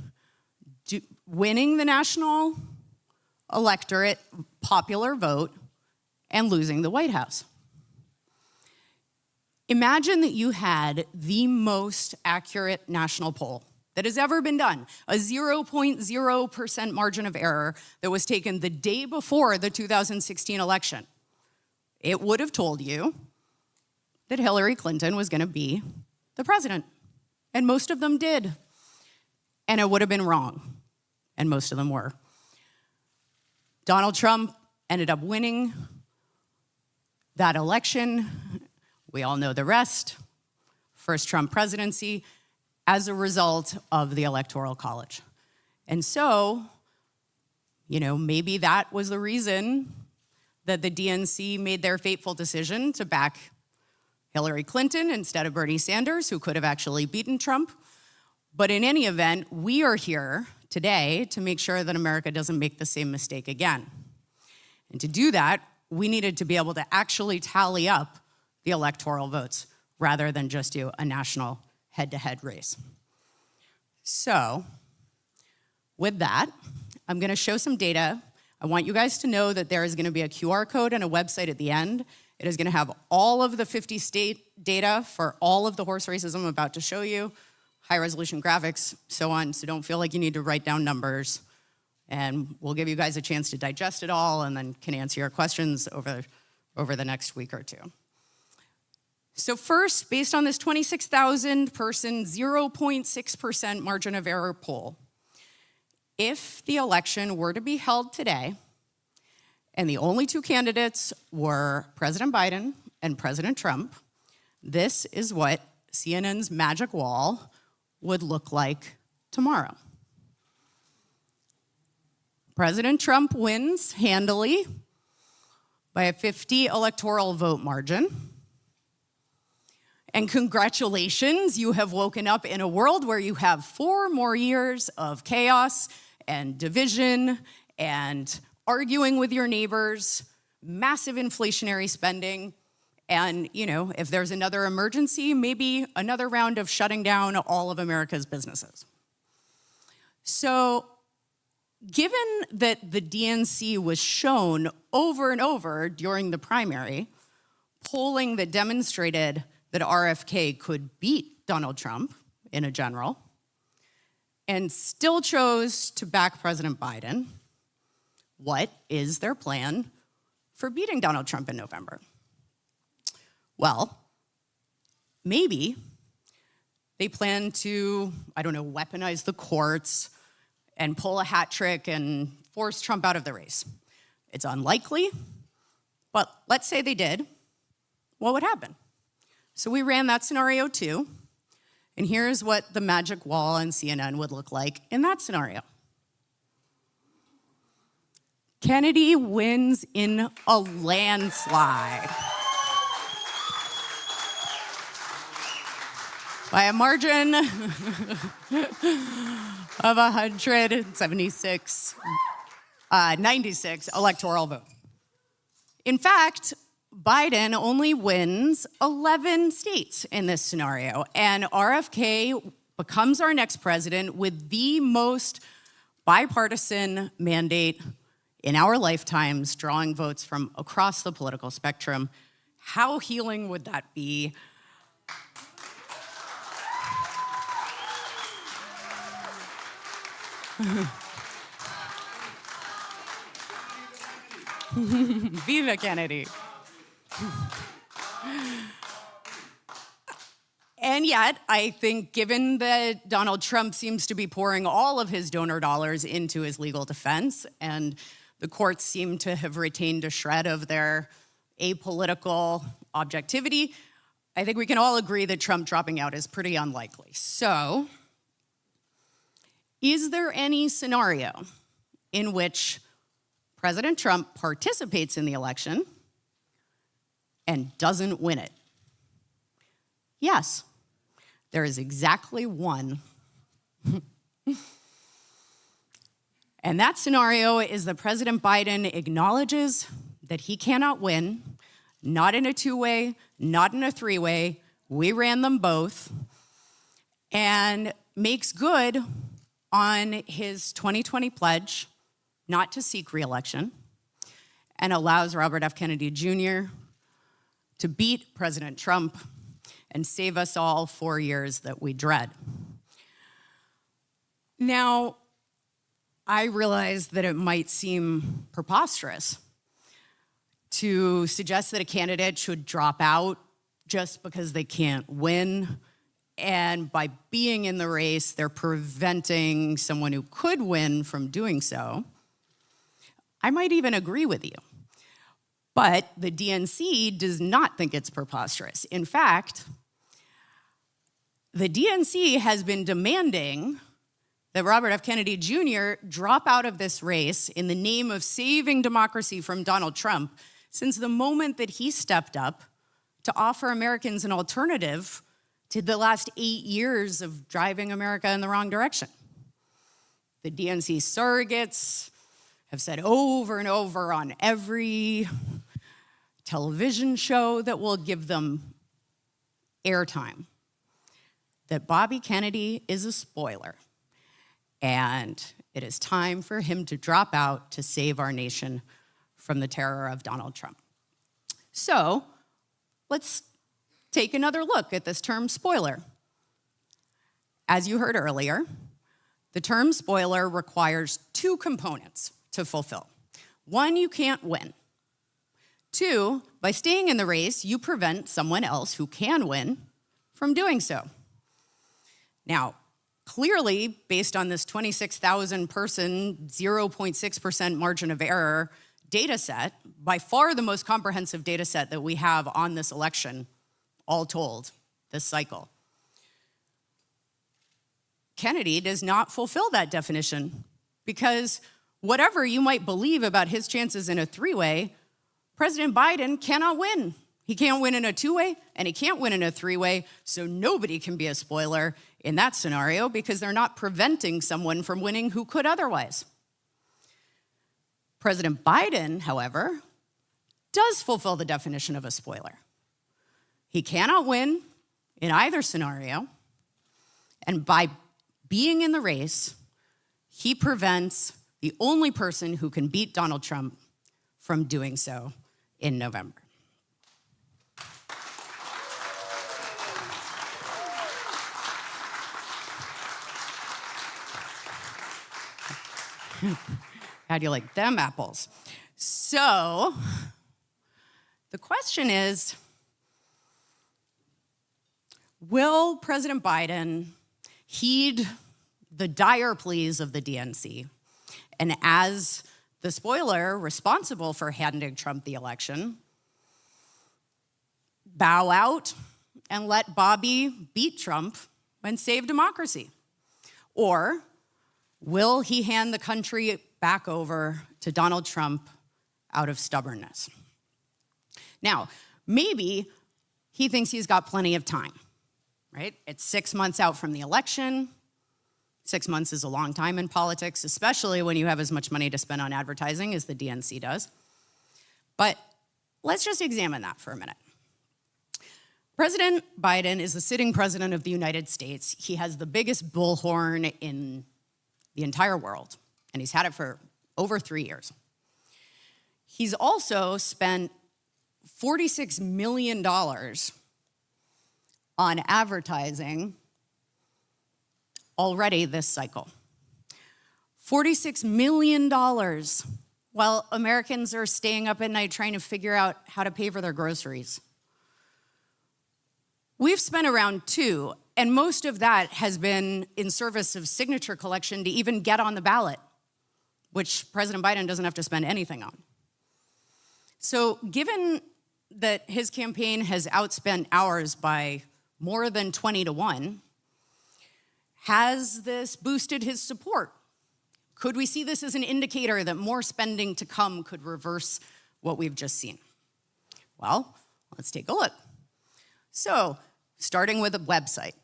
winning the national electorate popular vote and losing the White House. Imagine that you had the most accurate national poll that has ever been done, a 0.0% margin of error that was taken the day before the 2016 election. It would have told you that Hillary Clinton was going to be the president, and most of them did. And it would have been wrong, and most of them were. Donald Trump ended up winning that election. We all know the rest. First Trump presidency as a result of the Electoral College. And so, maybe that was the reason that the DNC made their fateful decision to back Hillary Clinton instead of Bernie Sanders, who could have actually beaten Trump. But in any event, we are here today to make sure that America doesn't make the same mistake again. And to do that, we needed to be able to actually tally up the electoral votes rather than just do a national head-to-head race. So, with that, I'm going to show some data. I want you guys to know that there is going to be a QR code and a website at the end. It is going to have all of the 50 state data for all of the horse races I'm about to show you, high-resolution graphics, so on, so don't feel like you need to write down numbers. And we'll give you guys a chance to digest it all and then can answer your questions over the next week or two. So first, based on this 26,000 person, 0.6% margin of error poll, if the election were to be held today, and the only two candidates were President Biden and President Trump, this is what CNN's magic wall would look like tomorrow. President Trump wins handily by a 50 electoral vote margin. And congratulations, you have woken up in a world where you have 4 more years of chaos and division and arguing with your neighbors, massive inflationary spending, and, if there's another emergency, maybe another round of shutting down all of America's businesses. So, given that the DNC was shown over and over during the primary, polling that demonstrated that RFK could beat Donald Trump in a general, and still chose to back President Biden, what is their plan for beating Donald Trump in November? Well, maybe they plan to, weaponize the courts and pull a hat trick and force Trump out of the race. It's unlikely, but let's say they did. What would happen? So we ran that scenario too, and here's what the magic wall on CNN would look like in that scenario. Kennedy wins in a landslide by a margin of 96 electoral vote. In fact, Biden only wins 11 states in this scenario, and RFK becomes our next president with the most bipartisan mandate in our lifetimes, drawing votes from across the political spectrum. How healing would that be? Viva Kennedy. And yet, I think given that Donald Trump seems to be pouring all of his donor dollars into his legal defense, and the courts seem to have retained a shred of their apolitical objectivity, I think we can all agree that Trump dropping out is pretty unlikely. So, is there any scenario in which President Trump participates in the election and doesn't win it? Yes, there is exactly one. And that scenario is that President Biden acknowledges that he cannot win, not in a 2-way, not in a 3-way. We ran them both, and makes good on his 2020 pledge not to seek re-election and allows Robert F. Kennedy Jr. to beat President Trump and save us all 4 years that we dread. Now, I realize that it might seem preposterous to suggest that a candidate should drop out just because they can't win, and by being in the race, they're preventing someone who could win from doing so. I might even agree with you. But the DNC does not think it's preposterous. In fact, the DNC has been demanding that Robert F. Kennedy Jr. drop out of this race in the name of saving democracy from Donald Trump since the moment that he stepped up to offer Americans an alternative to the last 8 years of driving America in the wrong direction. The DNC surrogates have said over and over on every television show that will give them airtime that Bobby Kennedy is a spoiler, and it is time for him to drop out to save our nation from the terror of Donald Trump. So let's take another look at this term spoiler. As you heard earlier, the term spoiler requires two components to fulfill. One, you can't win. Two, by staying in the race, you prevent someone else who can win from doing so. Now, clearly, based on this 26,000 person, 0.6% margin of error data set, by far the most comprehensive data set that we have on this election, all told, this cycle. Kennedy does not fulfill that definition because whatever you might believe about his chances in a three-way, President Biden cannot win. He can't win in a two-way, and he can't win in a three-way, so nobody can be a spoiler in that scenario because they're not preventing someone from winning who could otherwise. President Biden, however, does fulfill the definition of a spoiler. He cannot win in either scenario, and by being in the race, he prevents the only person who can beat Donald Trump from doing so in November. How do you like them apples? So, the question is, will President Biden heed the dire pleas of the DNC and, as the spoiler responsible for handing Trump the election, bow out and let Bobby beat Trump and save democracy? Or will he hand the country back over to Donald Trump out of stubbornness? Now, maybe he thinks he's got plenty of time, right? It's 6 months out from the election. 6 months is a long time in politics, especially when you have as much money to spend on advertising as the DNC does. But let's just examine that for a minute. President Biden is the sitting president of the United States. He has the biggest bullhorn in the entire world, and he's had it for over 3 years. He's also spent $46 million on advertising already this cycle. $46 million while Americans are staying up at night trying to figure out how to pay for their groceries. We've spent around $2 million, and most of that has been in service of signature collection to even get on the ballot, which President Biden doesn't have to spend anything on. So given that his campaign has outspent ours by more than 20-1, has this boosted his support? Could we see this as an indicator that more spending to come could reverse what we've just seen? Well, let's take a look. So, starting with a website.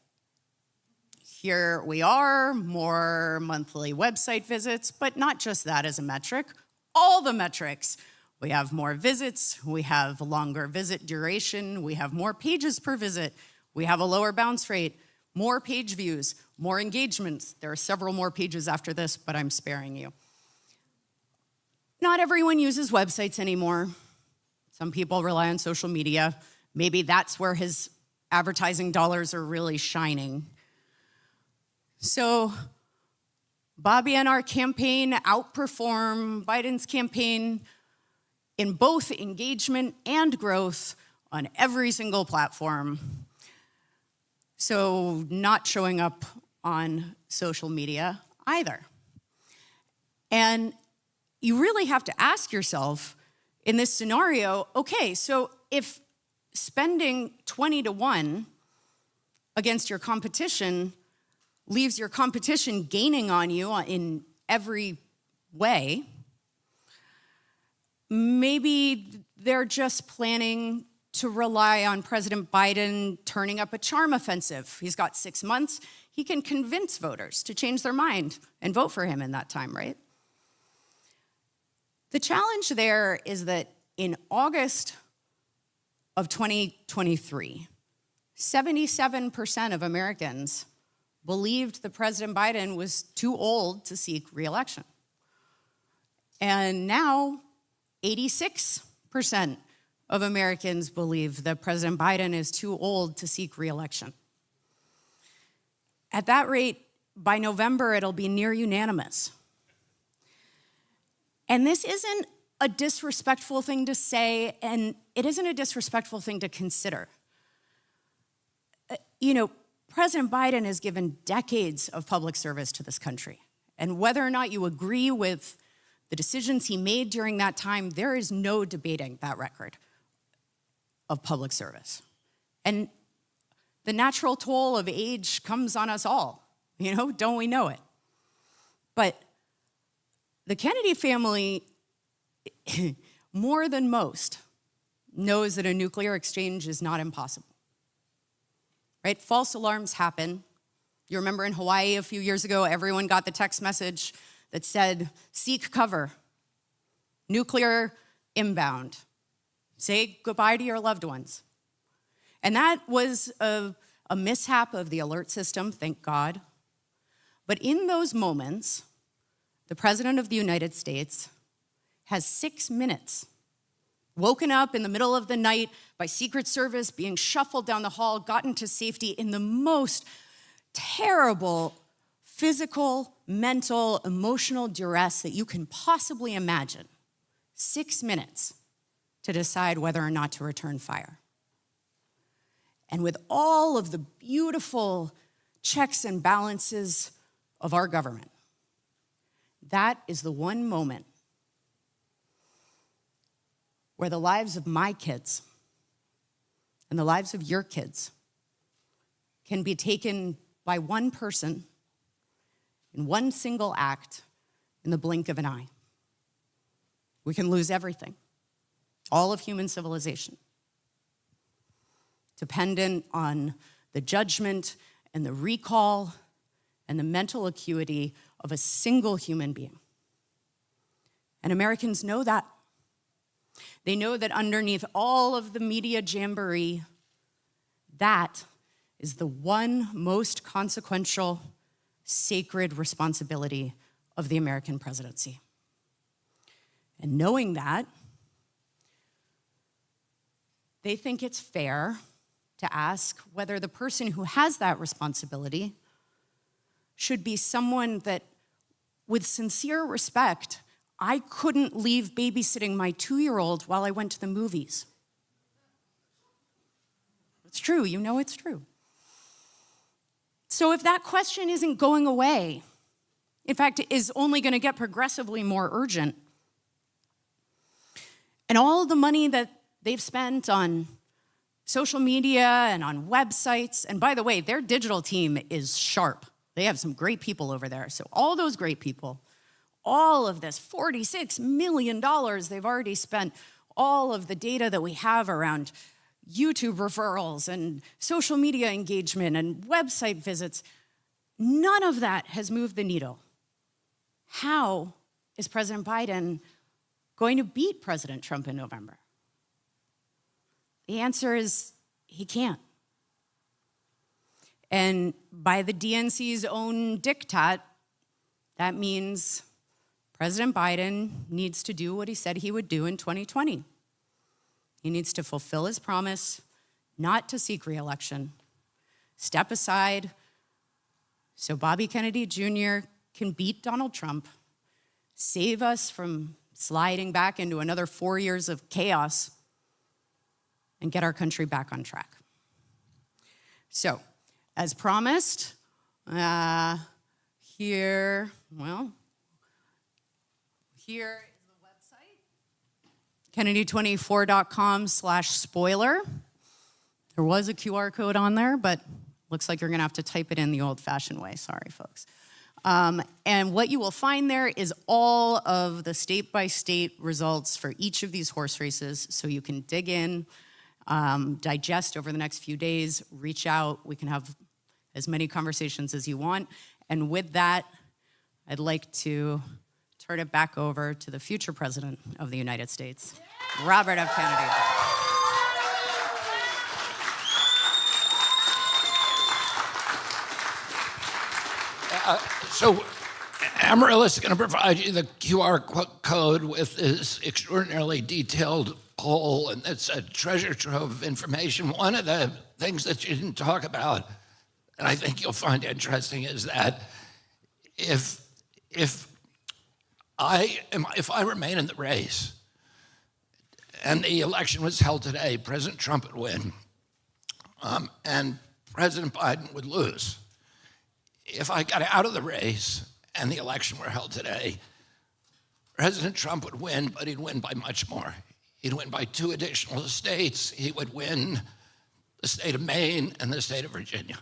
Here we are, more monthly website visits, but not just that as a metric, all the metrics. We have more visits, we have longer visit duration, we have more pages per visit, we have a lower bounce rate, more page views, more engagements. There are several more pages after this, but I'm sparing you. Not everyone uses websites anymore. Some people rely on social media. Maybe that's where his advertising dollars are really shining. So Bobby and our campaign outperform Biden's campaign in both engagement and growth on every single platform. So not showing up on social media either. And you really have to ask yourself in this scenario, okay, so if spending 20-1 against your competition leaves your competition gaining on you in every way, maybe they're just planning to rely on President Biden turning up a charm offensive. He's got 6 months. He can convince voters to change their mind and vote for him in that time, right? The challenge there is that in August of 2023, 77% of Americans believed that President Biden was too old to seek re-election. And now 86% of Americans believe that President Biden is too old to seek re-election. At that rate, by November, it'll be near unanimous. And this isn't a disrespectful thing to say, and it isn't a disrespectful thing to consider. President Biden has given decades of public service to this country. And whether or not you agree with the decisions he made during that time, there is no debating that record of public service. And the natural toll of age comes on us all, don't we know it? But the Kennedy family, more than most, knows that a nuclear exchange is not impossible. Right? False alarms happen. You remember in Hawaii a few years ago, everyone got the text message that said, seek cover, nuclear inbound, say goodbye to your loved ones. And that was a mishap of the alert system, thank God. But in those moments, the President of the United States has 6 minutes, woken up in the middle of the night by Secret Service, being shuffled down the hall, gotten to safety in the most terrible physical, mental, emotional duress that you can possibly imagine. 6 minutes to decide whether or not to return fire. And with all of the beautiful checks and balances of our government, that is the one moment where the lives of my kids and the lives of your kids can be taken by one person in one single act in the blink of an eye. We can lose everything, all of human civilization, dependent on the judgment and the recall and the mental acuity of a single human being. And Americans know that. They know that underneath all of the media jamboree, that is the one most consequential, sacred responsibility of the American presidency. And knowing that, they think it's fair to ask whether the person who has that responsibility should be someone that, with sincere respect, I couldn't leave babysitting my 2-year-old while I went to the movies. It's true, you know it's true. So if that question isn't going away, in fact, it is only going to get progressively more urgent, and all the money that they've spent on social media and on websites, and by the way, their digital team is sharp. They have some great people over there. So all those great people, all of this $46 million they've already spent, all of the data that we have around YouTube referrals and social media engagement and website visits, none of that has moved the needle. How is President Biden going to beat President Trump in November? The answer is he can't. And by the DNC's own diktat, that means President Biden needs to do what he said he would do in 2020. He needs to fulfill his promise not to seek re-election, step aside so Bobby Kennedy Jr. can beat Donald Trump, save us from sliding back into another 4 years of chaos, and get our country back on track. So, as promised, here is the website, Kennedy24.com/spoiler. There was a QR code on there, but looks like you're gonna have to type it in the old-fashioned way. Sorry, folks. And what you will find there is all of the state-by-state results for each of these horse races, so you can dig in, digest over the next few days, reach out. We can have as many conversations as you want. And with that, I'd like to turn it back over to the future President of the United States, Robert F. Kennedy. So Amarillo is going to provide you the QR code with this extraordinarily detailed poll, and it's a treasure trove of information. One of the things that you didn't talk about, and I think you'll find interesting, is that if I remain in the race and the election was held today, President Trump would win, and President Biden would lose. If I got out of the race and the election were held today, President Trump would win, but he'd win by much more. He'd win by 2 additional states. He would win the state of Maine and the state of Virginia.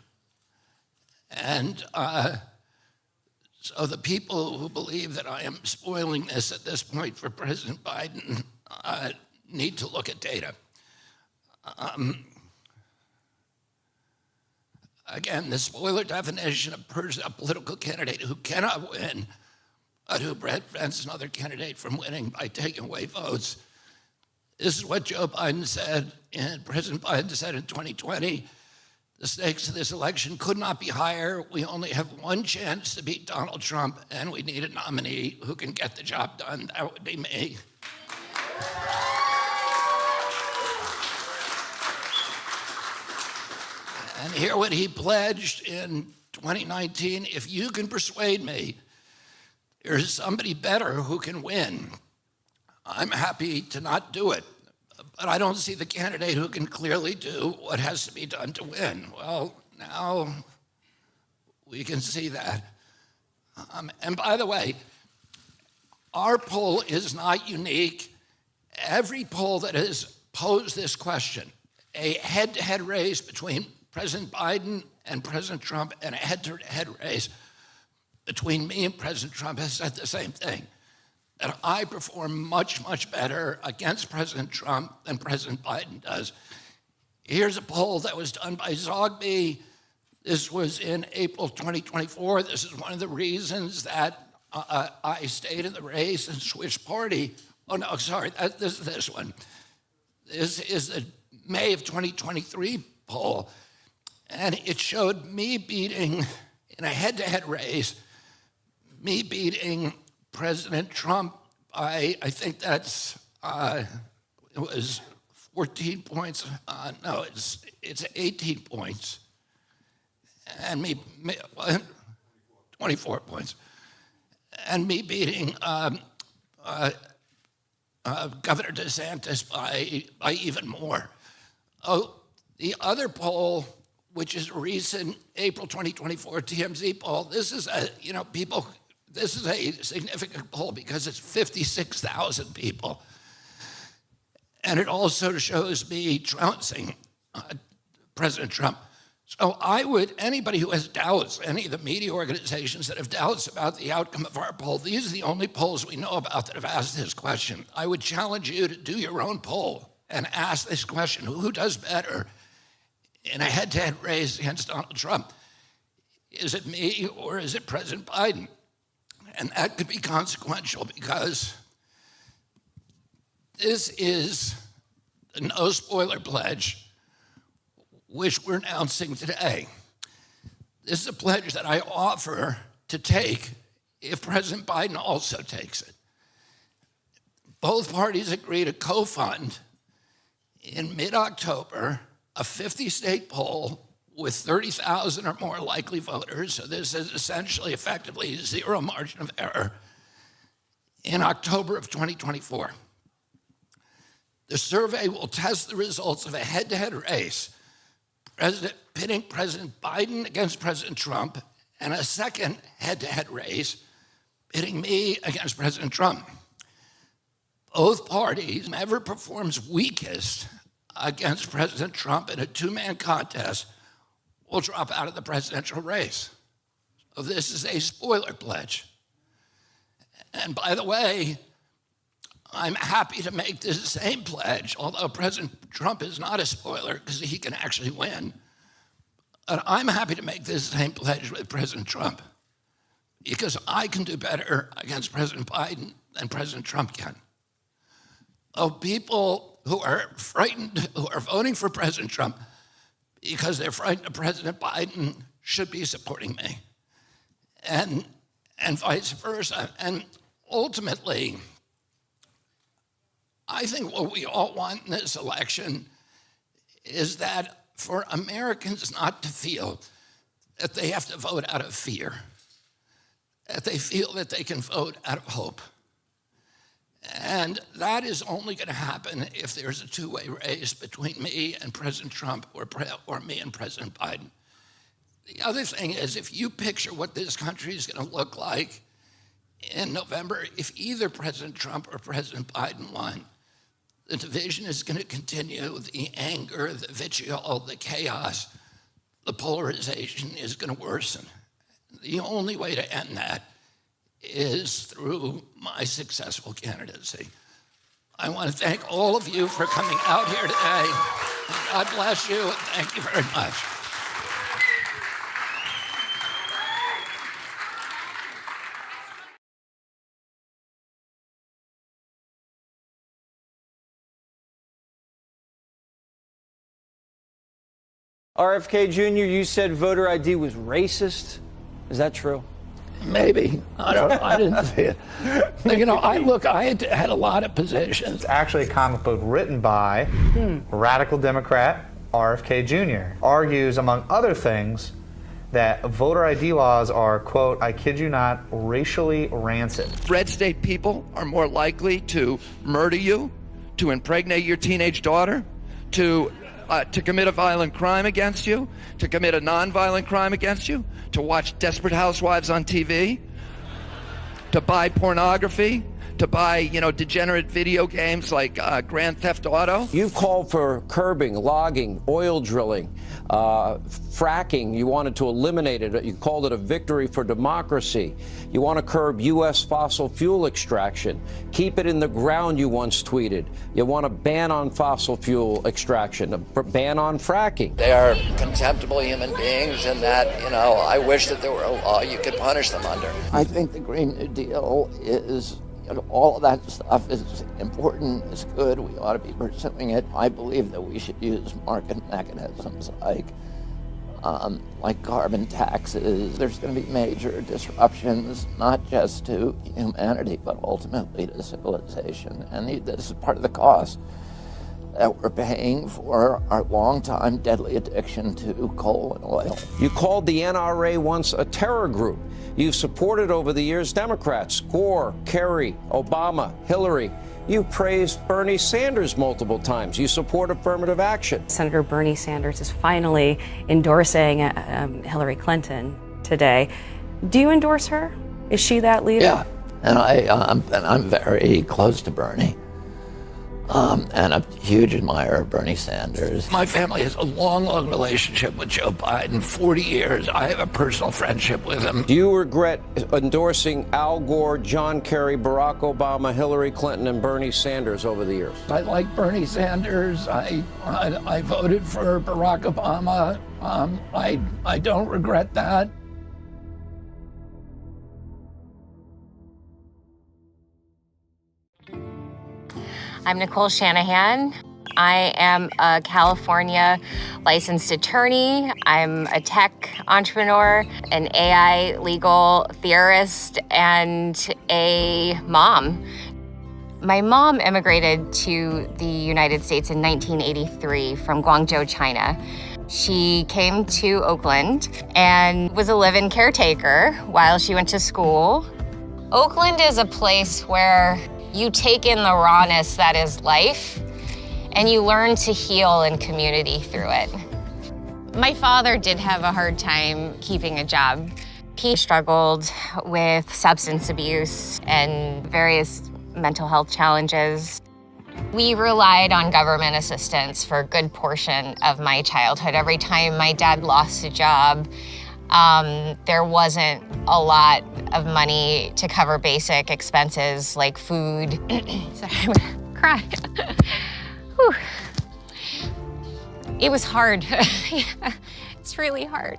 And so the people who believe that I am spoiling this at this point for President Biden need to look at data. Again, the spoiler definition of a political candidate who cannot win, but who prevents another candidate from winning by taking away votes. This is what Joe Biden said, and President Biden said in 2020, the stakes of this election could not be higher. We only have one chance to beat Donald Trump, and we need a nominee who can get the job done. That would be me. And hear what he pledged in 2019. If you can persuade me there's somebody better who can win, I'm happy to not do it. But I don't see the candidate who can clearly do what has to be done to win. Well, now we can see that. And by the way, our poll is not unique. Every poll that has posed this question, a head-to-head race between President Biden and President Trump and a head-to-head race between me and President Trump, has said the same thing, that I perform much, much better against President Trump than President Biden does. Here's a poll that was done by Zogby. This was in April 2024. This is one of the reasons that I stayed in the race and switched party. Oh, no, sorry, this is this one. This is the May of 2023 poll. And it showed me beating, in a head-to-head race, me beating President Trump by, I think that's, it was 14 points. No, it's 18 points. And me 24 points. And me beating Governor DeSantis by even more. Oh, the other poll, which is a recent April 2024 TMZ poll, this is a significant poll because it's 56,000 people. And it also shows me trouncing President Trump. So anybody who has doubts, any of the media organizations that have doubts about the outcome of our poll, these are the only polls we know about that have asked this question. I would challenge you to do your own poll and ask this question: who does better in a head-to-head race against Donald Trump? Is it me or is it President Biden? And that could be consequential because this is the no spoiler pledge, which we're announcing today. This is a pledge that I offer to take if President Biden also takes it. Both parties agree to co-fund in mid-October a 50-state poll with 30,000 or more likely voters. So this is essentially, effectively, zero margin of error in October of 2024. The survey will test the results of a head-to-head race, pitting President Biden against President Trump, and a second head-to-head race, pitting me against President Trump. Both parties, whoever performs weakest against President Trump in a two-man contest, will drop out of the presidential race. So this is a spoiler pledge. And by the way, I'm happy to make this same pledge, although President Trump is not a spoiler because he can actually win. But I'm happy to make this same pledge with President Trump because I can do better against President Biden than President Trump can. Oh, people who are frightened, who are voting for President Trump because they're frightened of President Biden should be supporting me. And vice versa. And ultimately, I think what we all want in this election is that for Americans not to feel that they have to vote out of fear, that they feel that they can vote out of hope. And that is only going to happen if there's a two-way race between me and President Trump or me and President Biden. The other thing is, if you picture what this country is going to look like in November, if either President Trump or President Biden won, the division is going to continue, the anger, the vitriol, the chaos, the polarization is going to worsen. The only way to end that is through my successful candidacy. I want to thank all of you for coming out here today. God bless you, and thank you very much. RFK Jr., you said voter ID was racist. Is that true? Maybe. I didn't see it. You know, I had a lot of positions. It's actually a comic book written by radical Democrat RFK Jr. Argues, among other things, that voter ID laws are, quote, I kid you not, racially rancid. Red state people are more likely to murder you, to impregnate your teenage daughter, to commit a violent crime against you, to commit a nonviolent crime against you, to watch Desperate Housewives on TV, to buy pornography, to buy, degenerate video games like Grand Theft Auto. You've called for curbing, logging, oil drilling, fracking. You wanted to eliminate it. You called it a victory for democracy. You want to curb U.S. fossil fuel extraction. Keep it in the ground, you once tweeted. You want a ban on fossil fuel extraction, a ban on fracking. They are contemptible human beings, and that, I wish that there were a law you could punish them under. I think the Green New Deal is, all of that stuff is important, it's good, we ought to be pursuing it. I believe that we should use market mechanisms like carbon taxes. There's going to be major disruptions, not just to humanity, but ultimately to civilization. And this is part of the cost that we're paying for our long-time deadly addiction to coal and oil. You called the NRA once a terror group. You've supported over the years Democrats, Gore, Kerry, Obama, Hillary. You've praised Bernie Sanders multiple times. You support affirmative action. Senator Bernie Sanders is finally endorsing Hillary Clinton today. Do you endorse her? Is she that leader? Yeah, and I'm very close to Bernie. And a huge admirer of Bernie Sanders. My family has a long, long relationship with Joe Biden, 40 years. I have a personal friendship with him. Do you regret endorsing Al Gore, John Kerry, Barack Obama, Hillary Clinton, and Bernie Sanders over the years? I like Bernie Sanders. I voted for Barack Obama. I don't regret that. I'm Nicole Shanahan. I am a California licensed attorney. I'm a tech entrepreneur, an AI legal theorist, and a mom. My mom immigrated to the United States in 1983 from Guangzhou, China. She came to Oakland and was a live-in caretaker while she went to school. Oakland is a place where you take in the rawness that is life, and you learn to heal in community through it. My father did have a hard time keeping a job. He struggled with substance abuse and various mental health challenges. We relied on government assistance for a good portion of my childhood. Every time my dad lost a job, there wasn't a lot of money to cover basic expenses like food. Sorry, I'm gonna cry. Whew. It was hard. It's really hard.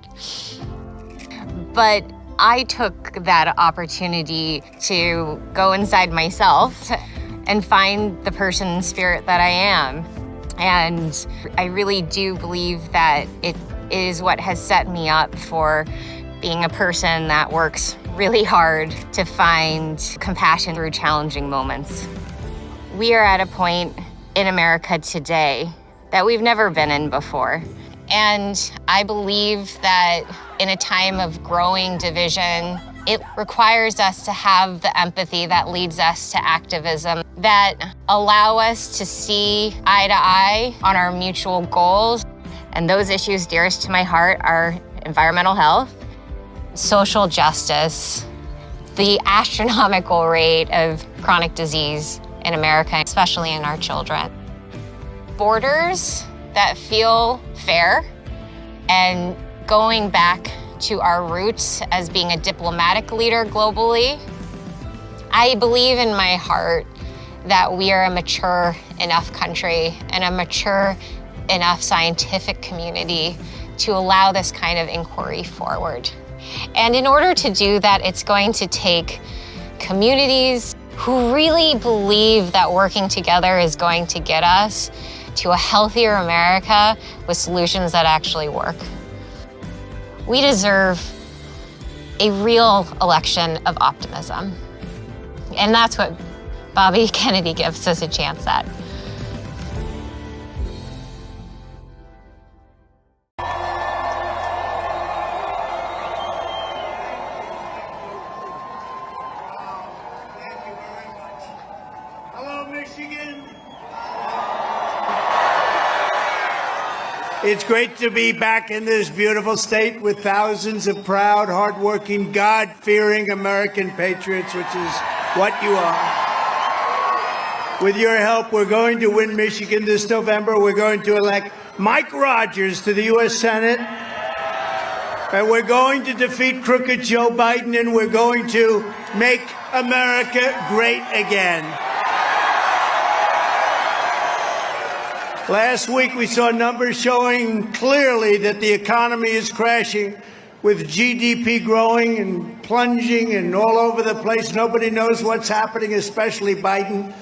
But I took that opportunity to go inside myself and find the person and spirit that I am. And I really do believe that it is what has set me up for being a person that works really hard to find compassion through challenging moments. We are at a point in America today that we've never been in before. And I believe that in a time of growing division, it requires us to have the empathy that leads us to activism, that allow us to see eye to eye on our mutual goals. And those issues dearest to my heart are environmental health, social justice, the astronomical rate of chronic disease in America, especially in our children. Borders that feel fair, and going back to our roots as being a diplomatic leader globally. I believe in my heart that we are a mature enough country and a mature enough scientific community to allow this kind of inquiry forward. And in order to do that, it's going to take communities who really believe that working together is going to get us to a healthier America with solutions that actually work. We deserve a real election of optimism. And that's what Bobby Kennedy gives us a chance at. Hello, Michigan. It's great to be back in this beautiful state with thousands of proud, hardworking, God-fearing American patriots, which is what you are. With your help, we're going to win Michigan this November. We're going to elect Mike Rogers to the U.S. Senate. And we're going to defeat crooked Joe Biden, and we're going to make America great again. Last week, we saw numbers showing clearly that the economy is crashing, with GDP growing and plunging and all over the place. Nobody knows what's happening, especially Biden.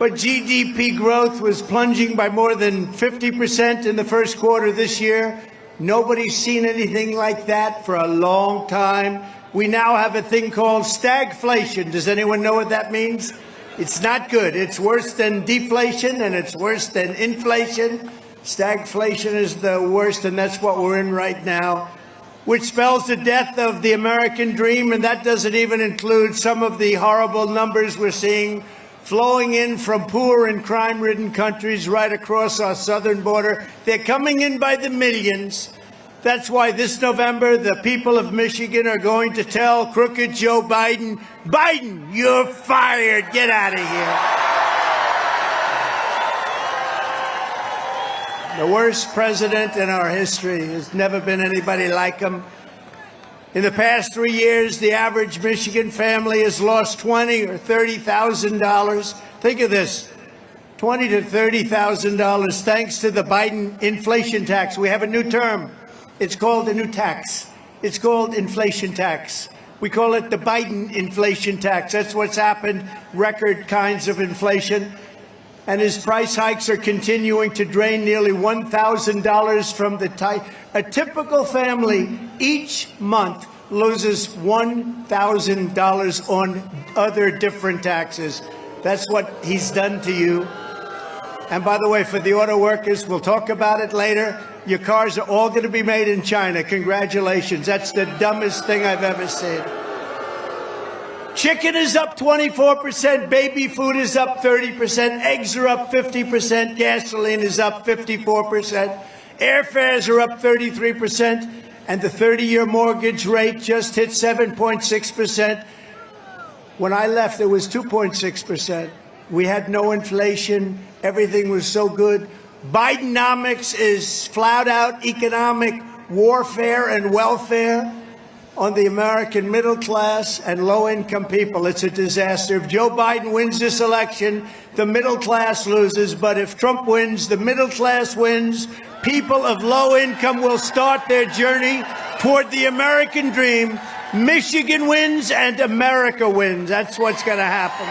But GDP growth was plunging by more than 50% in the first quarter this year. Nobody's seen anything like that for a long time. We now have a thing called stagflation. Does anyone know what that means? It's not good. It's worse than deflation, and it's worse than inflation. Stagflation is the worst, and that's what we're in right now, which spells the death of the American dream, and that doesn't even include some of the horrible numbers we're seeing flowing in from poor and crime-ridden countries right across our southern border. They're coming in by the millions. That's why this November, the people of Michigan are going to tell crooked Joe Biden, Biden, you're fired. Get out of here. The worst president in our history. There's never been anybody like him. In the past 3 years, the average Michigan family has lost $20,000 or $30,000. Think of this. $20,000 to $30,000 thanks to the Biden inflation tax. We have a new term. It's called a new tax. It's called inflation tax. We call it the Biden inflation tax. That's what's happened, record kinds of inflation. and his price hikes are continuing to drain nearly $1,000 from a typical family each month loses $1,000 on other different taxes. That's what he's done to you. And by the way, for the auto workers, we'll talk about it later. Your cars are all going to be made in China. Congratulations. That's the dumbest thing I've ever seen. Chicken is up 24%, baby food is up 30%, eggs are up 50%, gasoline is up 54%, airfares are up 33%, and the 30-year mortgage rate just hit 7.6%. When I left, it was 2.6%. We had no inflation. Everything was so good. Bidenomics is flat-out economic warfare and welfare on the American middle class and low-income people. It's a disaster. If Joe Biden wins this election, the middle class loses. But if Trump wins, the middle class wins. People of low income will start their journey toward the American dream. Michigan wins and America wins. That's what's going to happen.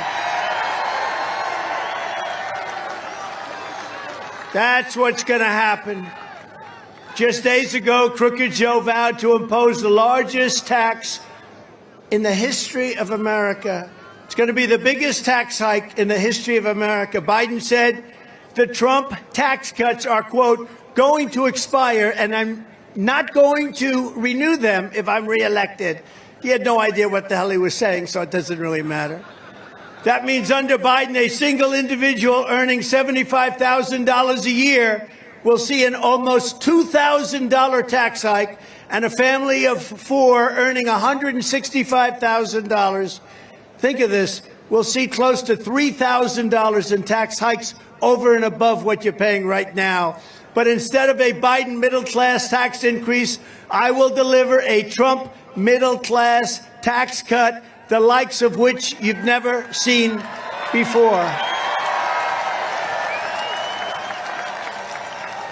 That's what's going to happen. Just days ago, Crooked Joe vowed to impose the largest tax in the history of America. It's going to be the biggest tax hike in the history of America. Biden said the Trump tax cuts are, quote, going to expire, and I'm not going to renew them if I'm reelected. He had no idea what the hell he was saying, so it doesn't really matter. That means under Biden, a single individual earning $75,000 a year will see an almost $2,000 tax hike, and a family of four earning $165,000, think of this, will see close to $3,000 in tax hikes over and above what you're paying right now. But instead of a Biden middle-class tax increase, I will deliver a Trump middle-class tax cut, the likes of which you've never seen before.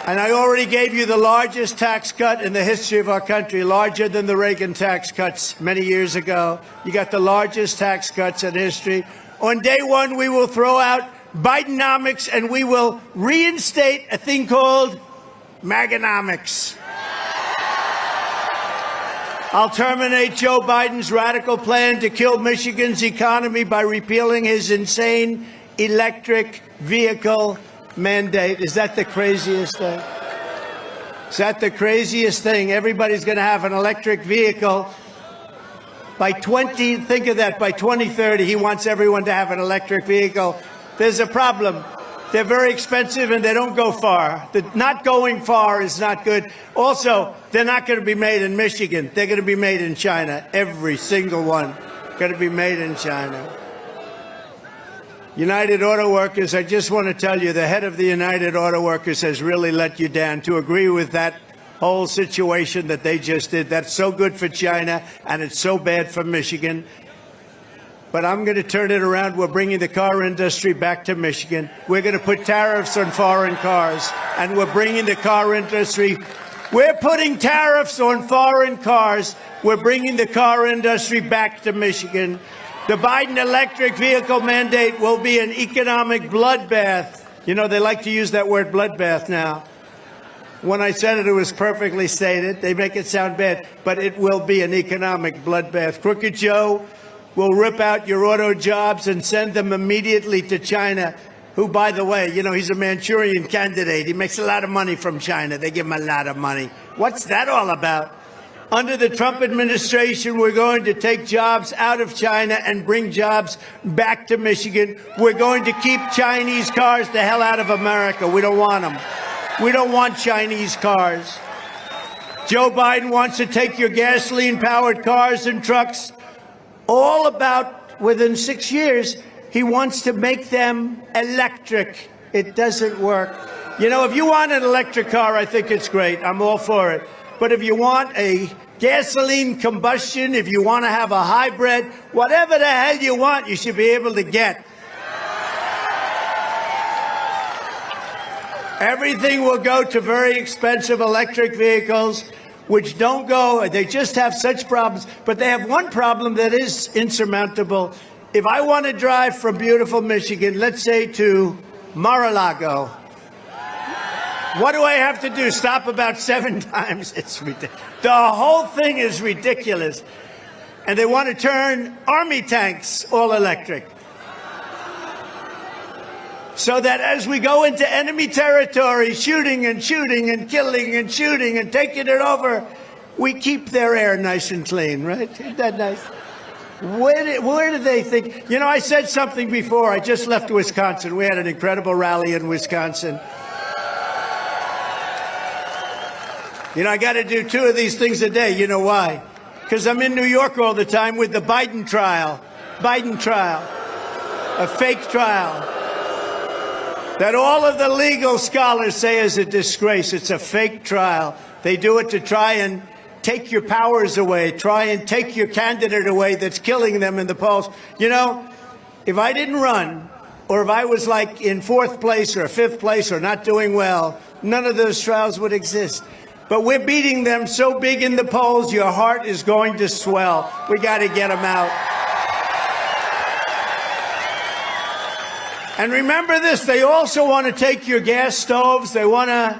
And I already gave you the largest tax cut in the history of our country, larger than the Reagan tax cuts many years ago. You got the largest tax cuts in history. On day one, we will throw out Bidenomics and we will reinstate a thing called Maganomics. I'll terminate Joe Biden's radical plan to kill Michigan's economy by repealing his insane electric vehicle mandate. Is that the craziest thing? Is that the craziest thing? Everybody's going to have an electric vehicle. By 2030, he wants everyone to have an electric vehicle. There's a problem. They're very expensive and they don't go far. Not going far is not good. Also, they're not going to be made in Michigan. They're going to be made in China. Every single one going to be made in China. United Auto Workers, I just want to tell you, the head of the United Auto Workers has really let you down. To agree with that whole situation that they just did, that's so good for China and it's so bad for Michigan. But I'm going to turn it around. We're bringing the car industry back to Michigan. We're going to put tariffs on foreign cars, and we're bringing the car industry. We're putting tariffs on foreign cars. We're bringing the car industry back to Michigan. The Biden electric vehicle mandate will be an economic bloodbath. You know, they like to use that word bloodbath now. When I said it, it was perfectly stated. They make it sound bad, but it will be an economic bloodbath. Crooked Joe will rip out your auto jobs and send them immediately to China, who, by the way, you know, he's a Manchurian candidate. He makes a lot of money from China. They give him a lot of money. What's that all about? Under the Trump administration, we're going to take jobs out of China and bring jobs back to Michigan. We're going to keep Chinese cars the hell out of America. We don't want them. We don't want Chinese cars. Joe Biden wants to take your gasoline-powered cars and trucks, all about within 6 years, he wants to make them electric. It doesn't work. You know, if you want an electric car, I think it's great. I'm all for it. But if you want a gasoline combustion, if you want to have a hybrid, whatever the hell you want, you should be able to get. Everything will go to very expensive electric vehicles, which don't go, they just have such problems. But they have one problem that is insurmountable. If I want to drive from beautiful Michigan, let's say to Mar-a-Lago. What do I have to do? Stop about 7 times? It's ridiculous. The whole thing is ridiculous. And they want to turn army tanks all electric. So that as we go into enemy territory, shooting and shooting and killing and shooting and taking it over, we keep their air nice and clean, right? Isn't that nice? Where do they think? You know, I said something before. I just left Wisconsin. We had an incredible rally in Wisconsin. You know, I got to do 2 of these things a day. You know why? Because I'm in New York all the time with the Biden trial. Biden trial. A fake trial. That all of the legal scholars say is a disgrace. It's a fake trial. They do it to try and take your powers away, try and take your candidate away that's killing them in the polls. You know, if I didn't run, or if I was like in 4th place or 5th place or not doing well, none of those trials would exist. But we're beating them so big in the polls, your heart is going to swell. We got to get them out. And remember this, they also want to take your gas stoves. They want to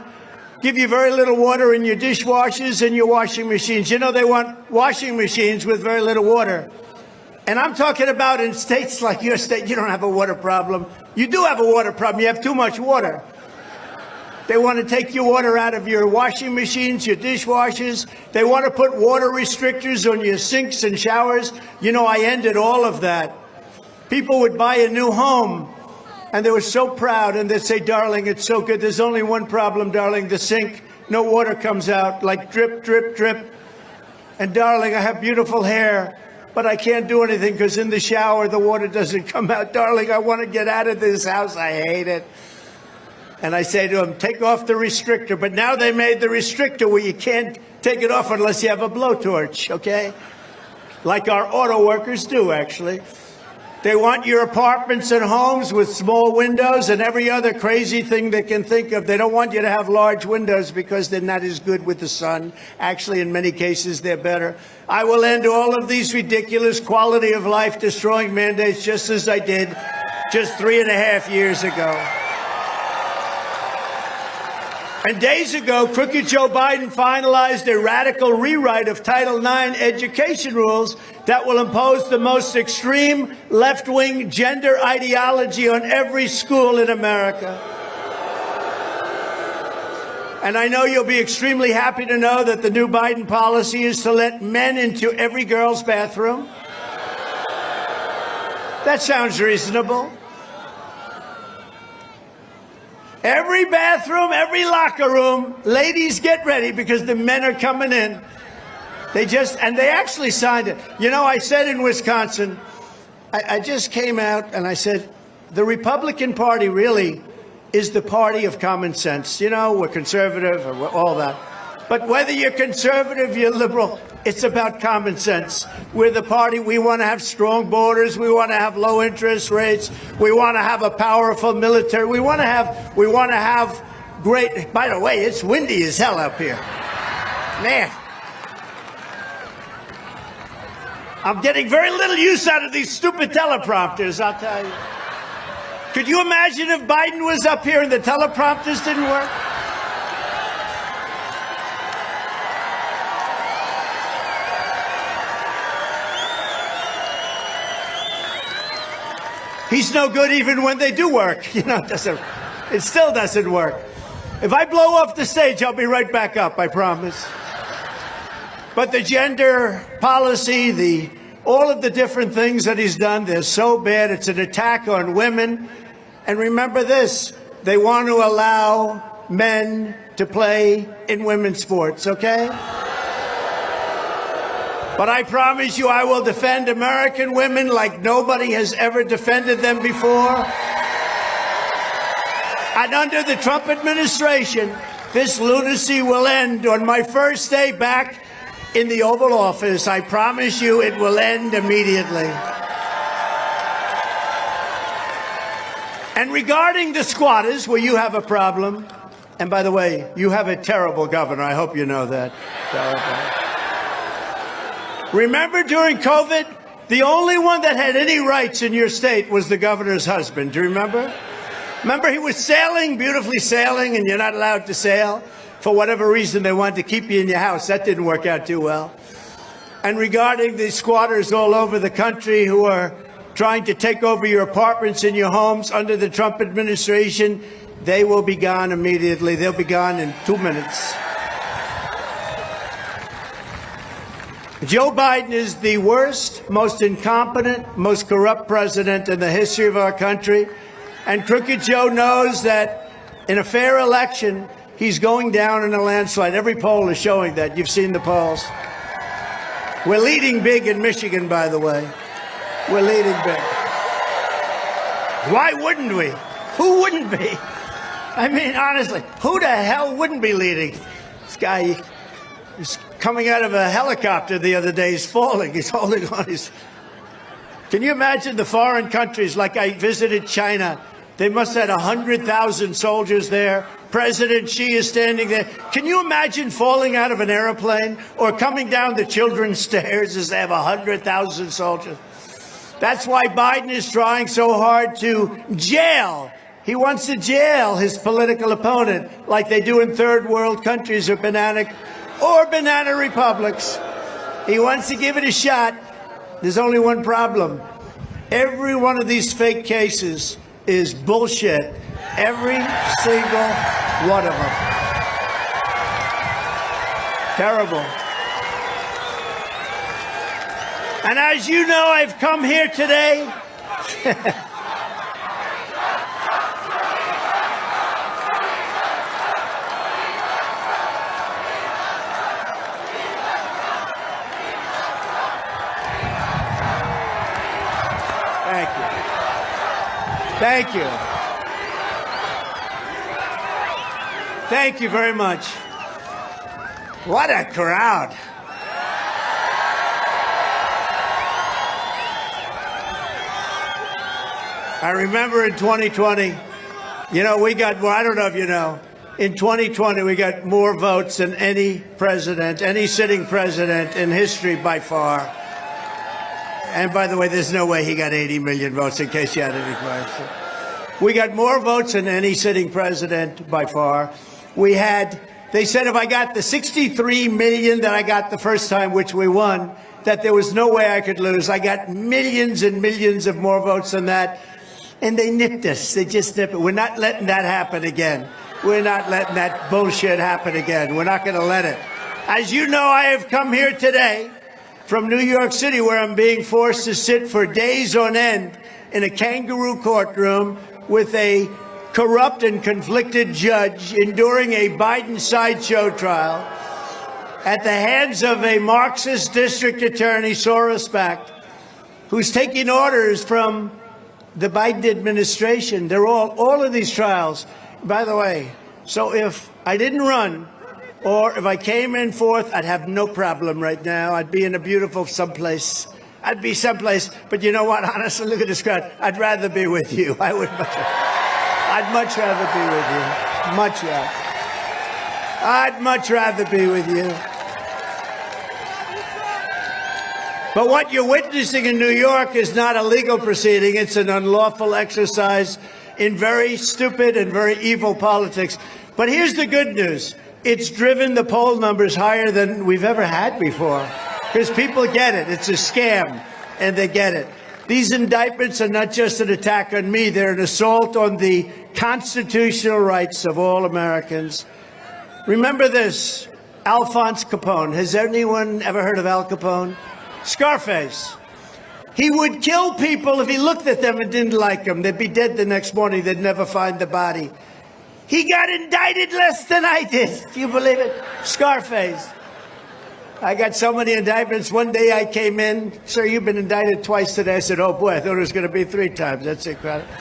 give you very little water in your dishwashers and your washing machines. You know, they want washing machines with very little water. And I'm talking about in states like your state, you don't have a water problem. You do have a water problem. You have too much water. They want to take your water out of your washing machines, your dishwashers. They want to put water restrictors on your sinks and showers. You know, I ended all of that. People would buy a new home, and they were so proud, and they'd say, darling, it's so good. There's only one problem, darling, the sink. No water comes out, like drip, drip, drip. And darling, I have beautiful hair, but I can't do anything because in the shower, the water doesn't come out. Darling, I want to get out of this house. I hate it. And I say to him, take off the restrictor. But now they made the restrictor where you can't take it off unless you have a blowtorch, okay? Like our auto workers do, actually. They want your apartments and homes with small windows and every other crazy thing they can think of. They don't want you to have large windows because they're not as good with the sun. Actually, in many cases, they're better. I will end all of these ridiculous quality of life destroying mandates just as I did just 3.5 years ago. And days ago, crooked Joe Biden finalized a radical rewrite of Title IX education rules that will impose the most extreme left-wing gender ideology on every school in America. And I know you'll be extremely happy to know that the new Biden policy is to let men into every girl's bathroom. That sounds reasonable. Every bathroom, every locker room, ladies get ready because the men are coming in. They actually signed it. You know, I said in Wisconsin, I just came out and I said, the Republican Party really is the party of common sense. You know, we're conservative or all that. But whether you're conservative, you're liberal, it's about common sense. We're the party, we want to have strong borders, we want to have low interest rates, we want to have a powerful military, we want to have great, by the way, it's windy as hell up here. Man. I'm getting very little use out of these stupid teleprompters, I'll tell you. Could you imagine if Biden was up here and the teleprompters didn't work? He's no good even when they do work. You know, it still doesn't work. If I blow off the stage, I'll be right back up, I promise. But the gender policy, all of the different things that he's done, they're so bad. It's an attack on women. And remember this, they want to allow men to play in women's sports, okay? But I promise you I will defend American women like nobody has ever defended them before. And under the Trump administration, this lunacy will end. On my first day back in the Oval Office, I promise you it will end immediately. And regarding the squatters, where you have a problem, and by the way, you have a terrible governor. I hope you know that. Terrible. Remember during COVID, the only one that had any rights in your state was the governor's husband. Do you remember? Remember, he was sailing, beautifully sailing, and you're not allowed to sail. For whatever reason, they wanted to keep you in your house. That didn't work out too well. And regarding the squatters all over the country who are trying to take over your apartments and your homes under the Trump administration, they will be gone immediately. They'll be gone in 2 minutes. Joe Biden is the worst, most incompetent, most corrupt president in the history of our country. And Crooked Joe knows that in a fair election, he's going down in a landslide. Every poll is showing that. You've seen the polls. We're leading big in Michigan, by the way. We're leading big. Why wouldn't we? Who wouldn't be? I mean, honestly, who the hell wouldn't be leading? This guy is coming out of a helicopter the other day. He's falling. He's holding on. Can you imagine the foreign countries? Like I visited China. They must have had 100,000 soldiers there. President Xi is standing there. Can you imagine falling out of an airplane or coming down the children's stairs as they have 100,000 soldiers? That's why Biden is trying so hard to jail. He wants to jail his political opponent like they do in third world countries or banana republics. He wants to give it a shot. There's only one problem. Every one of these fake cases is bullshit. Every single one of them. Terrible. And as you know, I've come here today. Thank you. Thank you. Thank you very much. What a crowd. I remember in 2020, we got, I don't know if you know, in 2020 we got more votes than any president, any sitting president in history by far. And by the way, there's no way he got 80 million votes, in case you had any question. We got more votes than any sitting president by far. They said if I got the 63 million that I got the first time, which we won, that there was no way I could lose. I got millions and millions of more votes than that. And they nipped us. They just nipped it. We're not letting that happen again. We're not letting that bullshit happen again. We're not going to let it. As you know, I have come here today from New York City, where I'm being forced to sit for days on end in a kangaroo courtroom with a corrupt and conflicted judge enduring a Biden sideshow trial at the hands of a Marxist district attorney, Soros backed, who's taking orders from the Biden administration. They're all of these trials. By the way, so if I didn't run, or if I came in fourth, I'd have no problem right now. I'd be in a beautiful someplace. I'd be someplace, but you know what? Honestly, look at this crowd. I'd rather be with you. I'd much rather be with you. Much rather. I'd much rather be with you. But what you're witnessing in New York is not a legal proceeding. It's an unlawful exercise in very stupid and very evil politics. But here's the good news. It's driven the poll numbers higher than we've ever had before. Because people get it. It's a scam, and they get it. These indictments are not just an attack on me. They're an assault on the constitutional rights of all Americans. Remember this, Alphonse Capone. Has anyone ever heard of Al Capone? Scarface. He would kill people if he looked at them and didn't like them. They'd be dead the next morning. They'd never find the body. He got indicted less than I did. Do you believe it? Scarface. I got so many indictments. One day I came in, sir, you've been indicted twice today. I said, oh boy, I thought it was going to be 3 times. That's incredible.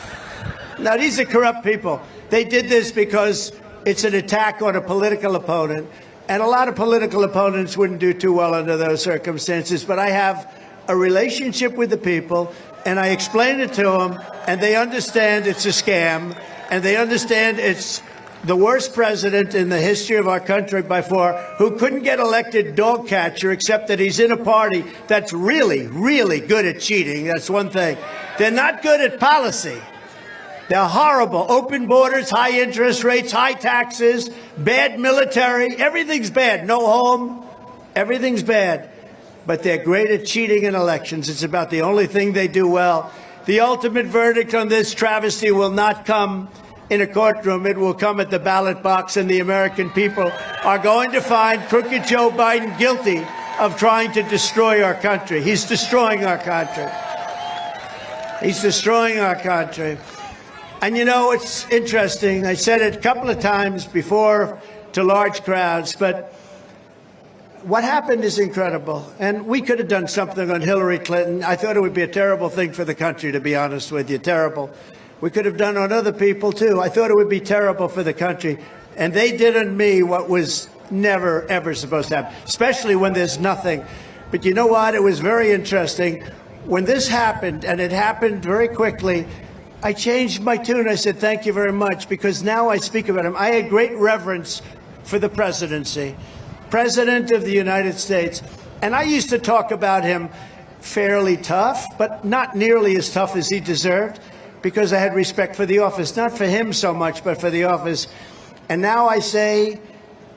Now, these are corrupt people. They did this because it's an attack on a political opponent. And a lot of political opponents wouldn't do too well under those circumstances. But I have a relationship with the people, and I explain it to them, and they understand it's a scam, and they understand it's the worst president in the history of our country by far, who couldn't get elected dog catcher, except that he's in a party that's really, really good at cheating. That's one thing. They're not good at policy. They're horrible. Open borders, high interest rates, high taxes, bad military. Everything's bad. No home. Everything's bad. But they're great at cheating in elections. It's about the only thing they do well. The ultimate verdict on this travesty will not come in a courtroom. It will come at the ballot box, and the American people are going to find crooked Joe Biden guilty of trying to destroy our country. He's destroying our country. He's destroying our country. And you know, it's interesting. I said it a couple of times before to large crowds, but what happened is incredible. And we could have done something on Hillary Clinton. I thought it would be a terrible thing for the country, to be honest with you. Terrible. We could have done on other people, too. I thought it would be terrible for the country. And they did on me what was never, ever supposed to happen, especially when there's nothing. But you know what? It was very interesting. When this happened, and it happened very quickly, I changed my tune. I said, thank you very much, because now I speak about him. I had great reverence for the presidency, President of the United States. And I used to talk about him fairly tough, but not nearly as tough as he deserved, because I had respect for the office, not for him so much, but for the office. And now I say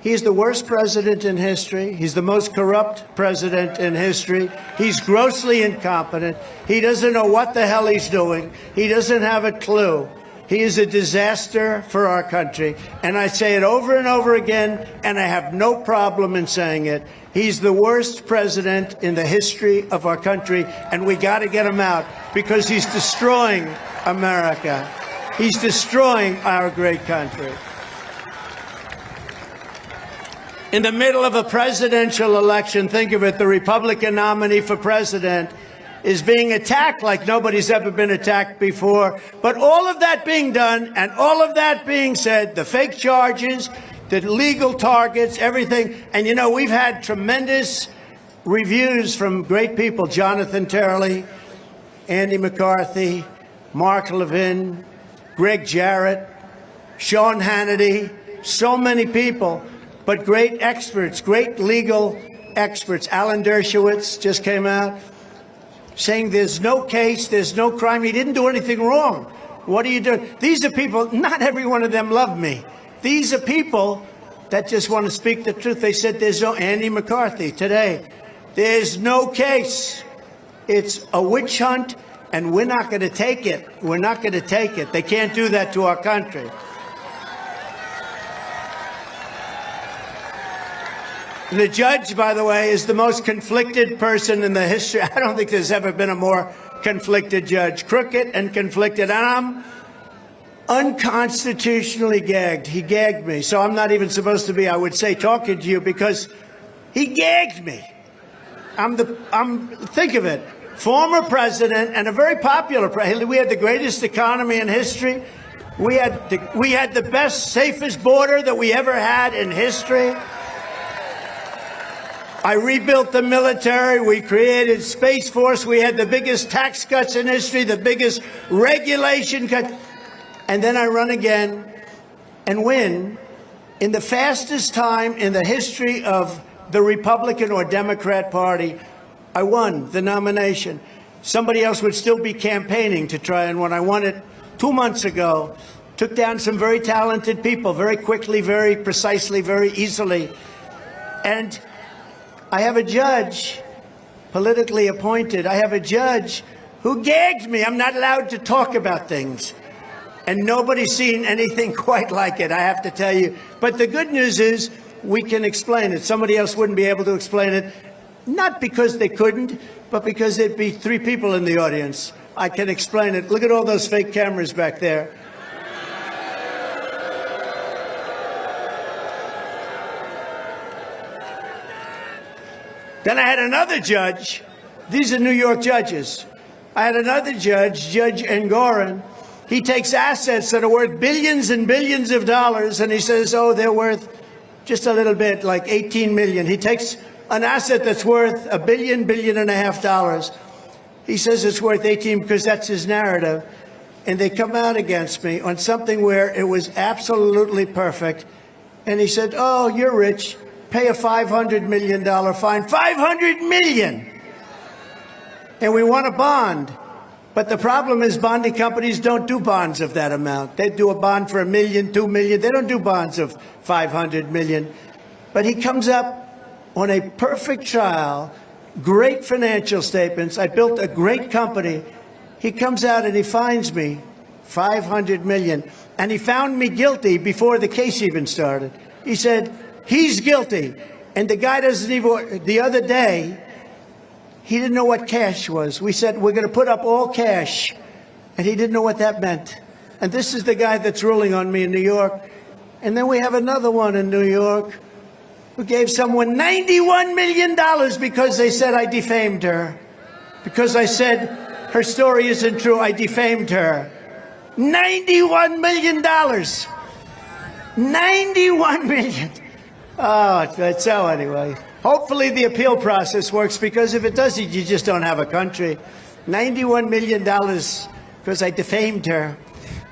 he's the worst president in history. He's the most corrupt president in history. He's grossly incompetent. He doesn't know what the hell he's doing. He doesn't have a clue. He is a disaster for our country. And I say it over and over again, and I have no problem in saying it. He's the worst president in the history of our country, and we got to get him out, because he's destroying America. He's destroying our great country. In the middle of a presidential election, think of it, the Republican nominee for president is being attacked like nobody's ever been attacked before. But all of that being done and all of that being said, the fake charges, the legal targets, everything. And, you know, we've had tremendous reviews from great people, Jonathan Turley, Andy McCarthy, Mark Levin, Greg Jarrett, Sean Hannity, so many people, but great experts, great legal experts. Alan Dershowitz just came out saying there's no case, there's no crime. He didn't do anything wrong. What are you doing? These are people, not every one of them love me. These are people that just want to speak the truth. They said there's no Andy McCarthy today. There's no case. It's a witch hunt, and we're not going to take it. We're not going to take it. They can't do that to our country. The judge, by the way, is the most conflicted person in the history. I don't think there's ever been a more conflicted judge. Crooked and conflicted. And I'm unconstitutionally gagged. He gagged me. So I'm not even supposed to be, I would say, talking to you, because he gagged me. Think of it. Former president and a very popular president. We had the greatest economy in history. We had the best, safest border that we ever had in history. I rebuilt the military. We created Space Force. We had the biggest tax cuts in history, the biggest regulation cut. And then I run again and win in the fastest time in the history of the Republican or Democrat Party. I won the nomination. Somebody else would still be campaigning to try and win. I won it 2 months ago. Took down some very talented people very quickly, very precisely, very easily. And I have a judge, politically appointed. I have a judge who gagged me. I'm not allowed to talk about things. And nobody's seen anything quite like it, I have to tell you. But the good news is we can explain it. Somebody else wouldn't be able to explain it, not because they couldn't, but because there'd be 3 people in the audience. I can explain it. Look at all those fake cameras back there. Then I had another judge. These are New York judges. I had another judge, Judge Engoron. He takes assets that are worth billions and billions of dollars, and he says, oh, they're worth just a little bit, like 18 million. He takes an asset that's worth $1 billion, $1.5 billion. He says it's worth 18 because that's his narrative. And they come out against me on something where it was absolutely perfect. And he said, oh, you're rich. Pay a $500 million fine. $500 million! And we want a bond. But the problem is bonding companies don't do bonds of that amount. They do a bond for $1 million, $2 million. They don't do bonds of $500 million. But he comes up on a perfect trial, great financial statements. I built a great company. He comes out and he finds me $500 million. And he found me guilty before the case even started. He said, he's guilty. And the guy doesn't even, the other day, he didn't know what cash was. We said, we're going to put up all cash. And he didn't know what that meant. And this is the guy that's ruling on me in New York. And then we have another one in New York who gave someone $91 million because they said I defamed her. Because I said her story isn't true, I defamed her. $91 million. $91 million. Oh, so anyway. Hopefully the appeal process works, because if it doesn't, you just don't have a country. $91 million because I defamed her.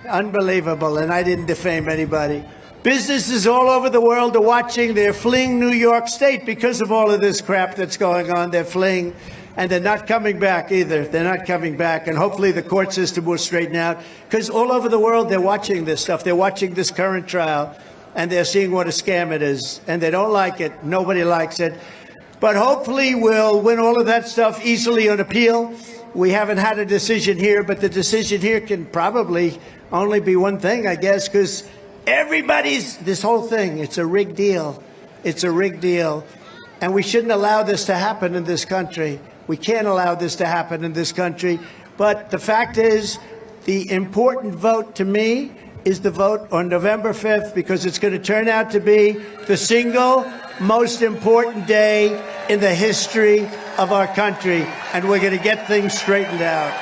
Unbelievable, and I didn't defame anybody. Businesses all over the world are watching. They're fleeing New York State because of all of this crap that's going on. They're fleeing, and they're not coming back either. They're not coming back, and hopefully the court system will straighten out, because all over the world they're watching this stuff. They're watching this current trial, and they're seeing what a scam it is, and they don't like it. Nobody likes it. But hopefully we'll win all of that stuff easily on appeal. We haven't had a decision here, but the decision here can probably only be one thing, I guess, because this whole thing, it's a rigged deal. It's a rigged deal. And we shouldn't allow this to happen in this country. We can't allow this to happen in this country. But the fact is, the important vote to me is the vote on November 5th, because it's going to turn out to be the single most important day in the history of our country, and we're going to get things straightened out.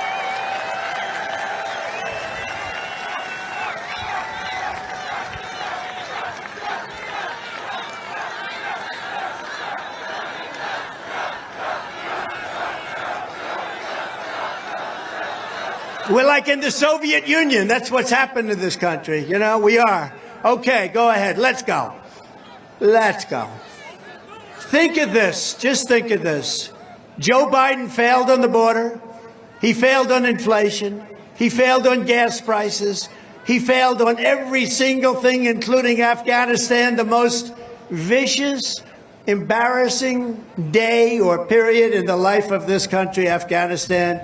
We're like in the Soviet Union. That's what's happened to this country. You know, we are. Okay, go ahead. Let's go. Let's go. Think of this. Just think of this. Joe Biden failed on the border. He failed on inflation. He failed on gas prices. He failed on every single thing, including Afghanistan, the most vicious, embarrassing day or period in the life of this country, Afghanistan.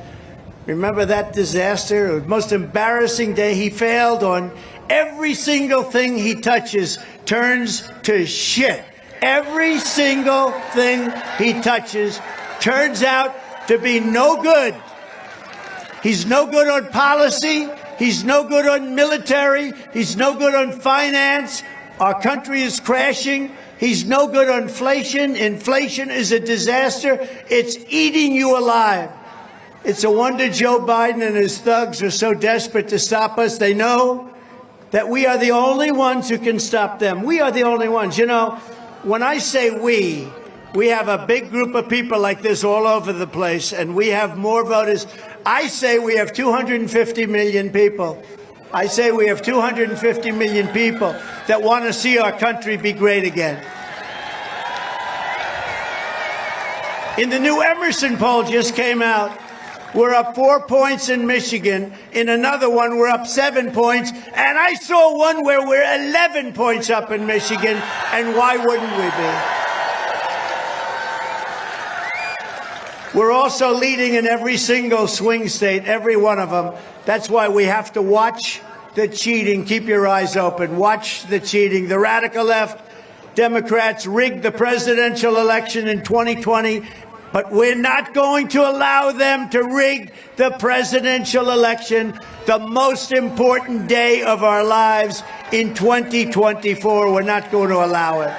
Remember that disaster? The most embarrassing day. He failed on every single thing he touches turns to shit. Every single thing he touches turns out to be no good. He's no good on policy. He's no good on military. He's no good on finance. Our country is crashing. He's no good on inflation. Inflation is a disaster. It's eating you alive. It's a wonder Joe Biden and his thugs are so desperate to stop us. They know that we are the only ones who can stop them. We are the only ones. You know, when I say we have a big group of people like this all over the place, and we have more voters. I say we have 250 million people. I say we have 250 million people that want to see our country be great again. In the new Emerson poll just came out, we're up 4 points in Michigan. In another one, we're up 7 points. And I saw one where we're 11 points up in Michigan. And why wouldn't we be? We're also leading in every single swing state, every one of them. That's why we have to watch the cheating. Keep your eyes open. Watch the cheating. The radical left, Democrats rigged the presidential election in 2020. But we're not going to allow them to rig the presidential election, the most important day of our lives in 2024. We're not going to allow it.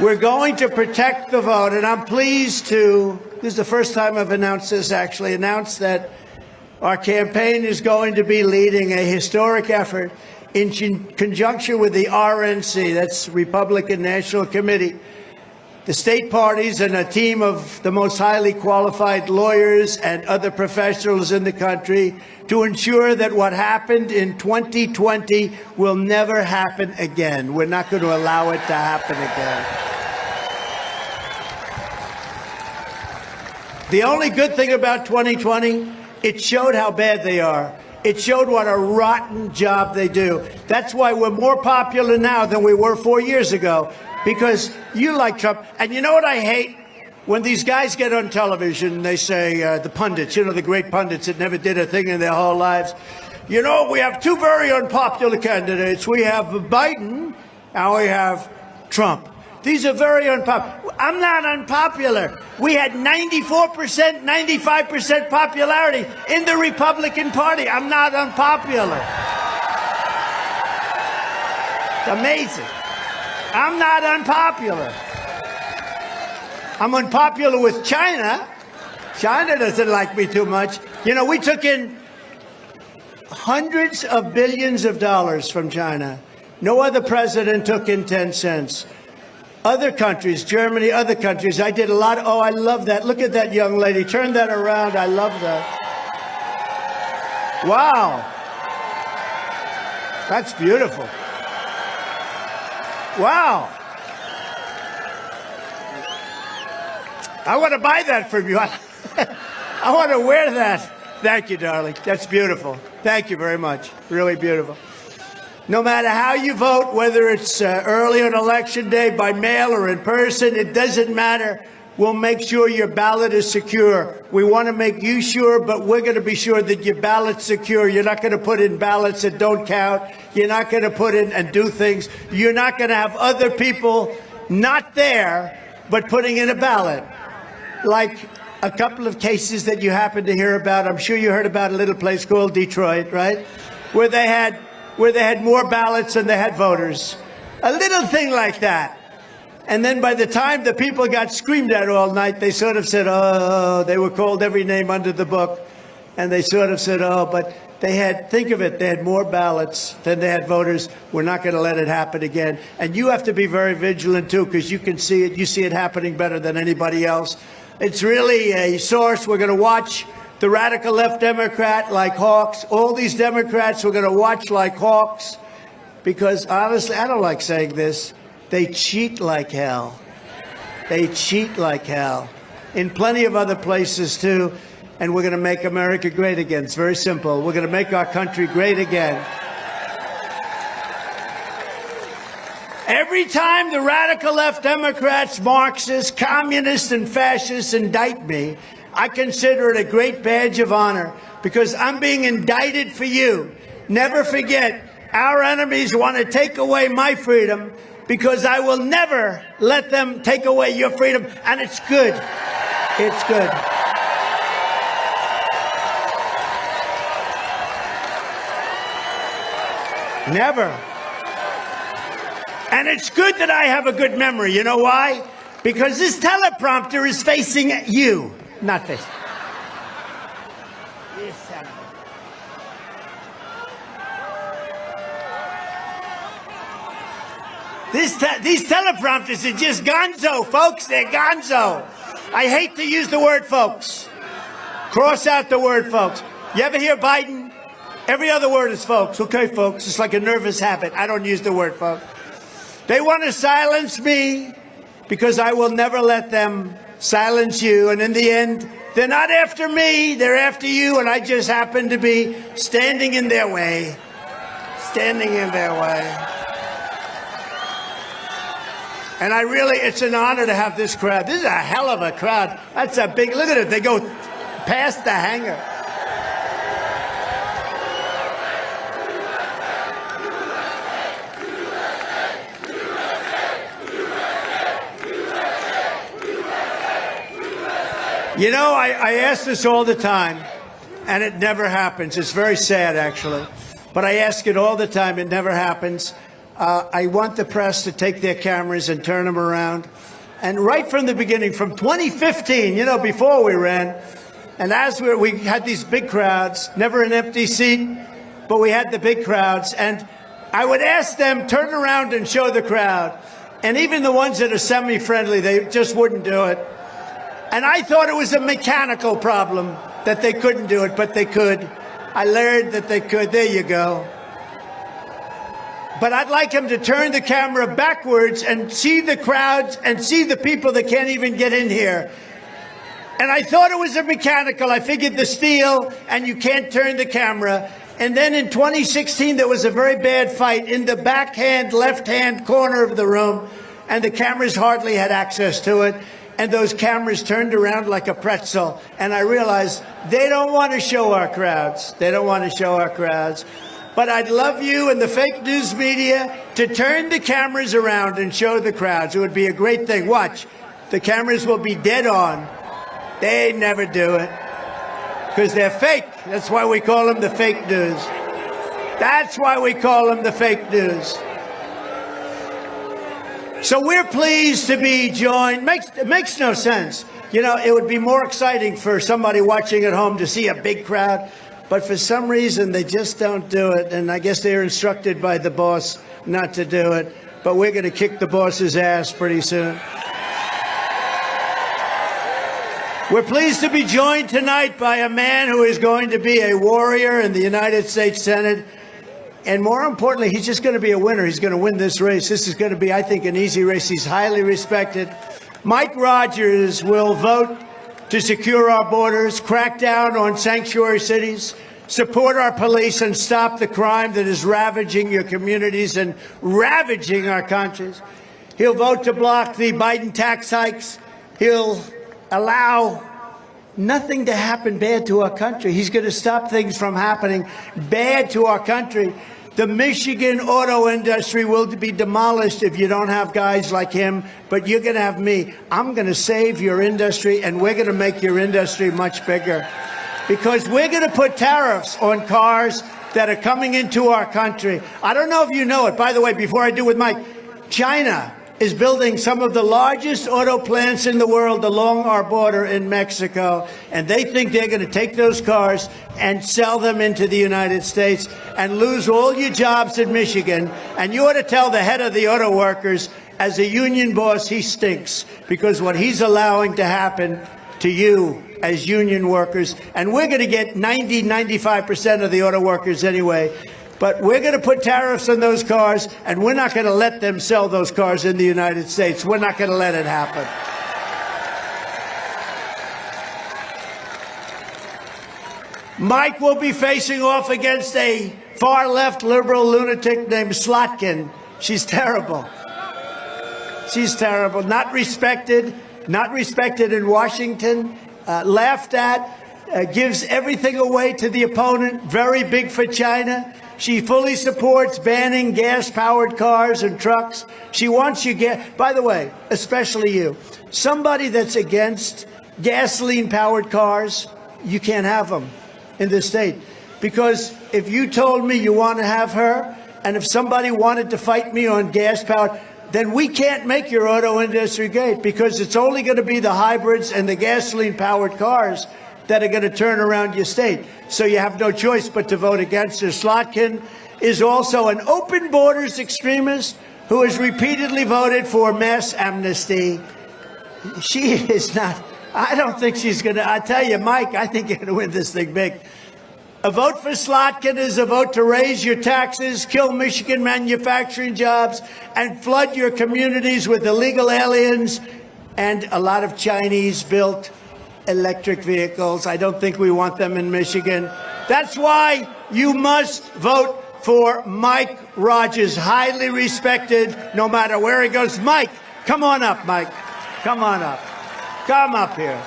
We're going to protect the vote, and I'm pleased to, this is the first time I've announced this, actually, announced that our campaign is going to be leading a historic effort in conjunction with the RNC, that's Republican National Committee, the state parties, and a team of the most highly qualified lawyers and other professionals in the country to ensure that what happened in 2020 will never happen again. We're not going to allow it to happen again. The only good thing about 2020, it showed how bad they are. It showed what a rotten job they do. That's why we're more popular now than we were 4 years ago, because you like Trump. And you know what I hate? When these guys get on television, they say, the pundits, you know, the great pundits that never did a thing in their whole lives. You know, we have two very unpopular candidates. We have Biden and we have Trump. These are very unpopular. I'm not unpopular. We had 94%, 95% popularity in the Republican Party. I'm not unpopular. It's amazing. I'm not unpopular. I'm unpopular with China. China doesn't like me too much. You know, we took in hundreds of billions of dollars from China. No other president took in 10 cents. Other countries, Germany, other countries, I did a lot. Oh, I love that. Look at that young lady. Turn that around. I love that. Wow. That's beautiful. Wow. I want to buy that from you. I want to wear that. Thank you, darling. That's beautiful. Thank you very much. Really beautiful. No matter how you vote, whether it's early on election day, by mail or in person, it doesn't matter. We'll make sure your ballot is secure. We want to make you sure, but we're going to be sure that your ballot's secure. You're not going to put in ballots that don't count. You're not going to put in and do things. You're not going to have other people not there, but putting in a ballot. Like a couple of cases that you happen to hear about. I'm sure you heard about a little place called Detroit, right? Where they had more ballots than they had voters. A little thing like that. And then by the time the people got screamed at all night, they sort of said, oh, they were called every name under the book. And they sort of said, oh, but they had, think of it, they had more ballots than they had voters. We're not going to let it happen again. And you have to be very vigilant, too, because you can see it. You see it happening better than anybody else. It's really a source. We're going to watch the radical left Democrat like hawks. All these Democrats we're going to watch like hawks because, honestly, I don't like saying this. They cheat like hell. They cheat like hell. In plenty of other places, too. And we're going to make America great again. It's very simple. We're going to make our country great again. Every time the radical left Democrats, Marxists, communists, and fascists indict me, I consider it a great badge of honor because I'm being indicted for you. Never forget, our enemies want to take away my freedom because I will never let them take away your freedom, and it's good. It's good. Never. And it's good that I have a good memory. You know why? Because this teleprompter is facing you, not facing. These teleprompters are just gonzo, folks. They're gonzo. I hate to use the word folks. Cross out the word folks. You ever hear Biden? Every other word is folks. Okay, folks. It's like a nervous habit. I don't use the word folks. They want to silence me because I will never let them silence you. And in the end, they're not after me. They're after you. And I just happen to be standing in their way. Standing in their way. And I really, it's an honor to have this crowd. This is a hell of a crowd. That's a big, look at it. They go past the hangar. You know, I ask this all the time, and it never happens. It's very sad, actually. But I ask it all the time. It never happens. I want the press to take their cameras and turn them around. And right from the beginning, from 2015, you know, before we ran, and as we had these big crowds, never an empty seat, but we had the big crowds. And I would ask them, turn around and show the crowd. And even the ones that are semi-friendly, they just wouldn't do it. And I thought it was a mechanical problem that they couldn't do it, but they could. I learned that they could. There you go. But I'd like them to turn the camera backwards and see the crowds and see the people that can't even get in here. And I thought it was a mechanical. I figured the steel, and you can't turn the camera. And then in 2016, there was a very bad fight in the backhand, left-hand corner of the room, and the cameras hardly had access to it. And those cameras turned around like a pretzel. And I realized they don't want to show our crowds. They don't want to show our crowds. But I'd love you and the fake news media to turn the cameras around and show the crowds. It would be a great thing. Watch. The cameras will be dead on. They never do it. Because they're fake. That's why we call them the fake news. That's why we call them the fake news. So we're pleased to be joined. It makes no sense. You know, it would be more exciting for somebody watching at home to see a big crowd. But for some reason, they just don't do it. And I guess they're instructed by the boss not to do it. But we're going to kick the boss's ass pretty soon. We're pleased to be joined tonight by a man who is going to be a warrior in the United States Senate. And more importantly, he's just going to be a winner. He's going to win this race. This is going to be, I think, an easy race. He's highly respected. Mike Rogers will vote to secure our borders, crack down on sanctuary cities, support our police, and stop the crime that is ravaging your communities and ravaging our countries. He'll vote to block the Biden tax hikes. He'll allow nothing to happen bad to our country. He's going to stop things from happening bad to our country. The Michigan auto industry will be demolished if you don't have guys like him, but you're going to have me. I'm going to save your industry, and we're going to make your industry much bigger. Because we're going to put tariffs on cars that are coming into our country. I don't know if you know it. By the way, before I do with Mike, China is building some of the largest auto plants in the world along our border in Mexico. And they think they're going to take those cars and sell them into the United States and lose all your jobs in Michigan. And you ought to tell the head of the auto workers, as a union boss, he stinks, because what he's allowing to happen to you as union workers, and we're going to get 95% of the auto workers anyway. But we're going to put tariffs on those cars, and we're not going to let them sell those cars in the United States. We're not going to let it happen. Mike will be facing off against a far-left liberal lunatic named Slotkin. She's terrible. She's terrible. Not respected in Washington, laughed at, gives everything away to the opponent, very big for China. She fully supports banning gas-powered cars and trucks. She wants you by the way, especially you, somebody that's against gasoline-powered cars, you can't have them in this state. Because if you told me you want to have her, and if somebody wanted to fight me on gas-powered, then we can't make your auto industry great, because it's only going to be the hybrids and the gasoline-powered cars that are going to turn around your state. So you have no choice but to vote against her. Slotkin is also an open borders extremist who has repeatedly voted for mass amnesty. She is not, I don't think she's going to, I tell you, Mike, I think you're going to win this thing big. A vote for Slotkin is a vote to raise your taxes, kill Michigan manufacturing jobs, and flood your communities with illegal aliens and a lot of Chinese-built electric vehicles. I don't think we want them in Michigan. That's why you must vote for Mike Rogers, highly respected no matter where he goes. Mike, come on up, Mike. Come on up. Come up here.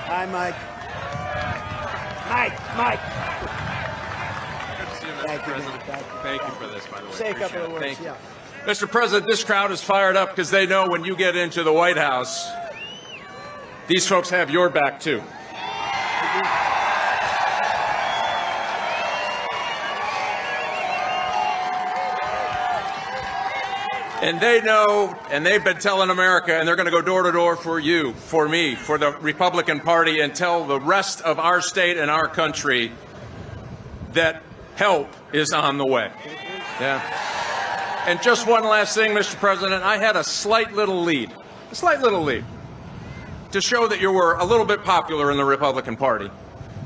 Hi, Mike. Mike. Good to see you, Mr. President. Thank you for this, by the way. Say a couple of words. Thank you. Yeah. Mr. President, this crowd is fired up because they know when you get into the White House, these folks have your back, too. And they know, and they've been telling America, and they're going to go door to door for you, for me, for the Republican Party, and tell the rest of our state and our country that help is on the way. Yeah. And just one last thing, Mr. President, I had a slight little lead to show that you were a little bit popular in the Republican Party.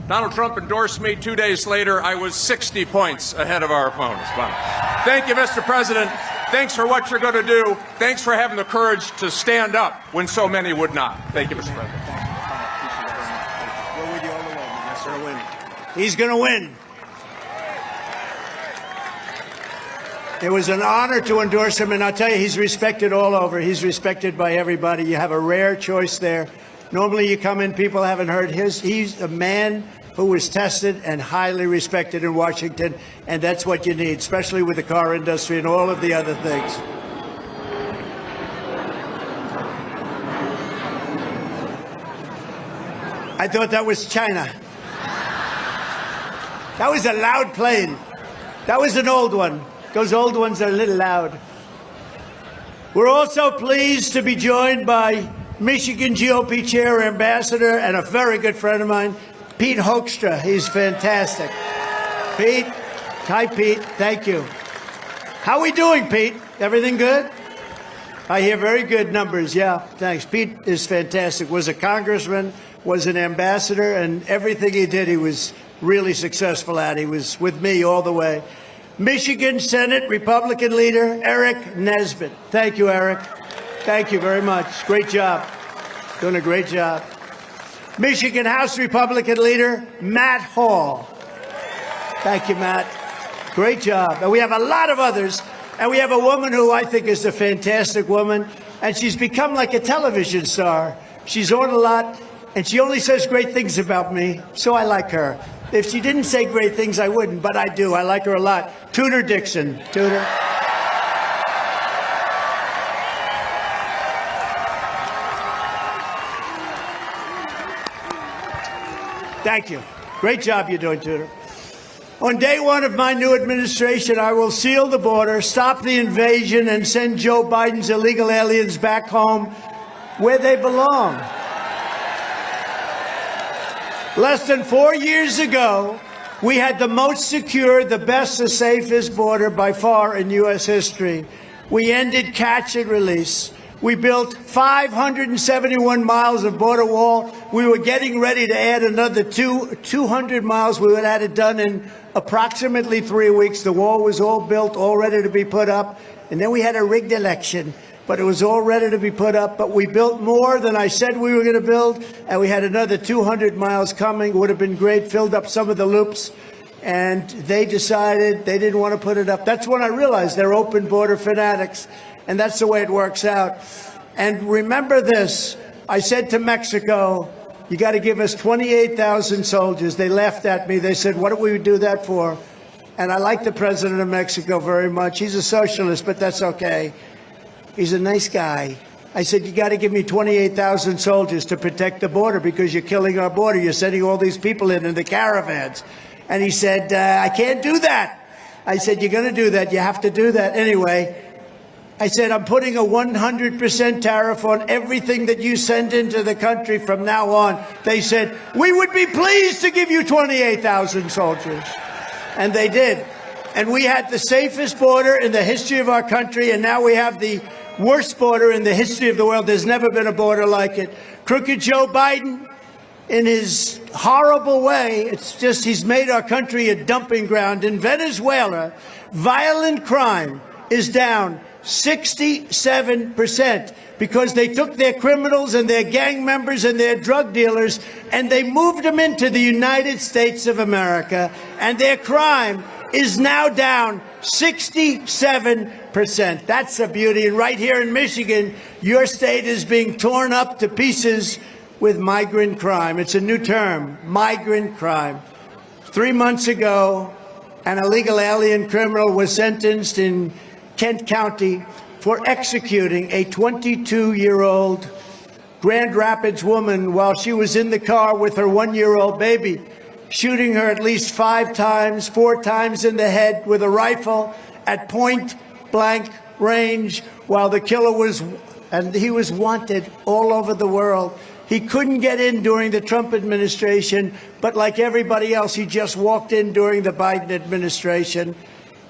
Donald Trump endorsed me. 2 days later, I was 60 points ahead of our opponents. Wow. Thank you, Mr. President. Thanks for what you're going to do. Thanks for having the courage to stand up when so many would not. Thank you, Mr. President. We're with you all the way, man. He's gonna win. He's going to win. It was an honor to endorse him, and I'll tell you, he's respected all over. He's respected by everybody. You have a rare choice there. Normally you come in, people haven't heard his. He's a man who was tested and highly respected in Washington, and that's what you need, especially with the car industry and all of the other things. I thought that was China. That was a loud plane. That was an old one. Those old ones are a little loud. We're also pleased to be joined by Michigan GOP Chair, Ambassador, and a very good friend of mine, Pete Hoekstra. He's fantastic. Pete, hi Pete, thank you. How we doing, Pete? Everything good? I hear very good numbers, yeah, thanks. Pete is fantastic, was a congressman, was an ambassador, and everything he did, he was really successful at. He was with me all the way. Michigan Senate Republican leader, Eric Nesbitt. Thank you, Eric. Thank you very much. Great job. Doing a great job. Michigan House Republican leader, Matt Hall. Thank you, Matt. Great job. And we have a lot of others. And we have a woman who I think is a fantastic woman. And she's become like a television star. She's on a lot. And she only says great things about me. So I like her. If she didn't say great things, I wouldn't. But I do. I like her a lot. Tudor Dixon. Tudor. Thank you. Great job you're doing, Tudor. On day one of my new administration, I will seal the border, stop the invasion, and send Joe Biden's illegal aliens back home where they belong. Less than 4 years ago, we had the most secure, the best, the safest border by far in U.S. history. We ended catch and release. We built 571 miles of border wall. We were getting ready to add another 200 miles. We would have it done in approximately 3 weeks. The wall was all built, all ready to be put up. And then we had a rigged election, but it was all ready to be put up. But we built more than I said we were going to build, and we had another 200 miles coming. Would have been great, filled up some of the loops. And they decided they didn't want to put it up. That's when I realized they're open border fanatics. And that's the way it works out. And remember this, I said to Mexico, you got to give us 28,000 soldiers. They laughed at me. They said, what do we do that for? And I like the president of Mexico very much. He's a socialist, but that's okay. He's a nice guy. I said, you got to give me 28,000 soldiers to protect the border because you're killing our border. You're sending all these people in the caravans. And he said, I can't do that. I said, you're going to do that. You have to do that anyway. I said, I'm putting a 100% tariff on everything that you send into the country from now on. They said, we would be pleased to give you 28,000 soldiers. And they did. And we had the safest border in the history of our country, and now we have the worst border in the history of the world. There's never been a border like it. Crooked Joe Biden, in his horrible way, it's just he's made our country a dumping ground. In Venezuela, violent crime is down 67% because they took their criminals and their gang members and their drug dealers and they moved them into the United States of America, and their crime is now down 67%. That's the beauty. And right here in Michigan, your state is being torn up to pieces with migrant crime. It's a new term, migrant crime. 3 months ago, an illegal alien criminal was sentenced in Kent County for executing a 22-year-old Grand Rapids woman while she was in the car with her 1-year-old baby, shooting her at least 5 times, 4 times in the head with a rifle at point-blank range while the killer he was wanted all over the world. He couldn't get in during the Trump administration, but like everybody else, he just walked in during the Biden administration.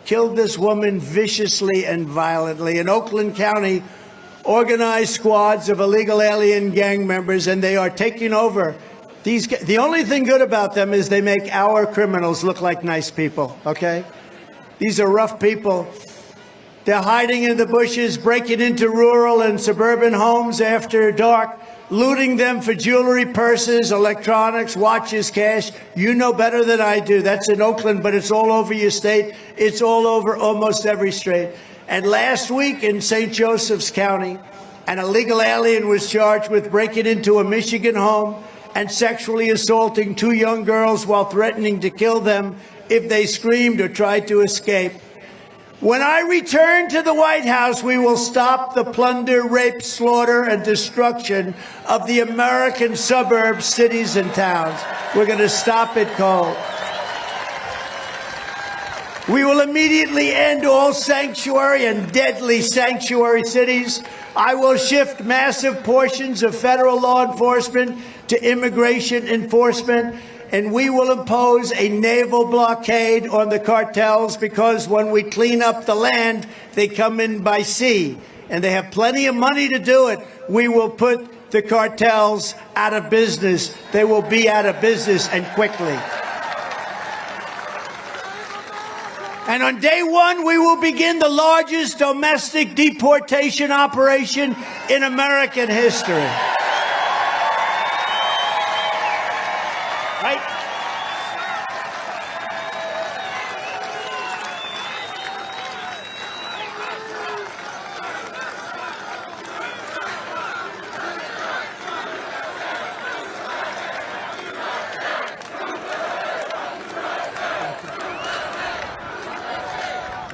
Killed this woman viciously and violently. In Oakland County, organized squads of illegal alien gang members, and they are taking over. The only thing good about them is they make our criminals look like nice people, okay? These are rough people. They're hiding in the bushes, breaking into rural and suburban homes after dark, looting them for jewelry, purses, electronics, watches, cash. You know better than I do. That's in Oakland, but it's all over your state. It's all over almost every state. And last week in St. Joseph's County, an illegal alien was charged with breaking into a Michigan home and sexually assaulting 2 young girls while threatening to kill them if they screamed or tried to escape. When I return to the White House, we will stop the plunder, rape, slaughter, and destruction of the American suburbs, cities, and towns. We're going to stop it cold. We will immediately end all sanctuary and deadly sanctuary cities. I will shift massive portions of federal law enforcement to immigration enforcement. And we will impose a naval blockade on the cartels because when we clean up the land, they come in by sea. And they have plenty of money to do it. We will put the cartels out of business. They will be out of business, and quickly. And on day one, we will begin the largest domestic deportation operation in American history. Right?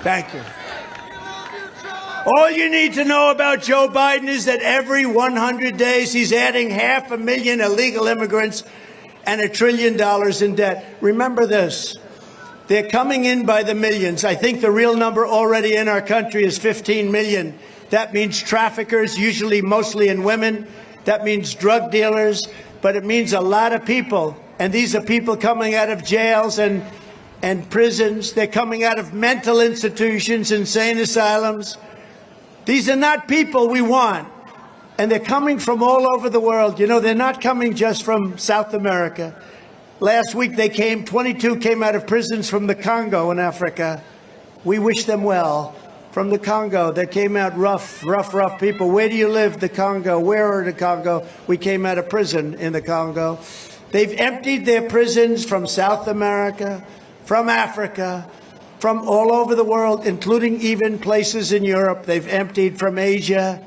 Thank you. All you need to know about Joe Biden is that every 100 days he's adding 500,000 illegal immigrants and $1 trillion in debt. Remember this. They're coming in by the millions. I think the real number already in our country is 15 million. That means traffickers, usually mostly in women. That means drug dealers. But it means a lot of people. And these are people coming out of jails and prisons. They're coming out of mental institutions, insane asylums. These are not people we want. And they're coming from all over the world. You know, they're not coming just from South America. Last week they came, 22 came out of prisons from the Congo in Africa. We wish them well. From the Congo, they came out rough people. Where do you live? The Congo. Where are the Congo? We came out of prison in the Congo. They've emptied their prisons from South America, from Africa, from all over the world, including even places in Europe. They've emptied from Asia.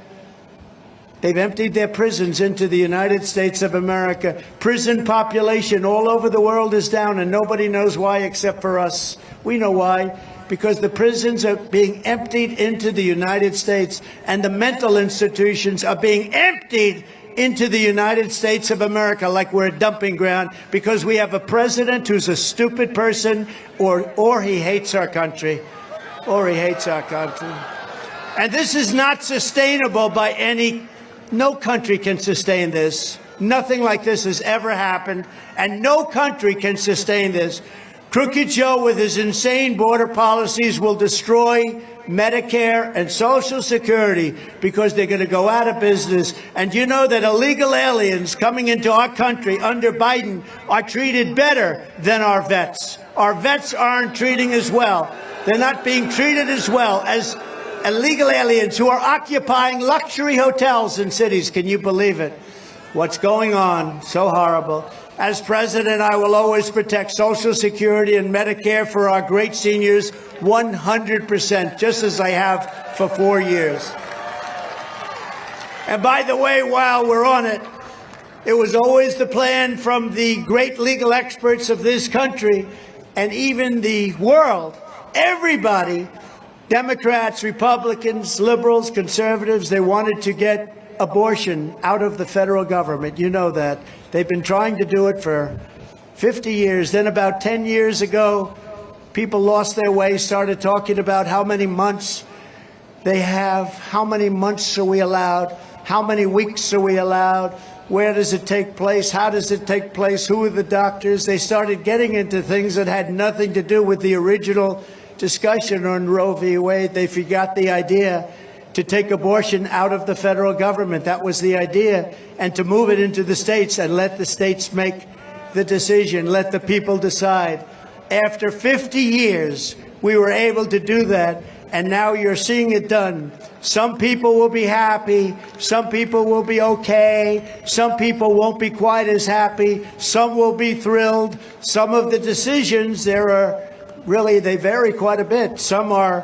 They've emptied their prisons into the United States of America. Prison population all over the world is down, and nobody knows why except for us. We know why. Because the prisons are being emptied into the United States, and the mental institutions are being emptied into the United States of America like we're a dumping ground, because we have a president who's a stupid person, or he hates our country. Or he hates our country. And this is not sustainable by any... No country can sustain this. Nothing like this has ever happened, and no country can sustain this. Crooked Joe, with his insane border policies, will destroy Medicare and Social Security because they're going to go out of business. And you know that illegal aliens coming into our country under Biden are treated better than our vets. Our vets aren't treating as well. They're not being treated as well as illegal aliens who are occupying luxury hotels in cities. Can you believe it? What's going on? So horrible. As president, I will always protect Social Security and Medicare for our great seniors 100%, just as I have for 4 years. And by the way, while we're on it, it was always the plan from the great legal experts of this country and even the world, everybody, Democrats, Republicans, liberals, conservatives, they wanted to get abortion out of the federal government. You know that. They've been trying to do it for 50 years. Then about 10 years ago, people lost their way, started talking about how many months they have, how many months are we allowed, how many weeks are we allowed, where does it take place, how does it take place, who are the doctors. They started getting into things that had nothing to do with the original discussion on Roe v. Wade. They forgot the idea to take abortion out of the federal government. That was the idea. And to move it into the states and let the states make the decision, let the people decide. After 50 years, we were able to do that. and now you're seeing it done. Some people will be happy. Some people will be okay. Some people won't be quite as happy. Some will be thrilled. Some of the decisions, they vary quite a bit. Some are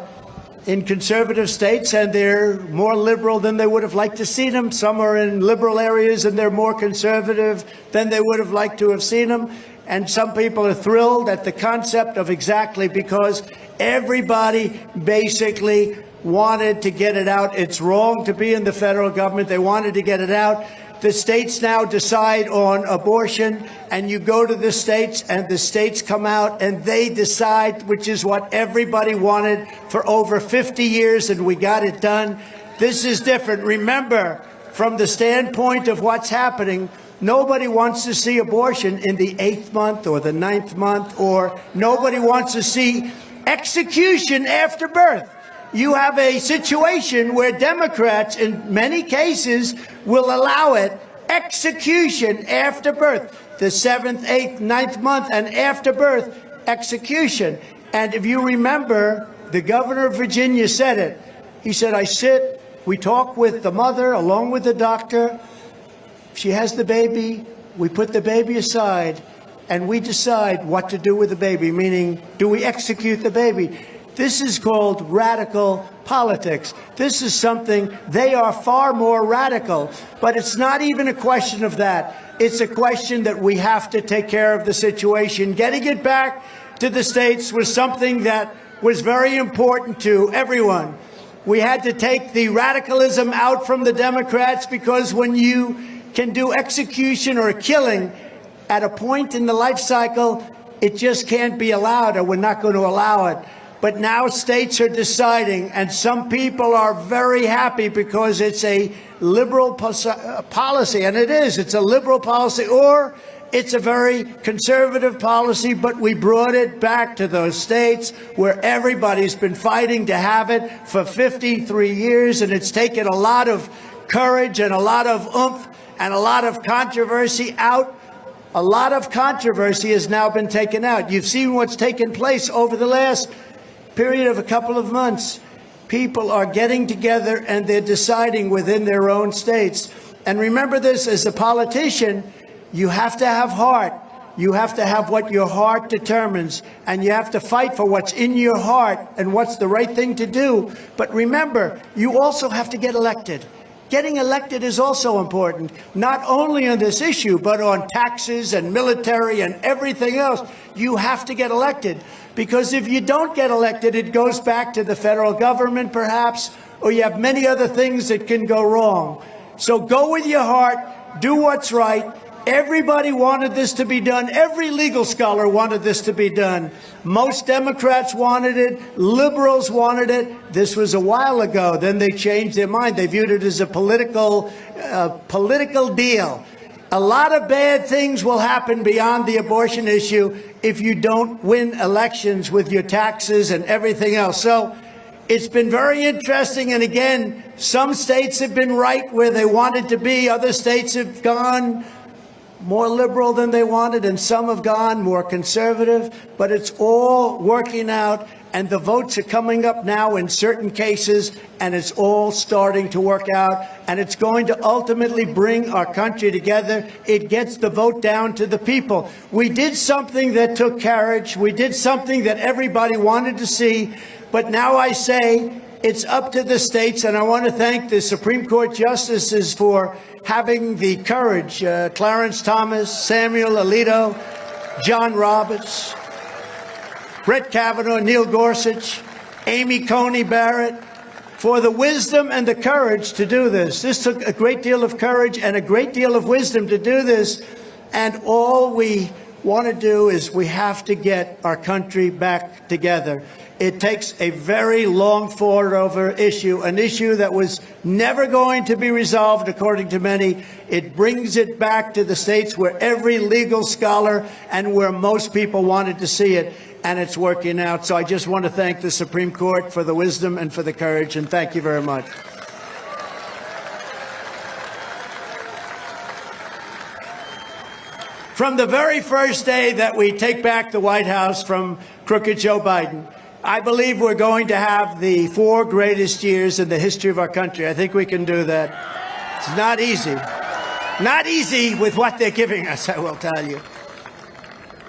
in conservative states and they're more liberal than they would have liked to see them. Some are in liberal areas and they're more conservative than they would have liked to have seen them. And some people are thrilled at the concept of exactly because everybody basically wanted to get it out. It's wrong to be in the federal government. They wanted to get it out. The states now decide on abortion, and you go to the states, and the states come out, and they decide, which is what everybody wanted for over 50 years, and we got it done. This is different. Remember, from the standpoint of what's happening, nobody wants to see abortion in the 8th month or the 9th month, or nobody wants to see execution after birth. You have a situation where Democrats, in many cases, will allow it, execution after birth, the 7th, 8th, 9th month, and after birth, execution. And if you remember, the governor of Virginia said it. He said, we talk with the mother along with the doctor. She has the baby. We put the baby aside, and we decide what to do with the baby, meaning, do we execute the baby? This is called radical politics. This is something, they are far more radical, but it's not even a question of that. It's a question that we have to take care of the situation. Getting it back to the states was something that was very important to everyone. We had to take the radicalism out from the Democrats because when you can do execution or killing at a point in the life cycle, it just can't be allowed, or we're not going to allow it. But now states are deciding, and some people are very happy because it's a liberal policy, and it is. It's a liberal policy, or it's a very conservative policy, but we brought it back to those states where everybody's been fighting to have it for 53 years, and it's taken a lot of courage and a lot of oomph and a lot of controversy out. A lot of controversy has now been taken out. You've seen what's taken place over the last period of a couple of months. People are getting together and they're deciding within their own states. And remember this, as a politician, you have to have heart. You have to have what your heart determines, and you have to fight for what's in your heart and what's the right thing to do. But remember, you also have to get elected. Getting elected is also important, not only on this issue, but on taxes and military and everything else. You have to get elected, because if you don't get elected, it goes back to the federal government, perhaps, or you have many other things that can go wrong. So go with your heart, do what's right. Everybody wanted this to be done. Every legal scholar wanted this to be done. Most Democrats wanted it. Liberals wanted it. This was a while ago. Then they changed their mind. They viewed it as a political deal. A lot of bad things will happen beyond the abortion issue if you don't win elections with your taxes and everything else. So it's been very interesting. And again, some states have been right where they wanted to be. Other states have gone more liberal than they wanted, and some have gone more conservative, but it's all working out, and the votes are coming up now in certain cases, and it's all starting to work out, and it's going to ultimately bring our country together. It gets the vote down to the people. We did something that took courage. We did something that everybody wanted to see, but now I say it's up to the states, and I want to thank the Supreme Court justices for having the courage, Clarence Thomas, Samuel Alito, John Roberts, Brett Kavanaugh, Neil Gorsuch, Amy Coney Barrett, for the wisdom and the courage to do this. This took a great deal of courage and a great deal of wisdom to do this, and all we want to do is we have to get our country back together. It takes a very long fought-over issue, an issue that was never going to be resolved, according to many. It brings it back to the states where every legal scholar and where most people wanted to see it, and it's working out. So I just want to thank the Supreme Court for the wisdom and for the courage, and thank you very much. From the very first day that we take back the White House from crooked Joe Biden, I believe we're going to have the 4 greatest years in the history of our country. I think we can do that. It's not easy. Not easy with what they're giving us, I will tell you.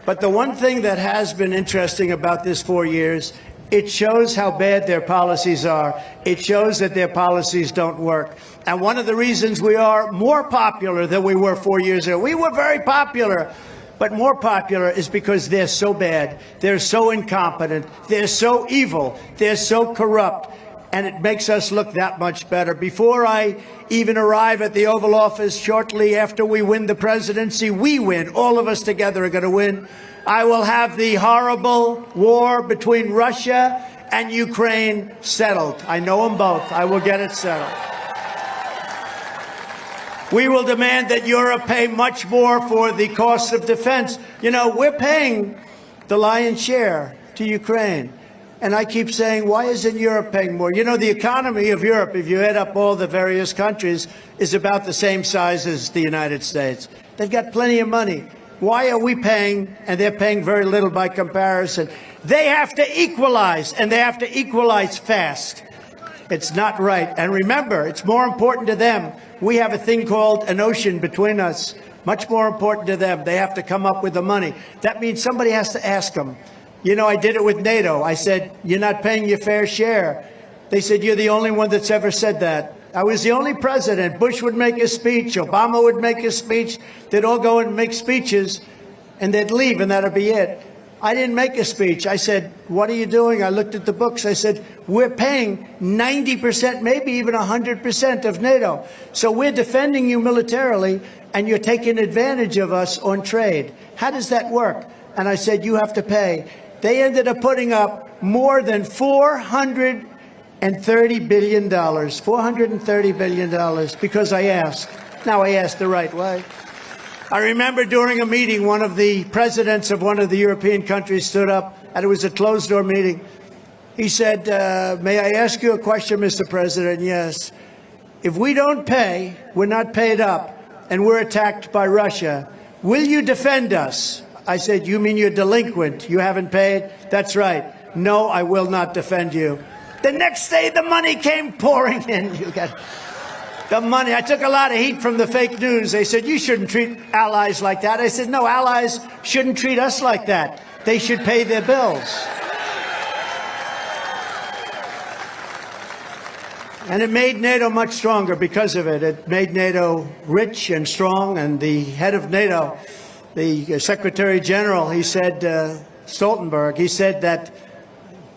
But the one thing that has been interesting about this 4 years, it shows how bad their policies are. It shows that their policies don't work. And one of the reasons we are more popular than we were 4 years ago, we were very popular, but more popular is because they're so bad. They're so incompetent. They're so evil. They're so corrupt. And it makes us look that much better. Before I even arrive at the Oval Office, shortly after we win the presidency, we win. All of us together are going to win. I will have the horrible war between Russia and Ukraine settled. I know them both. I will get it settled. We will demand that Europe pay much more for the cost of defense. You know, we're paying the lion's share to Ukraine. And I keep saying, why isn't Europe paying more? You know, the economy of Europe, if you add up all the various countries, is about the same size as the United States. They've got plenty of money. Why are we paying, and they're paying very little by comparison? They have to equalize, and they have to equalize fast. It's not right. And remember, it's more important to them. We have a thing called an ocean between us. Much more important to them. They have to come up with the money. That means somebody has to ask them. You know, I did it with NATO. I said, you're not paying your fair share. They said, you're the only one that's ever said that. I was the only president. Bush would make a speech. Obama would make a speech. They'd all go and make speeches, and they'd leave, and that'd be it. I didn't make a speech. I said, what are you doing? I looked at the books. I said, we're paying 90%, maybe even 100% of NATO. So we're defending you militarily, and you're taking advantage of us on trade. How does that work? And I said, you have to pay. They ended up putting up more than $430 billion, $430 billion, because I asked. Now I asked the right way. I remember during a meeting, one of the presidents of one of the European countries stood up, and it was a closed-door meeting. He said, may I ask you a question, Mr. President? Yes. If we don't pay, we're not paid up, and we're attacked by Russia, will you defend us? I said, you mean you're delinquent? You haven't paid? That's right. No, I will not defend you. The next day, the money came pouring in. You got the money. I took a lot of heat from the fake news. They said, you shouldn't treat allies like that. I said, no, allies shouldn't treat us like that. They should pay their bills. And it made NATO much stronger because of it. It made NATO rich and strong. And the head of NATO, the Secretary General, he said, Stoltenberg, he said that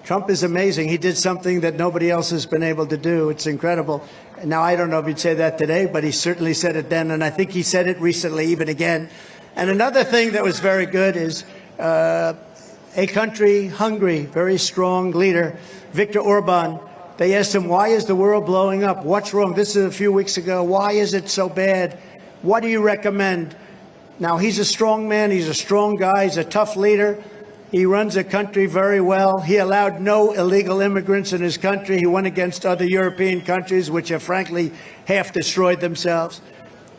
Trump is amazing. He did something that nobody else has been able to do. It's incredible. Now, I don't know if he'd say that today, but he certainly said it then, and I think he said it recently even again. And another thing that was very good is a country, Hungary, very strong leader, Viktor Orban. They asked him, why is the world blowing up? What's wrong? This is a few weeks ago. Why is it so bad? What do you recommend? Now, he's a strong man. He's a strong guy. He's a tough leader. He runs a country very well. He allowed no illegal immigrants in his country. He went against other European countries, which have frankly half destroyed themselves.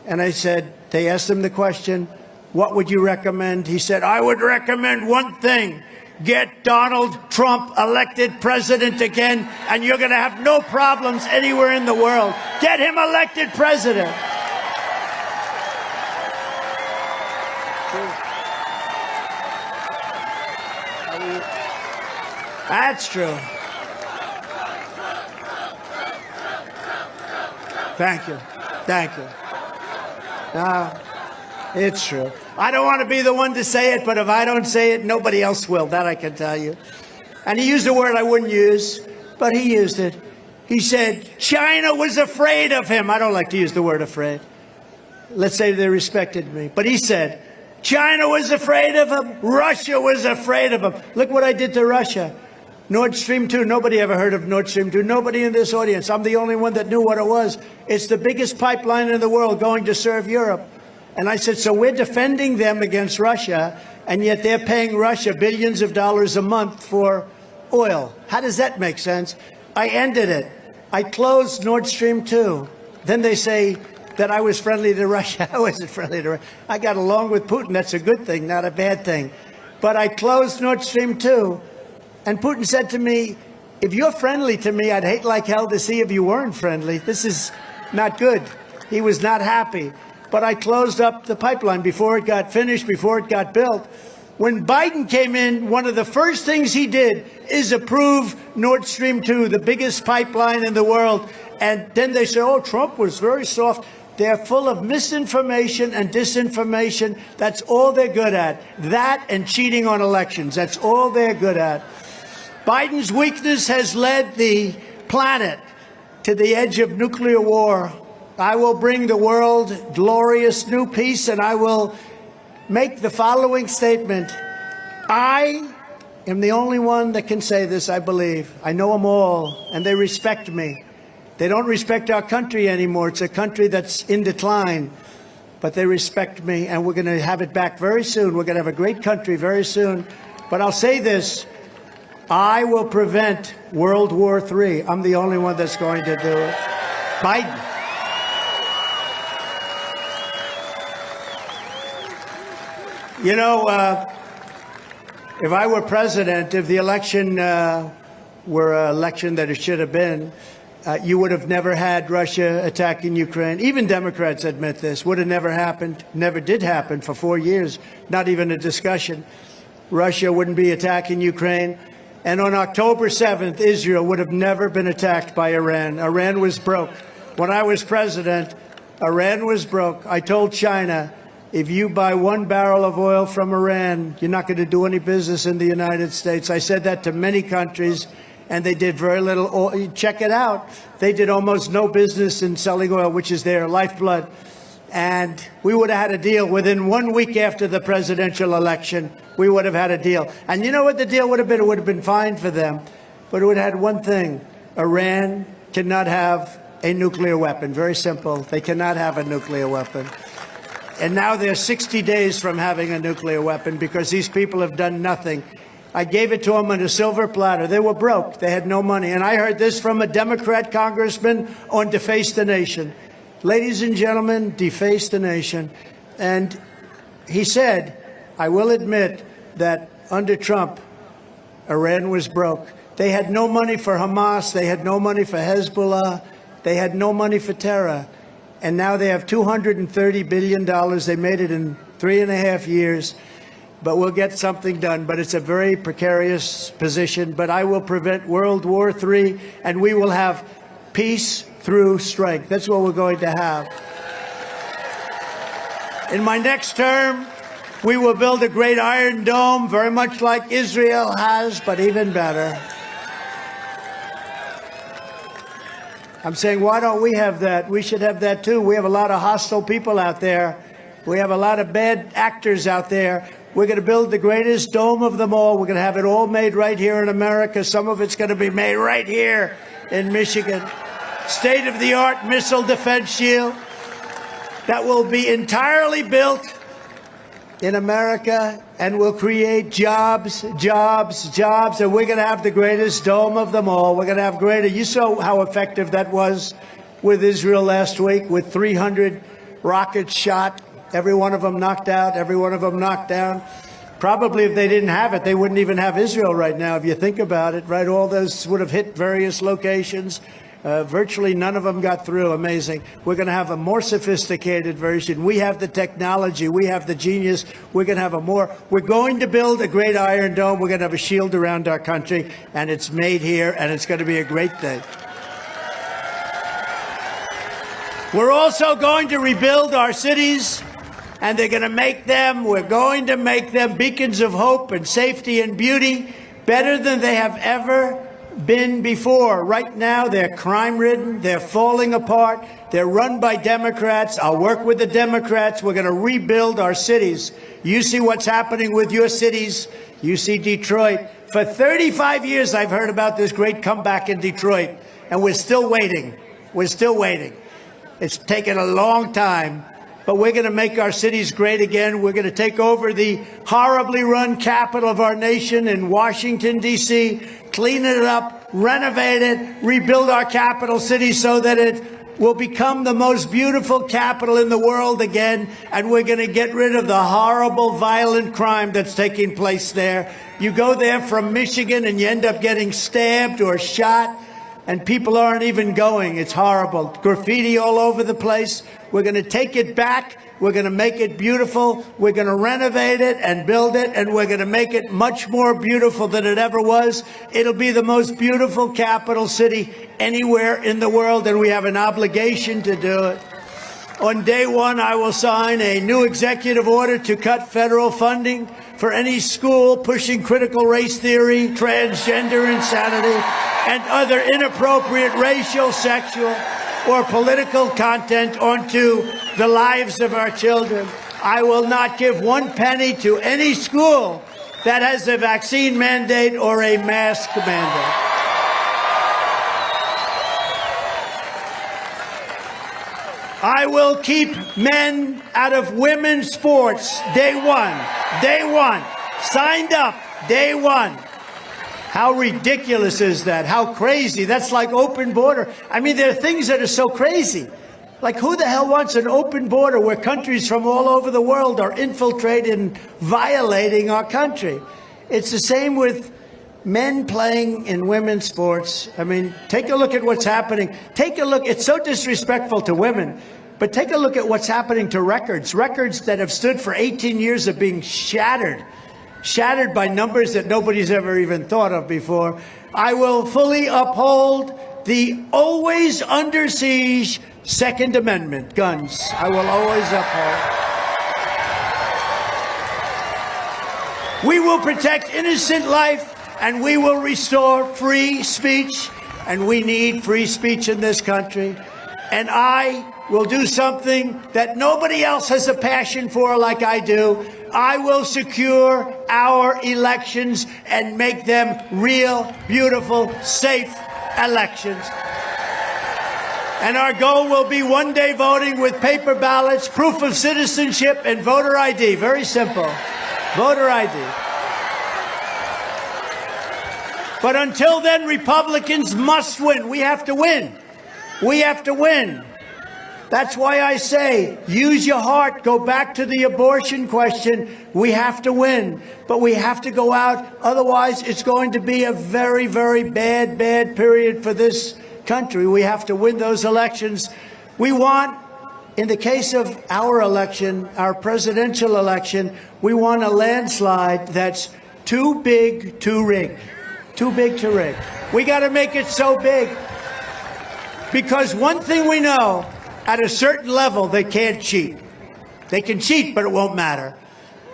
And I said, they asked him the question, what would you recommend? He said, I would recommend one thing. Get Donald Trump elected president again, and you're going to have no problems anywhere in the world. Get him elected president. That's true. Thank you. Thank you. It's true. I don't want to be the one to say it, but if I don't say it, nobody else will. That I can tell you. And he used a word I wouldn't use, but he used it. He said, China was afraid of him. I don't like to use the word afraid. Let's say they respected me. But he said, China was afraid of him. Russia was afraid of him. Look what I did to Russia. Nord Stream 2, nobody ever heard of Nord Stream 2. Nobody in this audience. I'm the only one that knew what it was. It's the biggest pipeline in the world going to serve Europe. And I said, so we're defending them against Russia, and yet they're paying Russia billions of dollars a month for oil. How does that make sense? I ended it. I closed Nord Stream 2. Then they say that I was friendly to Russia. I wasn't friendly to Russia. I got along with Putin. That's a good thing, not a bad thing. But I closed Nord Stream 2. And Putin said to me, if you're friendly to me, I'd hate like hell to see if you weren't friendly. This is not good. He was not happy. But I closed up the pipeline before it got finished, before it got built. When Biden came in, one of the first things he did is approve Nord Stream 2, the biggest pipeline in the world. And then they say, oh, Trump was very soft. They're full of misinformation and disinformation. That's all they're good at. That and cheating on elections. That's all they're good at. Biden's weakness has led the planet to the edge of nuclear war. I will bring the world glorious new peace, and I will make the following statement. I am the only one that can say this, I believe. I know them all, and they respect me. They don't respect our country anymore. It's a country that's in decline, but they respect me, and we're going to have it back very soon. We're going to have a great country very soon. But I'll say this, I will prevent World War III. I'm the only one that's going to do it. Biden. You know, if I were president, if the election were an election that it should have been, you would have never had Russia attacking Ukraine. Even Democrats admit this. Would have never happened. Never did happen for 4 years. Not even a discussion. Russia wouldn't be attacking Ukraine. And on October 7th, Israel would have never been attacked by Iran. Iran was broke. When I was president, Iran was broke. I told China, if you buy 1 barrel of oil from Iran, you're not going to do any business in the United States. I said that to many countries, and they did very little oil. Check it out. They did almost no business in selling oil, which is their lifeblood. And we would have had a deal within 1 week after the presidential election. We would have had a deal. And you know what the deal would have been? It would have been fine for them. But it would have had one thing. Iran cannot have a nuclear weapon. Very simple. They cannot have a nuclear weapon. And now they're 60 days from having a nuclear weapon because these people have done nothing. I gave it to them on a silver platter. They were broke. They had no money. And I heard this from a Democrat congressman on Deface the Nation. Ladies and gentlemen, Deface the Nation. And he said, I will admit that under Trump, Iran was broke. They had no money for Hamas. They had no money for Hezbollah. They had no money for terror. And now they have $230 billion. They made it in 3.5 years. But we'll get something done. But it's a very precarious position. But I will prevent World War III, and we will have peace through strength. That's what we're going to have. In my next term, we will build a great Iron Dome, very much like Israel has, but even better. I'm saying, why don't we have that? We should have that too. We have a lot of hostile people out there. We have a lot of bad actors out there. We're going to build the greatest dome of them all. We're going to have it all made right here in America. Some of it's going to be made right here in Michigan. State-of-the-art missile defense shield that will be entirely built in America and will create jobs, jobs, jobs. And we're going to have the greatest dome of them all. We're going to have greater. You saw how effective that was with Israel last week with 300 rockets shot. Every one of them knocked out, every one of them knocked down. Probably if they didn't have it, they wouldn't even have Israel right now, if you think about it, right? All those would have hit various locations. Virtually none of them got through. Amazing. We're going to have a more sophisticated version. We have the technology. We have the genius. We're going to have we're going to build a great Iron Dome. We're going to have a shield around our country, and it's made here, and it's going to be a great thing. We're also going to rebuild our cities, and we're going to make them beacons of hope and safety and beauty, better than they have ever been before. Right now, they're crime-ridden. They're falling apart. They're run by Democrats. I'll work with the Democrats. We're going to rebuild our cities. You see what's happening with your cities. You see Detroit. For 35 years, I've heard about this great comeback in Detroit, and we're still waiting. We're still waiting. It's taken a long time, but we're going to make our cities great again. We're going to take over the horribly run capital of our nation in Washington, D.C., clean it up, renovate it, rebuild our capital city so that it will become the most beautiful capital in the world again, and we're going to get rid of the horrible, violent crime that's taking place there. You go there from Michigan and you end up getting stabbed or shot, and people aren't even going. It's horrible. Graffiti all over the place. We're going to take it back. We're going to make it beautiful. We're going to renovate it and build it, and we're going to make it much more beautiful than it ever was. It'll be the most beautiful capital city anywhere in the world, and we have an obligation to do it. On day one, I will sign a new executive order to cut federal funding for any school pushing critical race theory, transgender insanity, and other inappropriate racial, sexual, or political content onto the lives of our children. I will not give one penny to any school that has a vaccine mandate or a mask mandate. I will keep men out of women's sports day one. Day one. Signed up day one. How ridiculous is that? How crazy? That's like open border. I mean, there are things that are so crazy. Like, who the hell wants an open border where countries from all over the world are infiltrating and violating our country? It's the same with men playing in women's sports. I mean, take a look at what's happening. Take a look. It's so disrespectful to women. But take a look at what's happening to records that have stood for 18 years of being shattered by numbers that nobody's ever even thought of before. I will fully uphold the always under siege Second Amendment, guns. I will always uphold. We will protect innocent life, and we will restore free speech, and we need free speech in this country. And I will do something that nobody else has a passion for like I do. I will secure our elections and make them real, beautiful, safe elections. And our goal will be one-day voting with paper ballots, proof of citizenship, and voter ID. Very simple. Voter ID. But until then, Republicans must win. We have to win. We have to win. That's why I say, use your heart. Go back to the abortion question. We have to win, but we have to go out. Otherwise, it's going to be a very, very bad period for this country. We have to win those elections. We want, in the case of our election, our presidential election, we want a landslide that's too big to rig. Too big to rig. We got to make it so big. Because one thing we know, at a certain level, they can't cheat. They can cheat, but it won't matter.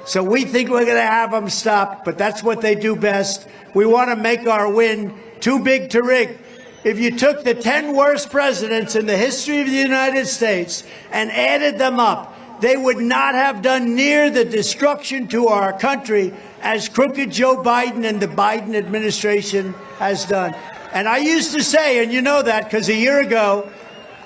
So we think we're going to have them stopped, but that's what they do best. We want to make our win too big to rig. If you took the 10 worst presidents in the history of the United States and added them up, they would not have done near the destruction to our country as crooked Joe Biden and the Biden administration has done. And I used to say, and you know that because a year ago,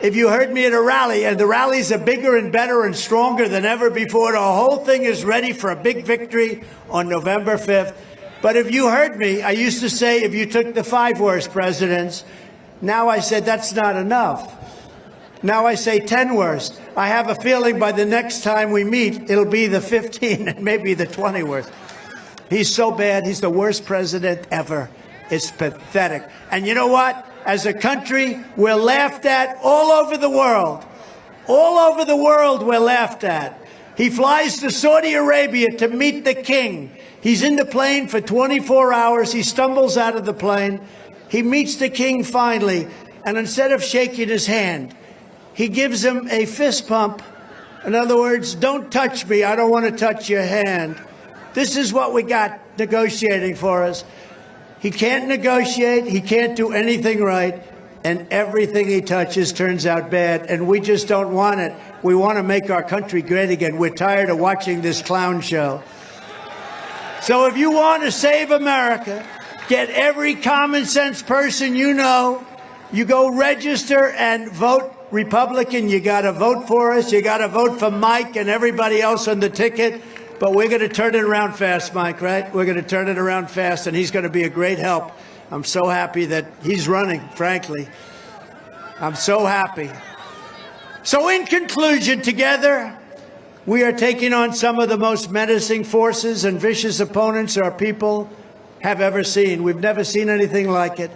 if you heard me at a rally, and the rallies are bigger and better and stronger than ever before, the whole thing is ready for a big victory on November 5th. But if you heard me, I used to say if you took the 5 worst presidents, now I said that's not enough. Now I say 10 worst. I have a feeling by the next time we meet, it'll be the 15 and maybe the 20 worst. He's so bad. He's the worst president ever. It's pathetic. And you know what? As a country, we're laughed at all over the world. All over the world, we're laughed at. He flies to Saudi Arabia to meet the king. He's in the plane for 24 hours. He stumbles out of the plane. He meets the king finally. And instead of shaking his hand, he gives him a fist pump. In other words, don't touch me. I don't want to touch your hand. This is what we got negotiating for us. He can't negotiate, he can't do anything right, and everything he touches turns out bad, and we just don't want it. We want to make our country great again. We're tired of watching this clown show. So if you want to save America, get every common sense person you know, you go register and vote Republican. You got to vote for us. You got to vote for Mike and everybody else on the ticket. But we're going to turn it around fast, Mike, right? We're going to turn it around fast, and he's going to be a great help. I'm so happy that he's running, frankly. I'm so happy. So in conclusion, together, we are taking on some of the most menacing forces and vicious opponents our people have ever seen. We've never seen anything like it.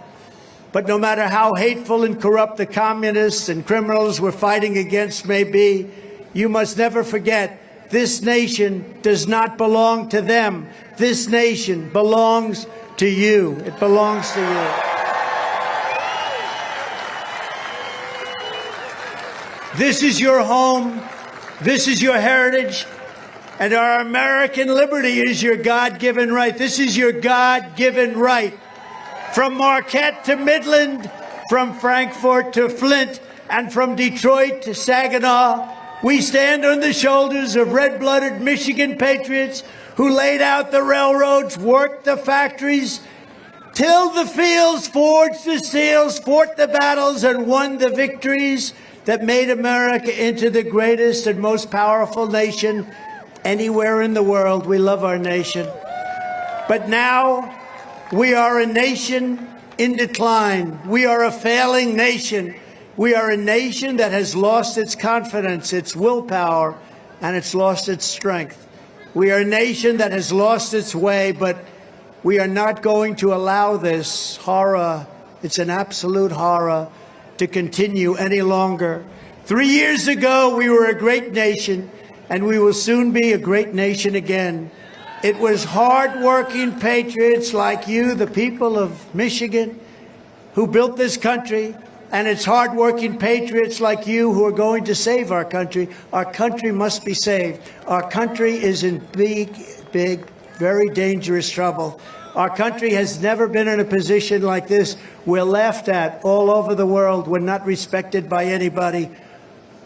But no matter how hateful and corrupt the communists and criminals we're fighting against may be, you must never forget, this nation does not belong to them. This nation belongs to you. It belongs to you. This is your home. This is your heritage. And our American liberty is your God-given right. This is your God-given right. From Marquette to Midland, from Frankfort to Flint, and from Detroit to Saginaw, we stand on the shoulders of red-blooded Michigan patriots who laid out the railroads, worked the factories, tilled the fields, forged the steels, fought the battles, and won the victories that made America into the greatest and most powerful nation anywhere in the world. We love our nation. But now we are a nation in decline. We are a failing nation. We are a nation that has lost its confidence, its willpower, and it's lost its strength. We are a nation that has lost its way, but we are not going to allow this horror, it's an absolute horror, to continue any longer. 3 years ago, we were a great nation, and we will soon be a great nation again. It was hard-working patriots like you, the people of Michigan, who built this country, and it's hard-working patriots like you who are going to save our country. Our country must be saved. Our country is in big, very dangerous trouble. Our country has never been in a position like this. We're laughed at all over the world. We're not respected by anybody.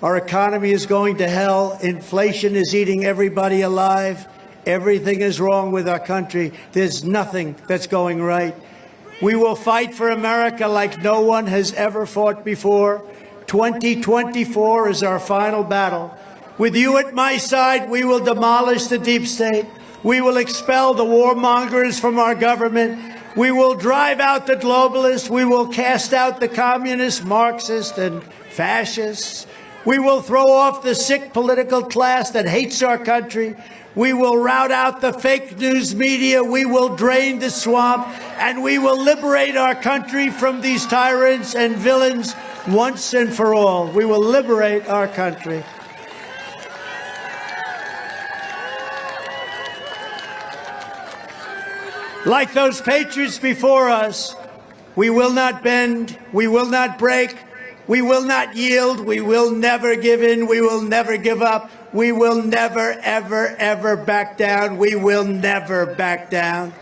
Our economy is going to hell. Inflation is eating everybody alive. Everything is wrong with our country. There's nothing that's going right. We will fight for America like no one has ever fought before. 2024 is our final battle. With you at my side, we will demolish the deep state. We will expel the warmongers from our government. We will drive out the globalists. We will cast out the communists, Marxists, and fascists. We will throw off the sick political class that hates our country. We will rout out the fake news media. We will drain the swamp. And we will liberate our country from these tyrants and villains once and for all. We will liberate our country. Like those patriots before us, we will not bend, we will not break, we will not yield, we will never give in, we will never give up, we will never, ever, ever back down, we will never back down.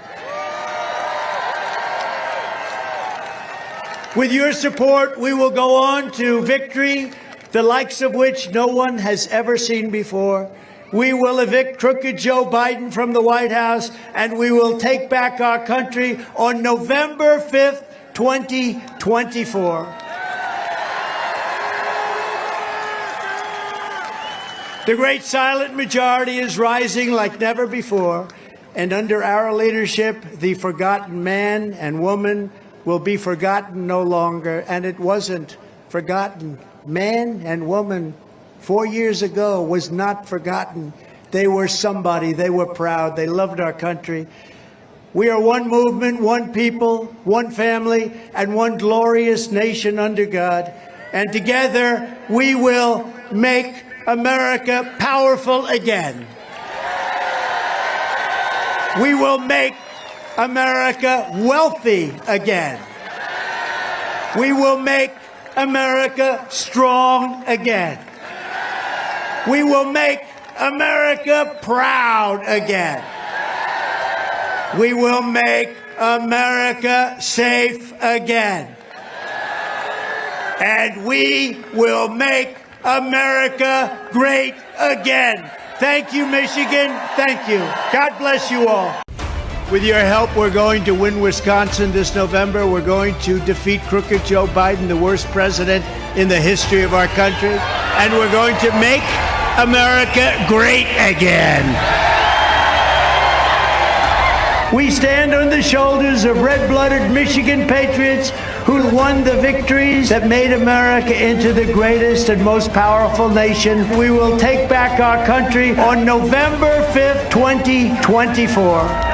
With your support, we will go on to victory, the likes of which no one has ever seen before. We will evict crooked Joe Biden from the White House, and we will take back our country on November 5th, 2024. The great silent majority is rising like never before, and under our leadership, the forgotten man and woman will be forgotten no longer, and it wasn't forgotten. Man and woman 4 years ago was not forgotten. They were somebody. They were proud. They loved our country. We are one movement, one people, one family, and one glorious nation under God. And together we will make America powerful again. We will make America wealthy again. We will make America strong again. We will make America proud again. We will make America safe again. And we will make America great again. Thank you, Michigan. Thank you. God bless you all. With your help, we're going to win Wisconsin this November. We're going to defeat crooked Joe Biden, the worst president in the history of our country. And we're going to make America great again. We stand on the shoulders of red-blooded Michigan patriots who won the victories that made America into the greatest and most powerful nation. We will take back our country on November 5th, 2024.